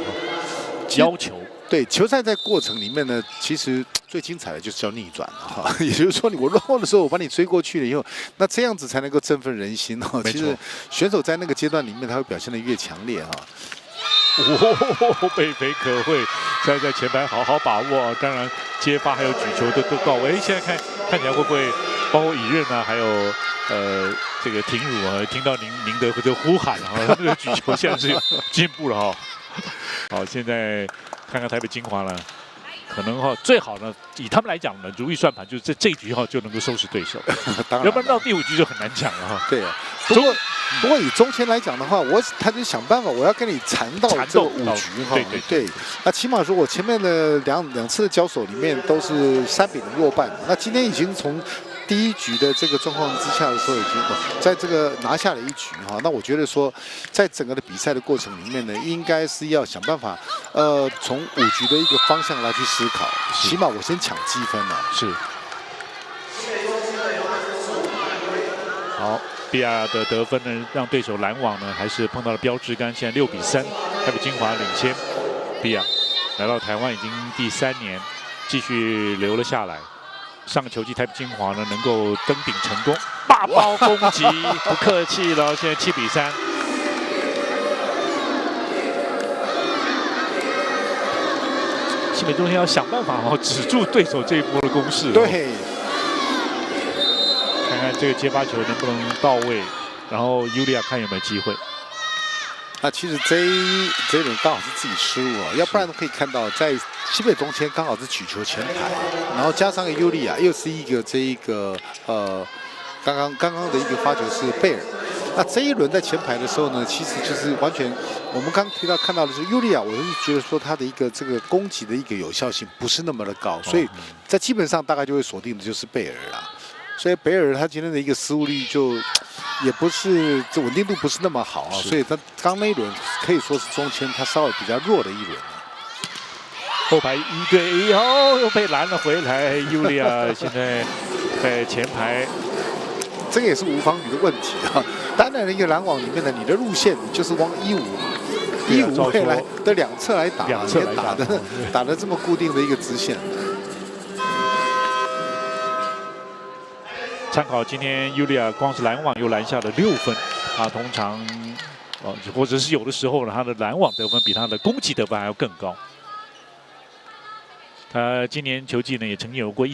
要求。对，球赛在过程里面呢，其实最精彩的就是叫逆转了哈。也就是说，我落后的时候，我把你追过去了以后，那这样子才能够振奋人心哈。其实选手在那个阶段里面，他会表现得越强烈哈。北北可慧现在在前排好好把握啊，当然接发还有举球都到位。现在看起来会不会包括乙任啊，还有这个廷儒啊，听到您的这呼喊啊，这个举球现在是有进步了哈。好，现在看看台北精华了，可能最好呢，以他们来讲呢，如意算盘就是这一局就能够收拾对手，要不然到第5局就很难讲了哈。对啊，不过以中签来讲的话，他就想办法，我要跟你缠到这5局哈。对，那起码说我前面的两次的交手里面都是3比0落败，那今天已经从第1局的这个状况之下的时候，已经在这个拿下了1局哈。那我觉得说，在整个的比赛的过程里面呢，应该是要想办法，从5局的一个方向来去思考，起码我先抢积分了。是。好，比亚的得分呢，让对手拦网呢，还是碰到了标志杆，现在6比3，台北精华领先。比亚来到台湾已经第3年，继续留了下来。上个球季台北精华呢能够登顶成功，大包攻击，不客气了。现在7比3。新北中心要想办法止住对手这一波的攻势。对。看看这个接发球能不能到位，然后尤利亚看有没有机会。那其实这一轮刚好是自己失误啊，要不然可以看到在新北中间刚好是举球前排，然后加上个尤利亚，又是一个刚刚的一个发球是贝尔。那这一轮在前排的时候呢，其实就是完全我们刚看到的是尤利亚，我是觉得说他的一个这个攻击的一个有效性不是那么的高，所以在基本上大概就会锁定的就是贝尔啦。所以贝尔他今天的一个失误率就也不是这稳定度不是那么好啊，所以他刚那一轮可以说是中签他稍微比较弱的一轮。后排1对1哦，又被拦了回来。尤利亚现在在前排，这个也是吴方宇的问题啊。当然，一个拦网里面的你的路线你就是往15会来的两侧来打，打的这么固定的一个直线。参考今天尤利亚光是拦网又拦下了6分，他通常或者是有的时候呢，他的拦网得分比他的攻击得分还要更高。他今年球季呢也曾经有过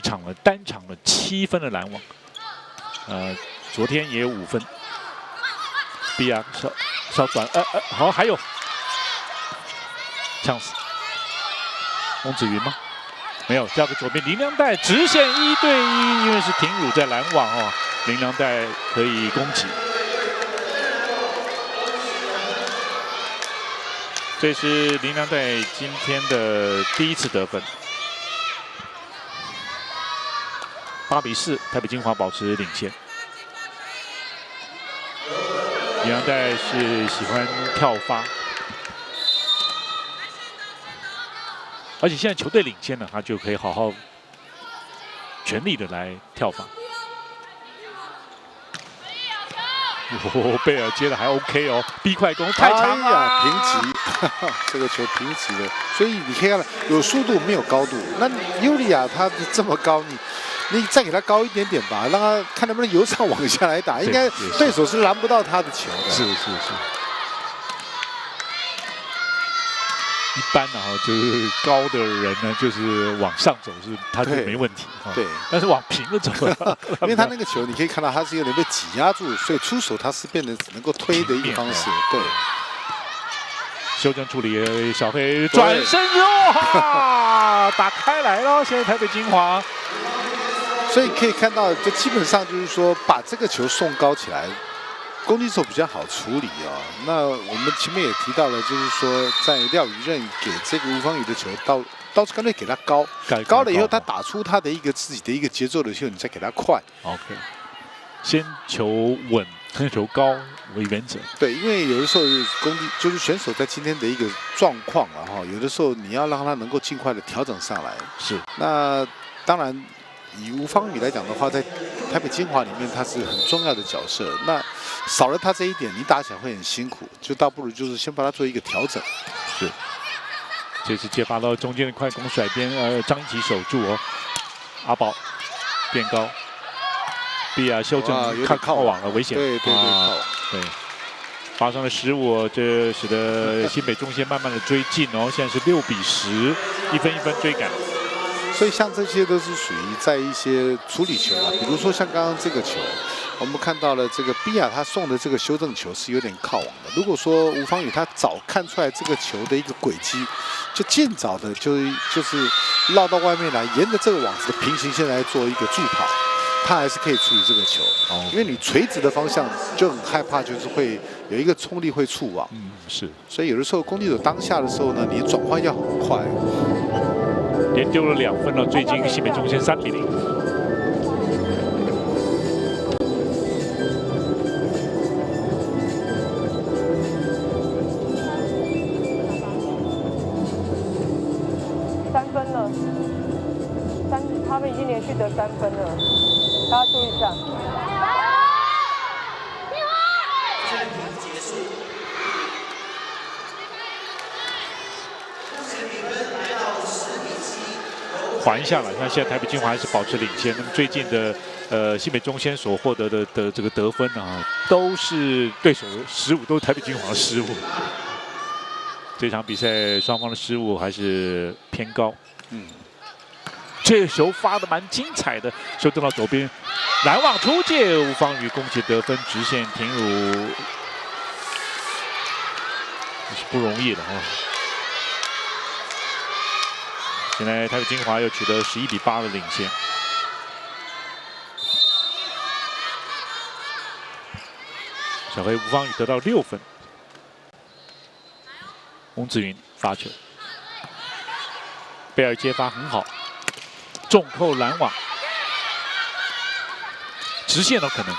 单场的7分的拦网，昨天也有5分。比亚稍转，好，还有呛死，翁子云吗？没有，交给左边林良代直线1对1，因为是停辱在拦网哦，林良代可以攻击。这是林良代今天的第1次得分。8比4，台北精华保持领先。林良代是喜欢跳发。而且现在球队领先了，他就可以好好全力的来跳发。贝尔接的还 OK 哦，逼快攻太长了，平击，这个球平击了。所以你可以看到有速度没有高度。那尤利亚他这么高，你再给他高一点点吧，让他看能不能由上往下来打，应该对手是拦不到他的球的。是。一般呢，就是高的人呢，就是往上走他就没问题。对，但是往平了走，因为他那个球你可以看到他是有点被挤压住，所以出手他是变成只能够推的一个方式。对，修正处理，小黑转身哇，打开来了！现在台北精华，所以可以看到，就基本上就是说把这个球送高起来。攻击手比较好处理啊。那我们前面也提到了，就是说在廖宇任给这个吴方宇的球倒是干脆给他高了以后，他打出他的一个自己的一个节奏的时候，你再给他快。OK， 先求稳，先求高为原则。对，因为有的时候就是选手在今天的一个状况了哈，有的时候你要让他能够尽快的调整上来。是。那当然，以吴方宇来讲的话，在台北精华里面他是很重要的角色。那少了他这一点，你打起来会很辛苦，就倒不如就是先把他做一个调整。是。这次接发到中间的快攻甩边，张一奇守住哦。阿宝变高，比亚修正看靠网了，危险。对，靠网。对。发生了失误，这使得新北中线慢慢的追进哦，现在是6比10，一分一分追赶。所以像这些都是属于在一些处理球啊，比如说像刚刚这个球，我们看到了这个比亚他送的这个修正球是有点靠网的。如果说吴方宇他早看出来这个球的一个轨迹，就尽早的就是绕到外面来，沿着这个网子的平行线来做一个助跑，他还是可以处理这个球。因为你垂直的方向就很害怕，就是会有一个冲力会触网。是。所以有的时候攻击手当下的时候呢，你转换要很快。连丢了2分了，最近新北中线3比0。3分了，他们已经连续得3分了，大家注意一下。还下来。那现在台北金华还是保持领先。那么最近的新北中鲜所获得的这个得分啊，都是对手失误，都是台北金华的失误。这场比赛双方的失误还是偏高。这个球发的蛮精彩的，球丢到左边，拦网出界，吴方宇攻击得分，直线停入，也是不容易的哈。现在台北金华又取得11比8的领先。小黑吴方宇得到6分。翁子云发球，贝尔接发很好，重扣拦网，直线都可能。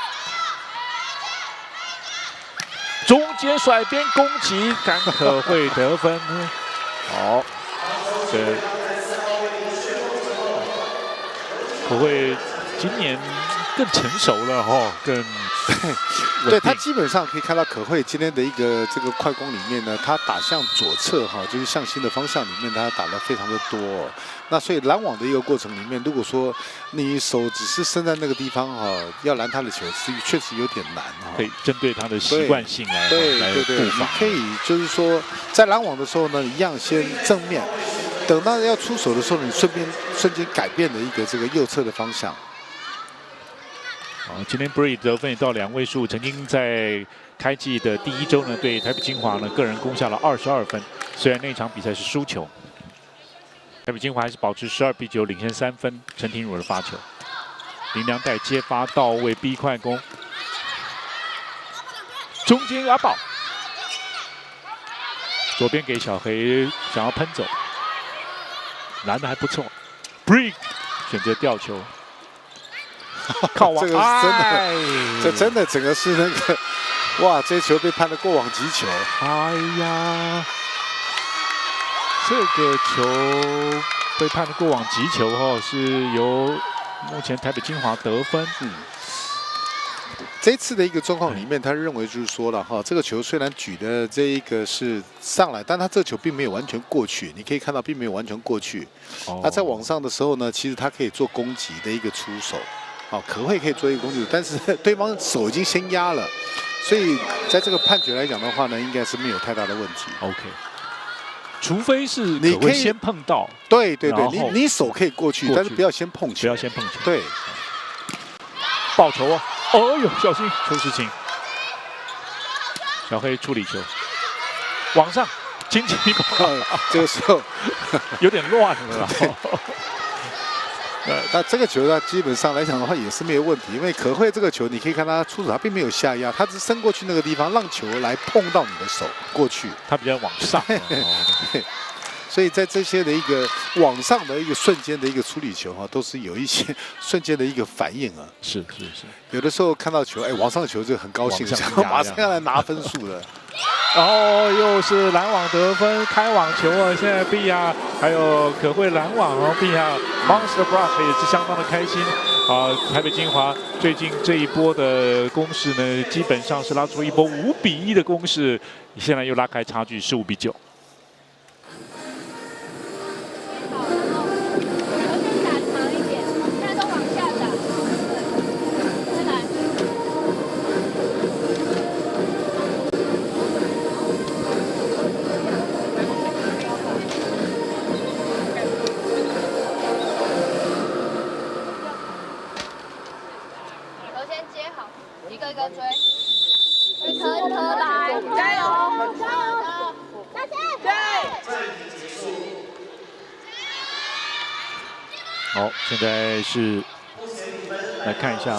中间甩边攻击，甘可慧得分。好，这可慧今年更成熟了哈，更。对他基本上可以看到可慧今天的一个这个快攻里面呢，他打向左侧哈，就是向心的方向里面，他打得非常的多。那所以拦网的一个过程里面，如果说你手只是伸在那个地方哈，要拦他的球是确实有点难哈。可以针对他的习惯性来对，你可以就是说在拦网的时候呢，一样先正面，等到要出手的时候，你瞬间改变了一个这个右侧的方向。今天 Bree 得分也到2位数，曾经在开季的第1周呢，对台北金华呢个人攻下了22分。虽然那场比赛是输球，台北金华还是保持12比9领先3分。陈庭儒的发球，林良代接发到位逼快攻，中间阿宝，左边给小黑想要喷走，拦得还不错。Bree 选择吊球。靠网，这个是真的，这真的整个是那个，哇！这球被判了过网击球。哎呀，这个球被判了过网击球哈，是由目前台北金华得分。这次的一个状况里面，他认为就是说了哈，这个球虽然举的这一个是上来，但他这球并没有完全过去。你可以看到，并没有完全过去。他在往上的时候呢，其实他可以做攻击的一个出手。可慧可以做一个攻击，但是对方手已经先压了，所以在这个判决来讲的话呢，应该是没有太大的问题。OK， 除非是你可以先碰到，对，你手可以过去，但是不要先碰球，不要先碰球。对，爆球啊！哦呦，小心邱世清，小黑处理球，往上，轻轻一跑，这个时候有点乱了。那这个球呢，基本上来讲的话也是没有问题，因为可慧这个球，你可以看他出手，他并没有下压，他只伸过去那个地方，让球来碰到你的手过去，他比较往上。所以在这些的一个往上的一个瞬间的一个处理球哈，都是有一些瞬间的一个反应啊。是。有的时候看到球，往上的球就很高兴，马上要来拿分数了。然后又是拦网得分，开网球啊！现在碧亚还有可慧拦网哦，碧亚 Monster Block 也是相当的开心啊！台北金华最近这一波的攻势呢，基本上是拉出一波5比1的攻势，现在又拉开差距15比9。好，现在是来看一下，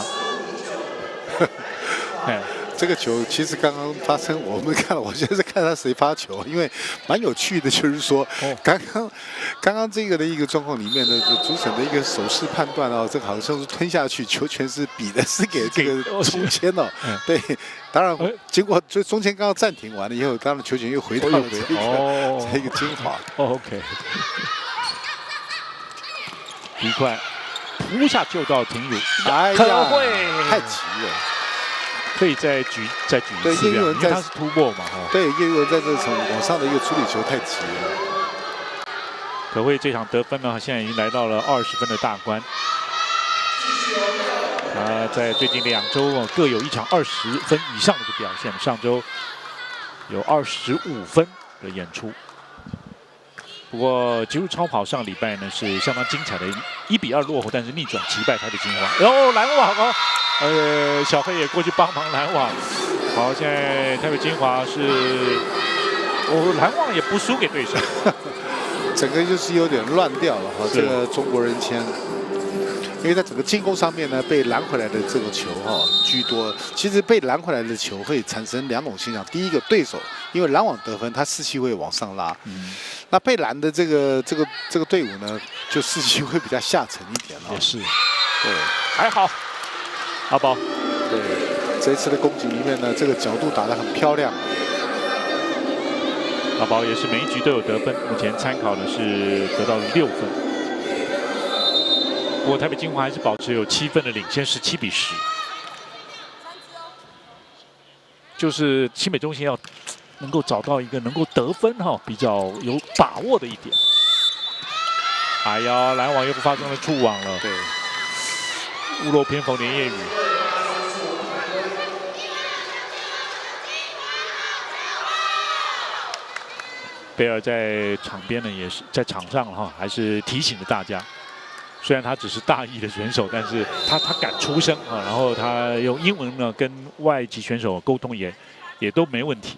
这个球其实刚刚发生，我们看了，我现在是看他谁发球，因为蛮有趣的，就是说，刚刚这个的一个状况里面呢，主审的一个手势判断哦，这个好像是吞下去，球权是比的是给这个中间哦，对，当然经过就中间刚刚暂停完了以后，当然球权又回到了这个精华。OK。一块扑下就到停乳，可慧太急了，可以再举一次，因为他是突破嘛，对，叶玉文在这场往上的一个处理球太急了。可谓这场得分呢，现在已经来到了20分的大关。在最近2周各有一场20分以上的表现，上周有25分的演出。不过极速超跑上礼拜呢是相当精彩的，1比2落后，但是逆转击败台北金华。然后拦网哦，小黑也过去帮忙拦网。好，现在台北金华是拦网也不输给对手，整个就是有点乱掉了哈。这个中国人签。因为在整个进攻上面呢，被拦回来的这个球居多。其实被拦回来的球会产生2种现象：第一个，对手因为拦网得分，他士气会往上拉；那被拦的这个队伍呢，就士气会比较下沉一点也是，对，还好，阿宝，对，这一次的攻击里面呢，这个角度打得很漂亮。阿宝也是每一局都有得分，目前参考的是得到了6分。不过台北金华还是保持有7分的领先，17比10。就是新北中心要能够找到一个能够得分比较有把握的一点。哎呀，拦网又发生了触网了，对，屋漏偏逢连夜雨。贝尔在场边呢，也是在场上还是提醒着大家。虽然他只是大一的选手，但是他敢出声然后他用英文呢跟外籍选手沟通也都没问题。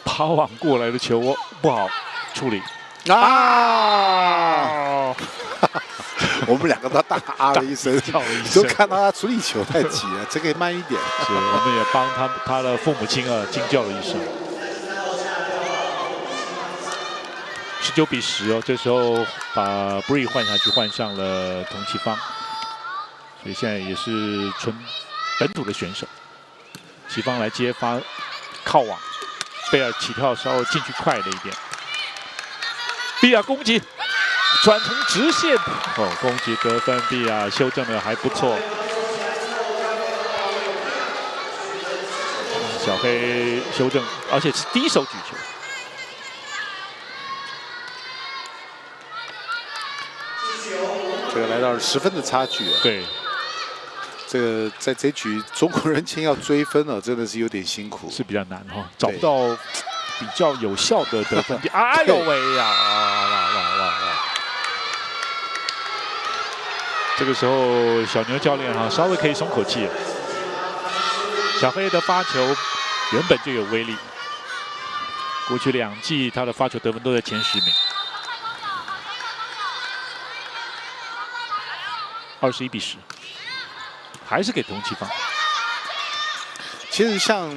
跑网过来的球不好处理啊！我们2个都大啊了一声，就看到他处理球太急了，这个慢一点。是，我们也帮他的父母亲惊叫了一声。19比10哦，这时候把 Bree 换下去，换上了童启芳，所以现在也是纯本土的选手。启芳来接发靠网，贝尔起跳稍微进去快了一点。比亚攻击转成直线攻击得分，比亚修正的还不错。小黑修正，而且是低手举球。这个来到了10分的差距对，这个在这局中国人签要追分真的是有点辛苦，是比较难找不到比较有效的得分点。哎呦喂呀！哇！这个时候小牛教练稍微可以松口气了。小黑的发球原本就有威力，过去2季他的发球得分都在前10名。21比10，还是给童启芳。其实像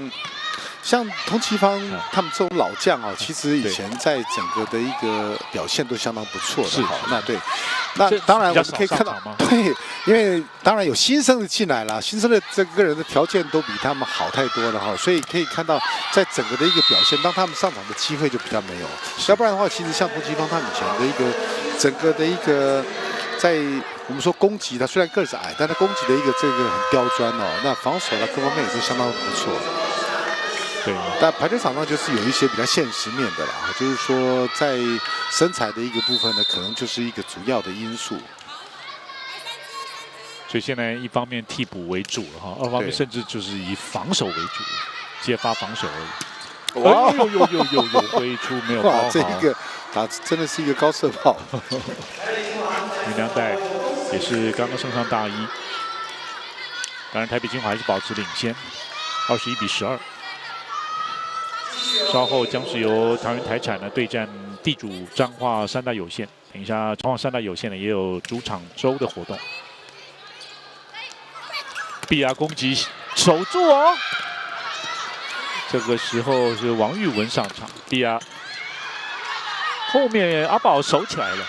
童启芳他们这种老将其实以前在整个的一个表现都相当不错的。那当然我们可以看到，对，因为当然有新生的进来了，新生的这个人的条件都比他们好太多了所以可以看到在整个的一个表现，当他们上场的机会就比较没有。要不然的话，其实像童启芳他们以前的一个整个的一个在我们说攻击，他虽然个子矮，但他攻击的一个这个很刁钻那防守各方面也是相当不错。对，但排球场上就是有一些比较现实面的啦，就是说在身材的一个部分呢，可能就是一个主要的因素。所以现在一方面替补为主了二方面甚至就是以防守为主，接发防守而已。哇，有挥出没有包好？这一个打真的是一个高射炮。林良代也是刚刚升上大一，当然台北金华还是保持领先，21比12。稍后将是由桃园台产呢对战地主彰化三大有线。等一下，彰化三大有线呢也有主场周的活动。比亚攻击守住这个时候是王玉文上场，比亚后面阿宝守起来了。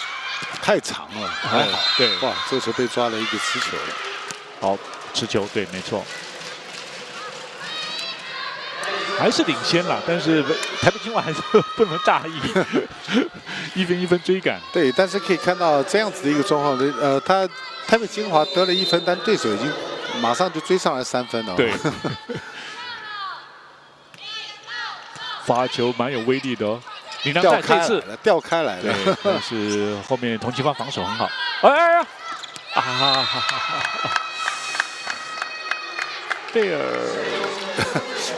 太长了，还好。对，哇，这个时候被抓了一个持球了。好，持球，对，没错，还是领先了，但是台北金华还是不能大意，1分追赶。对，但是可以看到这样子的一个状况的，他台北金华得了1分，但对手已经马上就追上来3分了。对，发球蛮有威力的林良代这次掉开来了，但是后面同期方防守很好。哎呀，贝尔，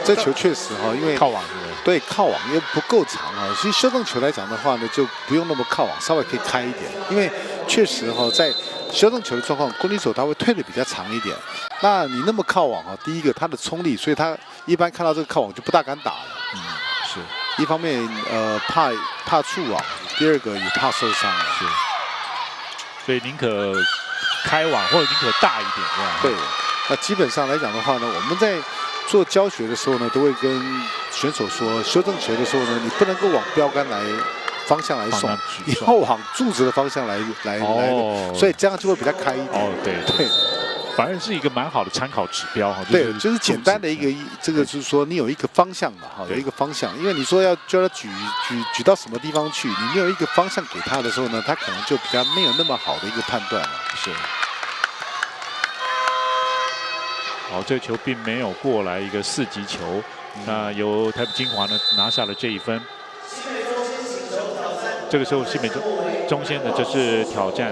这球确实哈，因为靠网对靠网因为不够长啊，所以修正球来讲的话呢，就不用那么靠网，稍微可以开一点，因为确实哈在。修正球的状况，攻击手他会退的比较长一点。那你那么靠网啊，第一个他的冲力，所以他一般看到这个靠网就不大敢打了。是一方面怕触网，第二个也怕受伤。是，所以宁可开网或者宁可大一点，这样。对，那基本上来讲的话呢，我们在做教学的时候呢，都会跟选手说，修正球的时候呢，你不能够往标杆方向来送，你要往柱子的方向来，所以这样就会比较开一点。对，反而是一个蛮好的参考指标哈。对，就是简单的一个，这个就是说你有一个方向嘛，哈，有一个方向。因为你说要叫他举到什么地方去，你没有一个方向给他的时候呢，他可能就比较没有那么好的一个判断了。是。好，这球并没有过来一个4级球，那由台北精华呢拿下了这一分。这个时候，西北中线的这是挑战。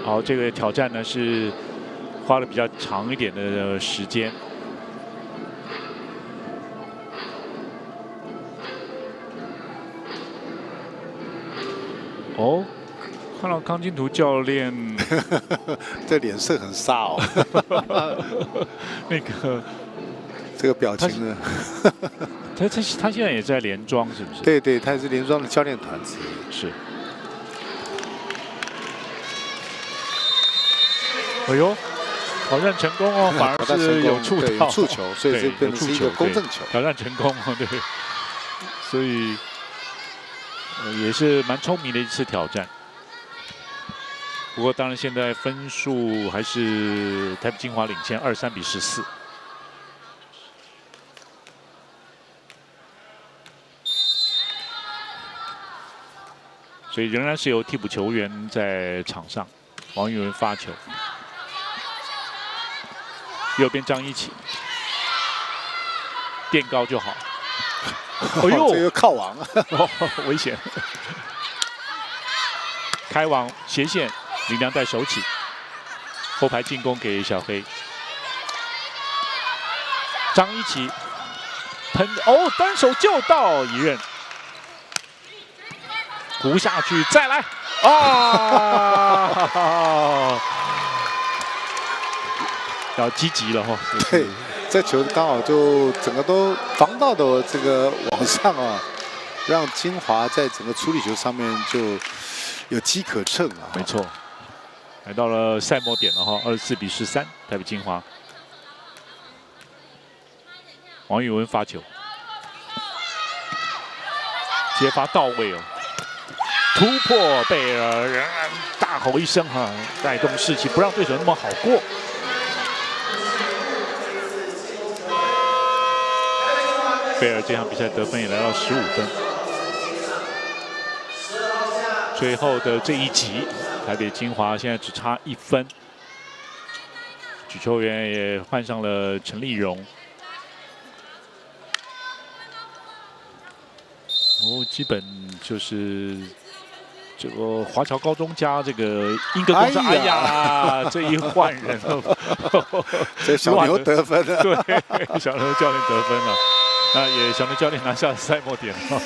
好，这个挑战呢是花了比较长一点的时间。哦，看到康金图教练，这脸色很煞哦。那个，这个表情呢？他现在也在连庄，是不是？对对，他也是连庄的教练团之一。是。哎呦，挑战成功哦，反而是有触到触球，所以这变成一个公正球。挑战成功哦，对，所以也是蛮聪明的一次挑战。不过当然现在分数还是台北精华领先23比14。所以仍然是由替补球员在场上，王玉文发球。右边张一起，垫高就好。哎呦，这个靠网啊，危险！开网斜线，林良带手起，后排进攻给小黑。张一起喷哦，单手就到一任，弧下去再来啊！要积极了哈，对，这球刚好就整个都防到的这个往上啊，让金华在整个处理球上面就有机可乘啊。没错，来到了赛末点了哈，24比13，台北金华。王宇文发球，接发到位哦，突破贝尔，仍然大吼一声哈，带动士气，不让对手那么好过。贝尔这场比赛得分也来到15分。最后的这一集，台北金华现在只差1分。举球员也换上了陈立荣。基本就是这个华侨高中加这个英格公司，哎呀，这一换人了，这小牛得分了，对，小牛教练得分了。那也小牛教练拿下赛末点哈。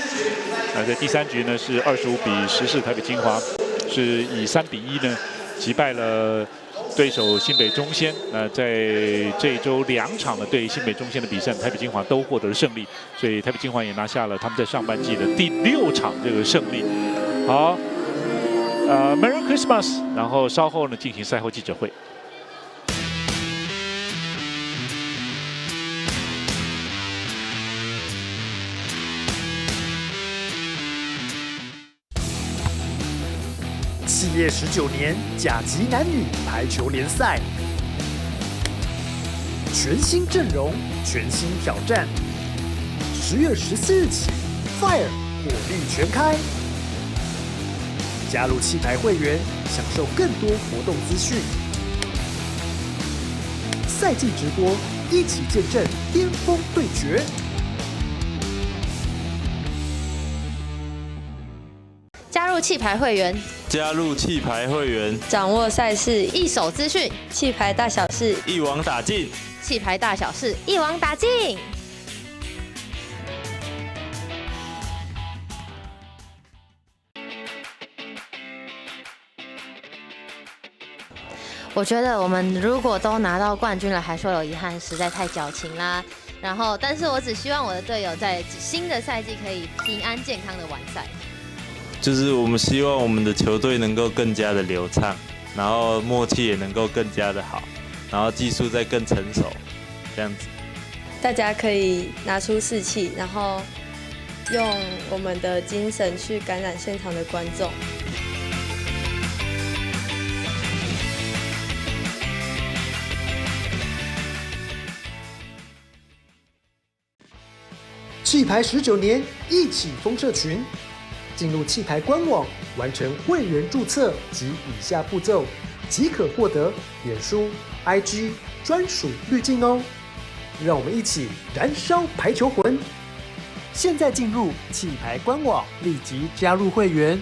那在第3局呢是25比14，台北金华是以3比1呢击败了对手新北中鲜。在这一周2场的对新北中鲜的比赛，台北金华都获得了胜利，所以台北金华也拿下了他们在上半季的第6场这个胜利。好，Merry Christmas， 然后稍后呢进行赛后记者会。企业19年甲级男女排球联赛，全新阵容，全新挑战。10月14日起 ，Fire 火力全开，加入气牌会员，享受更多活动资讯。赛季直播，一起见证巅峰对决。加入气牌会员，加入气牌会员，掌握赛事一手资讯，气牌大小事一网打尽，气牌大小事一网打尽。我觉得我们如果都拿到冠军了，还说有遗憾，实在太矫情啦。然后，但是我只希望我的队友在新的赛季可以平安健康的完赛。就是我们希望我们的球队能够更加的流畅，然后默契也能够更加的好，然后技术再更成熟，这样子。大家可以拿出士气，然后用我们的精神去感染现场的观众。气牌19年，一起风社群。进入气牌官网，完成会员注册及以下步骤，即可获得脸书、IG 专属滤镜哦。让我们一起燃烧排球魂！现在进入气牌官网，立即加入会员，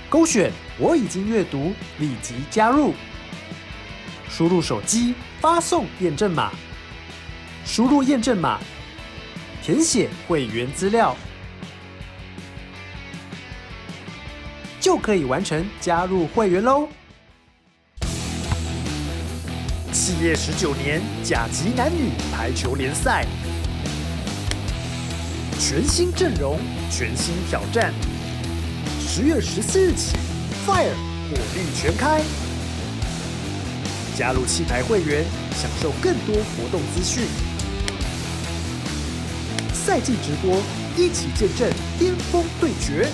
勾选我已经阅读，立即加入。输入手机发送验证码，输入验证码，填写会员资料。就可以完成加入会员喽！企业19年甲级男女排球联赛，全新阵容，全新挑战。10月14日起 ，Fire 火力全开，加入气牌会员，享受更多活动资讯。赛季直播，一起见证巅峰对决。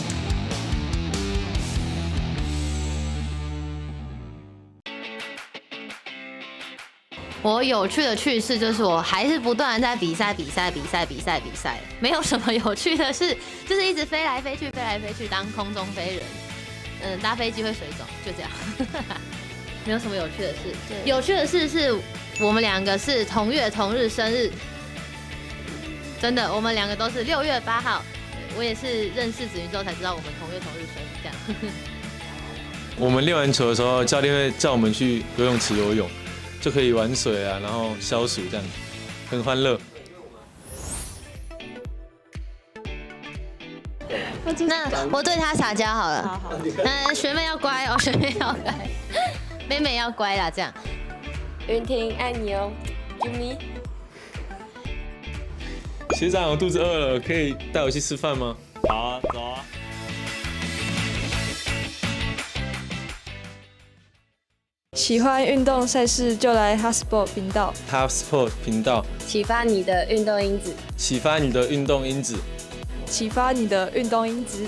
我有趣的趣事就是，我还是不断的在比赛，没有什么有趣的事，就是一直飞来飞去，当空中飞人。搭飞机会水肿，就这样，没有什么有趣的事。有趣的事是我们两个是同月同日生日，真的，我们两个都是6月8号。我也是认识子云之后才知道我们同月同日生日这样。我们练完球的时候，教练会叫我们去游泳池游泳。就可以玩水啊，然后消暑这样，很欢乐。那我对他撒娇好了。好。学妹要乖哦，学妹要乖，妹妹要乖啦，这样。云婷爱你哦 ，Jimmy。学长，我肚子饿了，可以带我去吃饭吗？好啊，走啊。喜欢运动赛事就来 HubSport 频道。HubSport 频道，启发你的运动因子。启发你的运动因子。启发你的运动因子。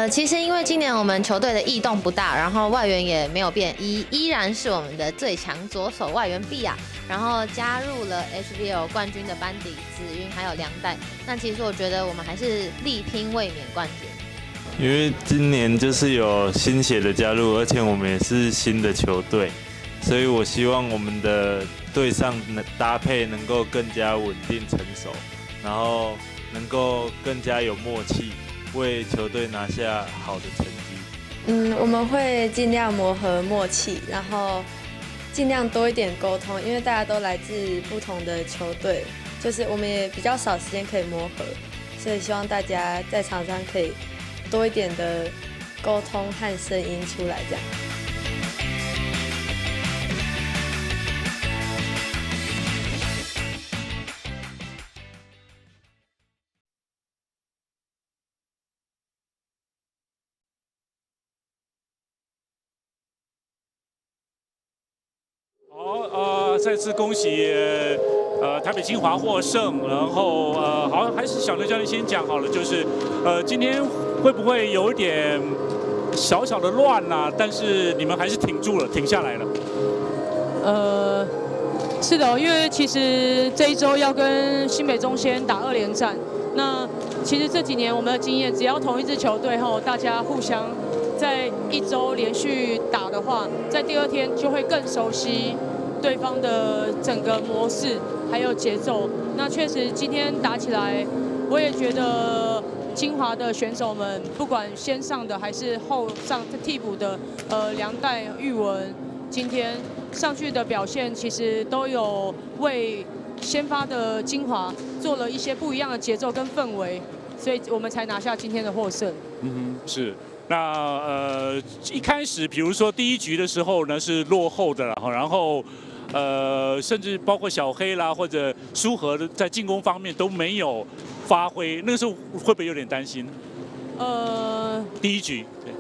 其实因为今年我们球队的异动不大，然后外援也没有变，依然是我们的最强左手外援毕亚，然后加入了 HBL 冠军的班底，子云还有梁代。那其实我觉得我们还是力拼卫冕冠军。因为今年就是有新血的加入，而且我们也是新的球队，所以我希望我们的队上搭配能够更加稳定成熟，然后能够更加有默契。为球队拿下好的成绩。我们会尽量磨合默契，然后尽量多一点沟通，因为大家都来自不同的球队，就是我们也比较少时间可以磨合，所以希望大家在场上可以多一点的沟通和声音出来，这样。好，再次恭喜台北精华获胜，然后好，还是小刘教练先讲好了，就是今天会不会有一点小小的乱啊？但是你们还是挺住了，挺下来了。是的，因为其实这一周要跟新北中先打2连战，那其实这几年我们的经验，只要同一支球队后，大家互相在1周连续打的话，在第2天就会更熟悉对方的整个模式还有节奏。那确实今天打起来，我也觉得精华的选手们，不管先上的还是后上替补的，梁代、玉文，今天上去的表现，其实都有为先发的精华做了一些不一样的节奏跟氛围，所以我们才拿下今天的获胜。是。那一开始，比如说第1局的时候呢是落后的，然后甚至包括小黑啦或者苏和的在进攻方面都没有发挥，那个时候会不会有点担心？第1局，对。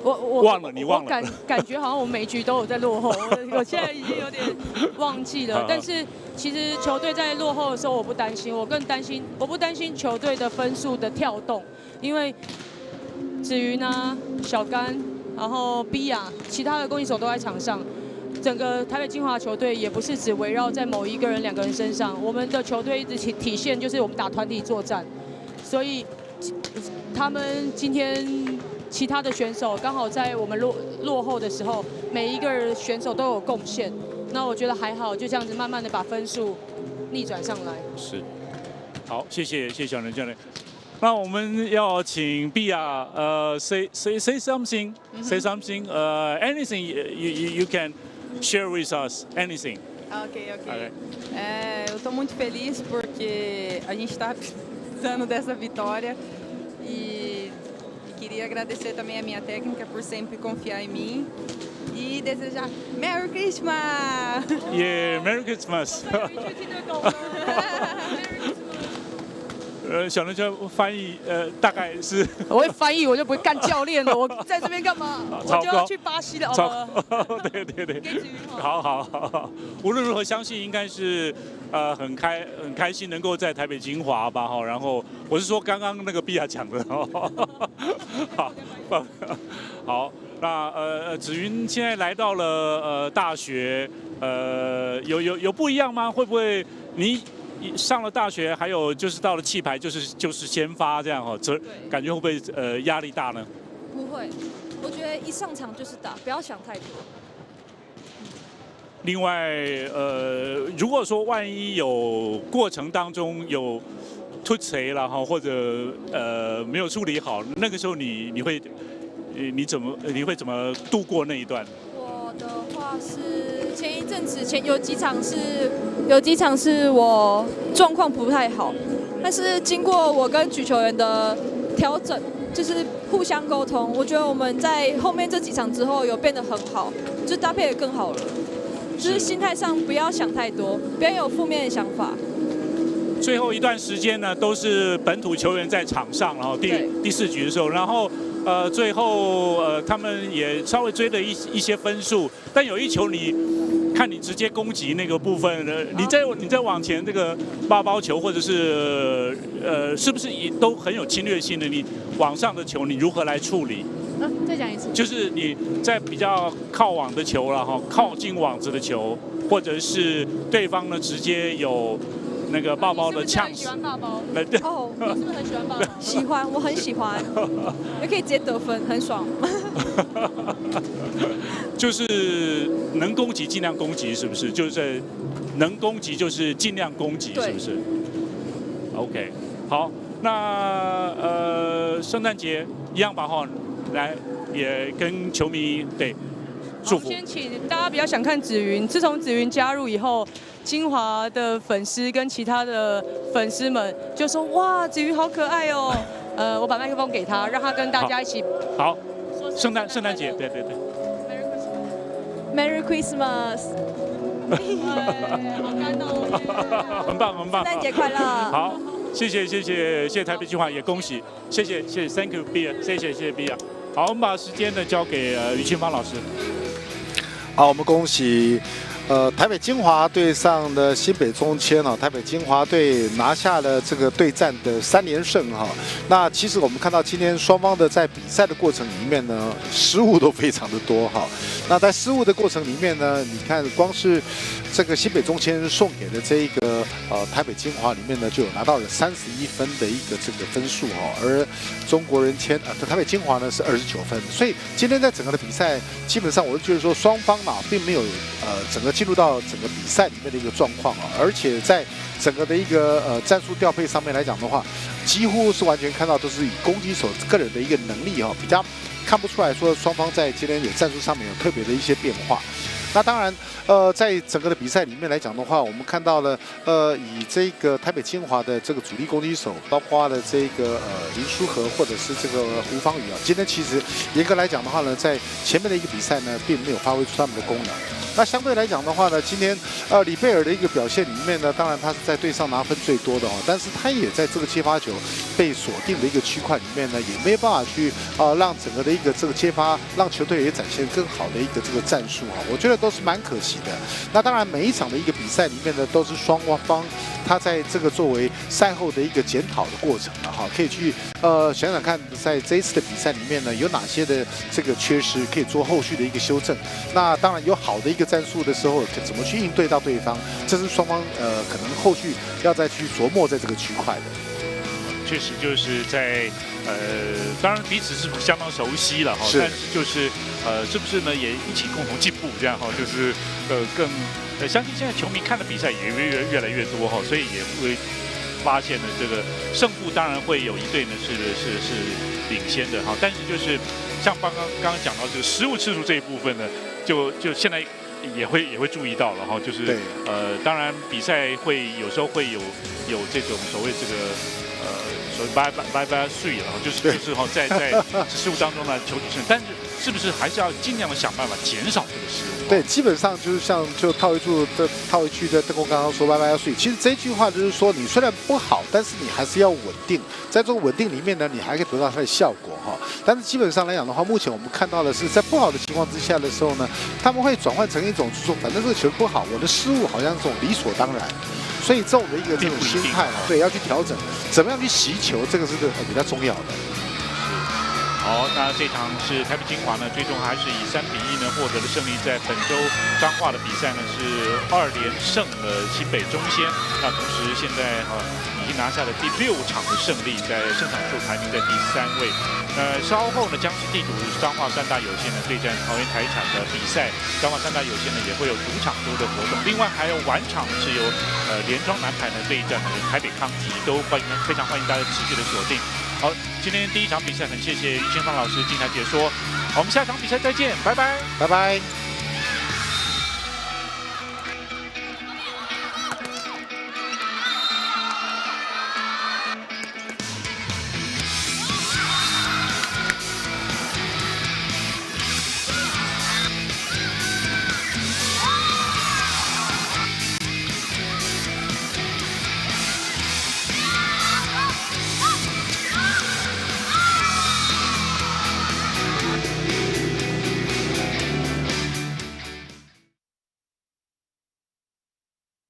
我忘了，你忘了。感觉好像我每一局都有在落后，我现在已经有点忘记了。但是其实球队在落后的时候，我不担心，我不担心球队的分数的跳动，因为子云啊、小甘，然后 B 啊，其他的攻击手都在场上。整个台北精华球队也不是只围绕在某1个人、2个人身上，我们的球队一直体现就是我们打团体作战，所以他们今天。其他的选手刚好在我们落后的时候，每一个人选手都有贡献。那我觉得还好，就这样子慢慢的把分数逆转上来。是，好，谢谢小刘教练。那我们要请碧雅say something anything you can share with us anything. Ok. Eu estou muito feliz porque a gente está precisando dessa vitória e queria agradecer também a minha técnica por sempre confiar em mim e desejar Merry Christmas! Yeah, Merry Christmas! 小刘教翻译，大概是我会翻译，我就不会干教练了。我在这边干嘛？我就要去巴西了。对，好。无论如何，相信应该是很开心能够在台北精华吧哈。然后我是说刚刚那个碧雅讲的好，那子云现在来到了大学，有不一样吗？会不会你？上了大学，还有就是到了气排，就是先发这样哈，感觉会不会压力大呢？不会，我觉得一上场就是打，不要想太多。另外，如果说万一有过程当中有突锤了哈，或者没有处理好，那个时候你会怎么度过那一段？我的话是前一阵子有几场是我状况不太好，但是经过我跟举球员的调整，就是互相沟通，我觉得我们在后面这几场之后有变得很好，就搭配也更好了。就是心态上不要想太多，不要有负面的想法。最后一段时间呢，都是本土球员在场上，然后第4局的时候，然后最后他们也稍微追了一些分数，但有一球你直接攻击那个部分，你再往前这个8包球或者是是不是也都很有侵略性的？你往上的球你如何来处理？再讲一次。就是你在比较靠网的球了哈，靠近网子的球，或者是对方呢直接有那个爆包的呛死。喜欢爆包？哦，你是不是很喜欢爆包？喜欢，我很喜欢，也可以直接得分，很爽。就是能攻击尽量攻击，是不是？就是能攻击就是尽量攻击，是不是 ？OK， 好，那圣诞节一样吧哈，来也跟球迷对祝福。先请大家比较想看子云，自从子云加入以后，精华的粉丝跟其他的粉丝们就说哇，子云好可爱哦。我把麦克风给他，让他跟大家一起好。圣诞节，对。Merry Christmas！ 好干哦！很棒。圣诞节快乐！好，谢谢台北精华，也恭喜，谢谢 ，Thank you Bia， 谢谢 Bia。好，我们把时间呢交给于庆芳老师。好，我们恭喜台北精华对上的新北中签啊，台北精华队拿下了这个对战的3连胜哈。那其实我们看到今天双方的在比赛的过程里面呢，失误都非常的多哈。那在失误的过程里面呢，你看光是这个新北中签送给的这一个台北精华里面呢，就有拿到了31分的一个这个分数哈，而中国人签台北精华呢是29分，所以今天在整个的比赛，基本上我就觉得说双方呢并没有整个进入到整个比赛里面的一个状况啊，而且在整个的一个战术调配上面来讲的话，几乎是完全看到都是以攻击手个人的一个能力比较看不出来说双方在今天有战术上面有特别的一些变化。那当然，在整个的比赛里面来讲的话，我们看到了，以这个台北精华的这个主力攻击手，包括了这个林书豪或者是这个胡方宇啊，今天其实严格来讲的话呢，在前面的一个比赛呢，并没有发挥出他们的功能。那相对来讲的话呢，今天里贝尔的一个表现里面呢，当然他是在队上拿分最多的但是他也在这个接发球被锁定的一个区块里面呢，也没有办法去让整个的一个这个接发，让球队也展现更好的一个这个战术我觉得都是蛮可惜的。那当然每一场的一个比赛里面呢，都是双方他在这个作为赛后的一个检讨的过程可以去想想看，在这一次的比赛里面呢，有哪些的这个缺失可以做后续的一个修正。那当然有好的一个战术的时候，怎么去应对到对方，这是双方可能后续要再去琢磨在这个区块的。确实就是在当然彼此是相当熟悉了但是就是是不是呢也一起共同进步这样就是更相信现在球迷看的比赛也越来越多所以也会发现呢这个胜负当然会有一队呢是领先的但是就是像刚刚讲到这个失误次数这一部分呢，就现在也会注意到了就是当然比赛会有时候会有这种所谓这个所谓bye three了就是在失误当中呢求取胜，但是是不是还是要尽量的想办法减少这个失误？对，基本上就是像套一句的邓公刚刚说bye three，其实这句话就是说你虽然不好，但是你还是要稳定，在这个稳定里面呢，你还可以得到它的效果但是基本上来讲的话，目前我们看到的是在不好的情况之下的时候呢，他们会转换成一种就是说反正这个球不好，我的失误好像这种理所当然。所以这种的一个这种心态对，要去调整，怎么样去袭球，这个是比较重要的。好，那这场是台北精华呢，最终还是以3-1呢获得了胜利，在本周彰化的比赛呢是2连胜了新北中鲜，那同时现在已经拿下了第6场的胜利，在胜场数排名在第3位。稍后呢，江西地主彰化三大有限呢对战桃园台产的比赛，彰化三大有限呢也会有主场周的活动，另外还有晚场是由连庄男排呢对战的台北康吉，都非常欢迎大家持续的锁定。好，今天第一场比赛很谢谢于清芳老师精彩解说，我们下场比赛再见，拜拜，拜拜。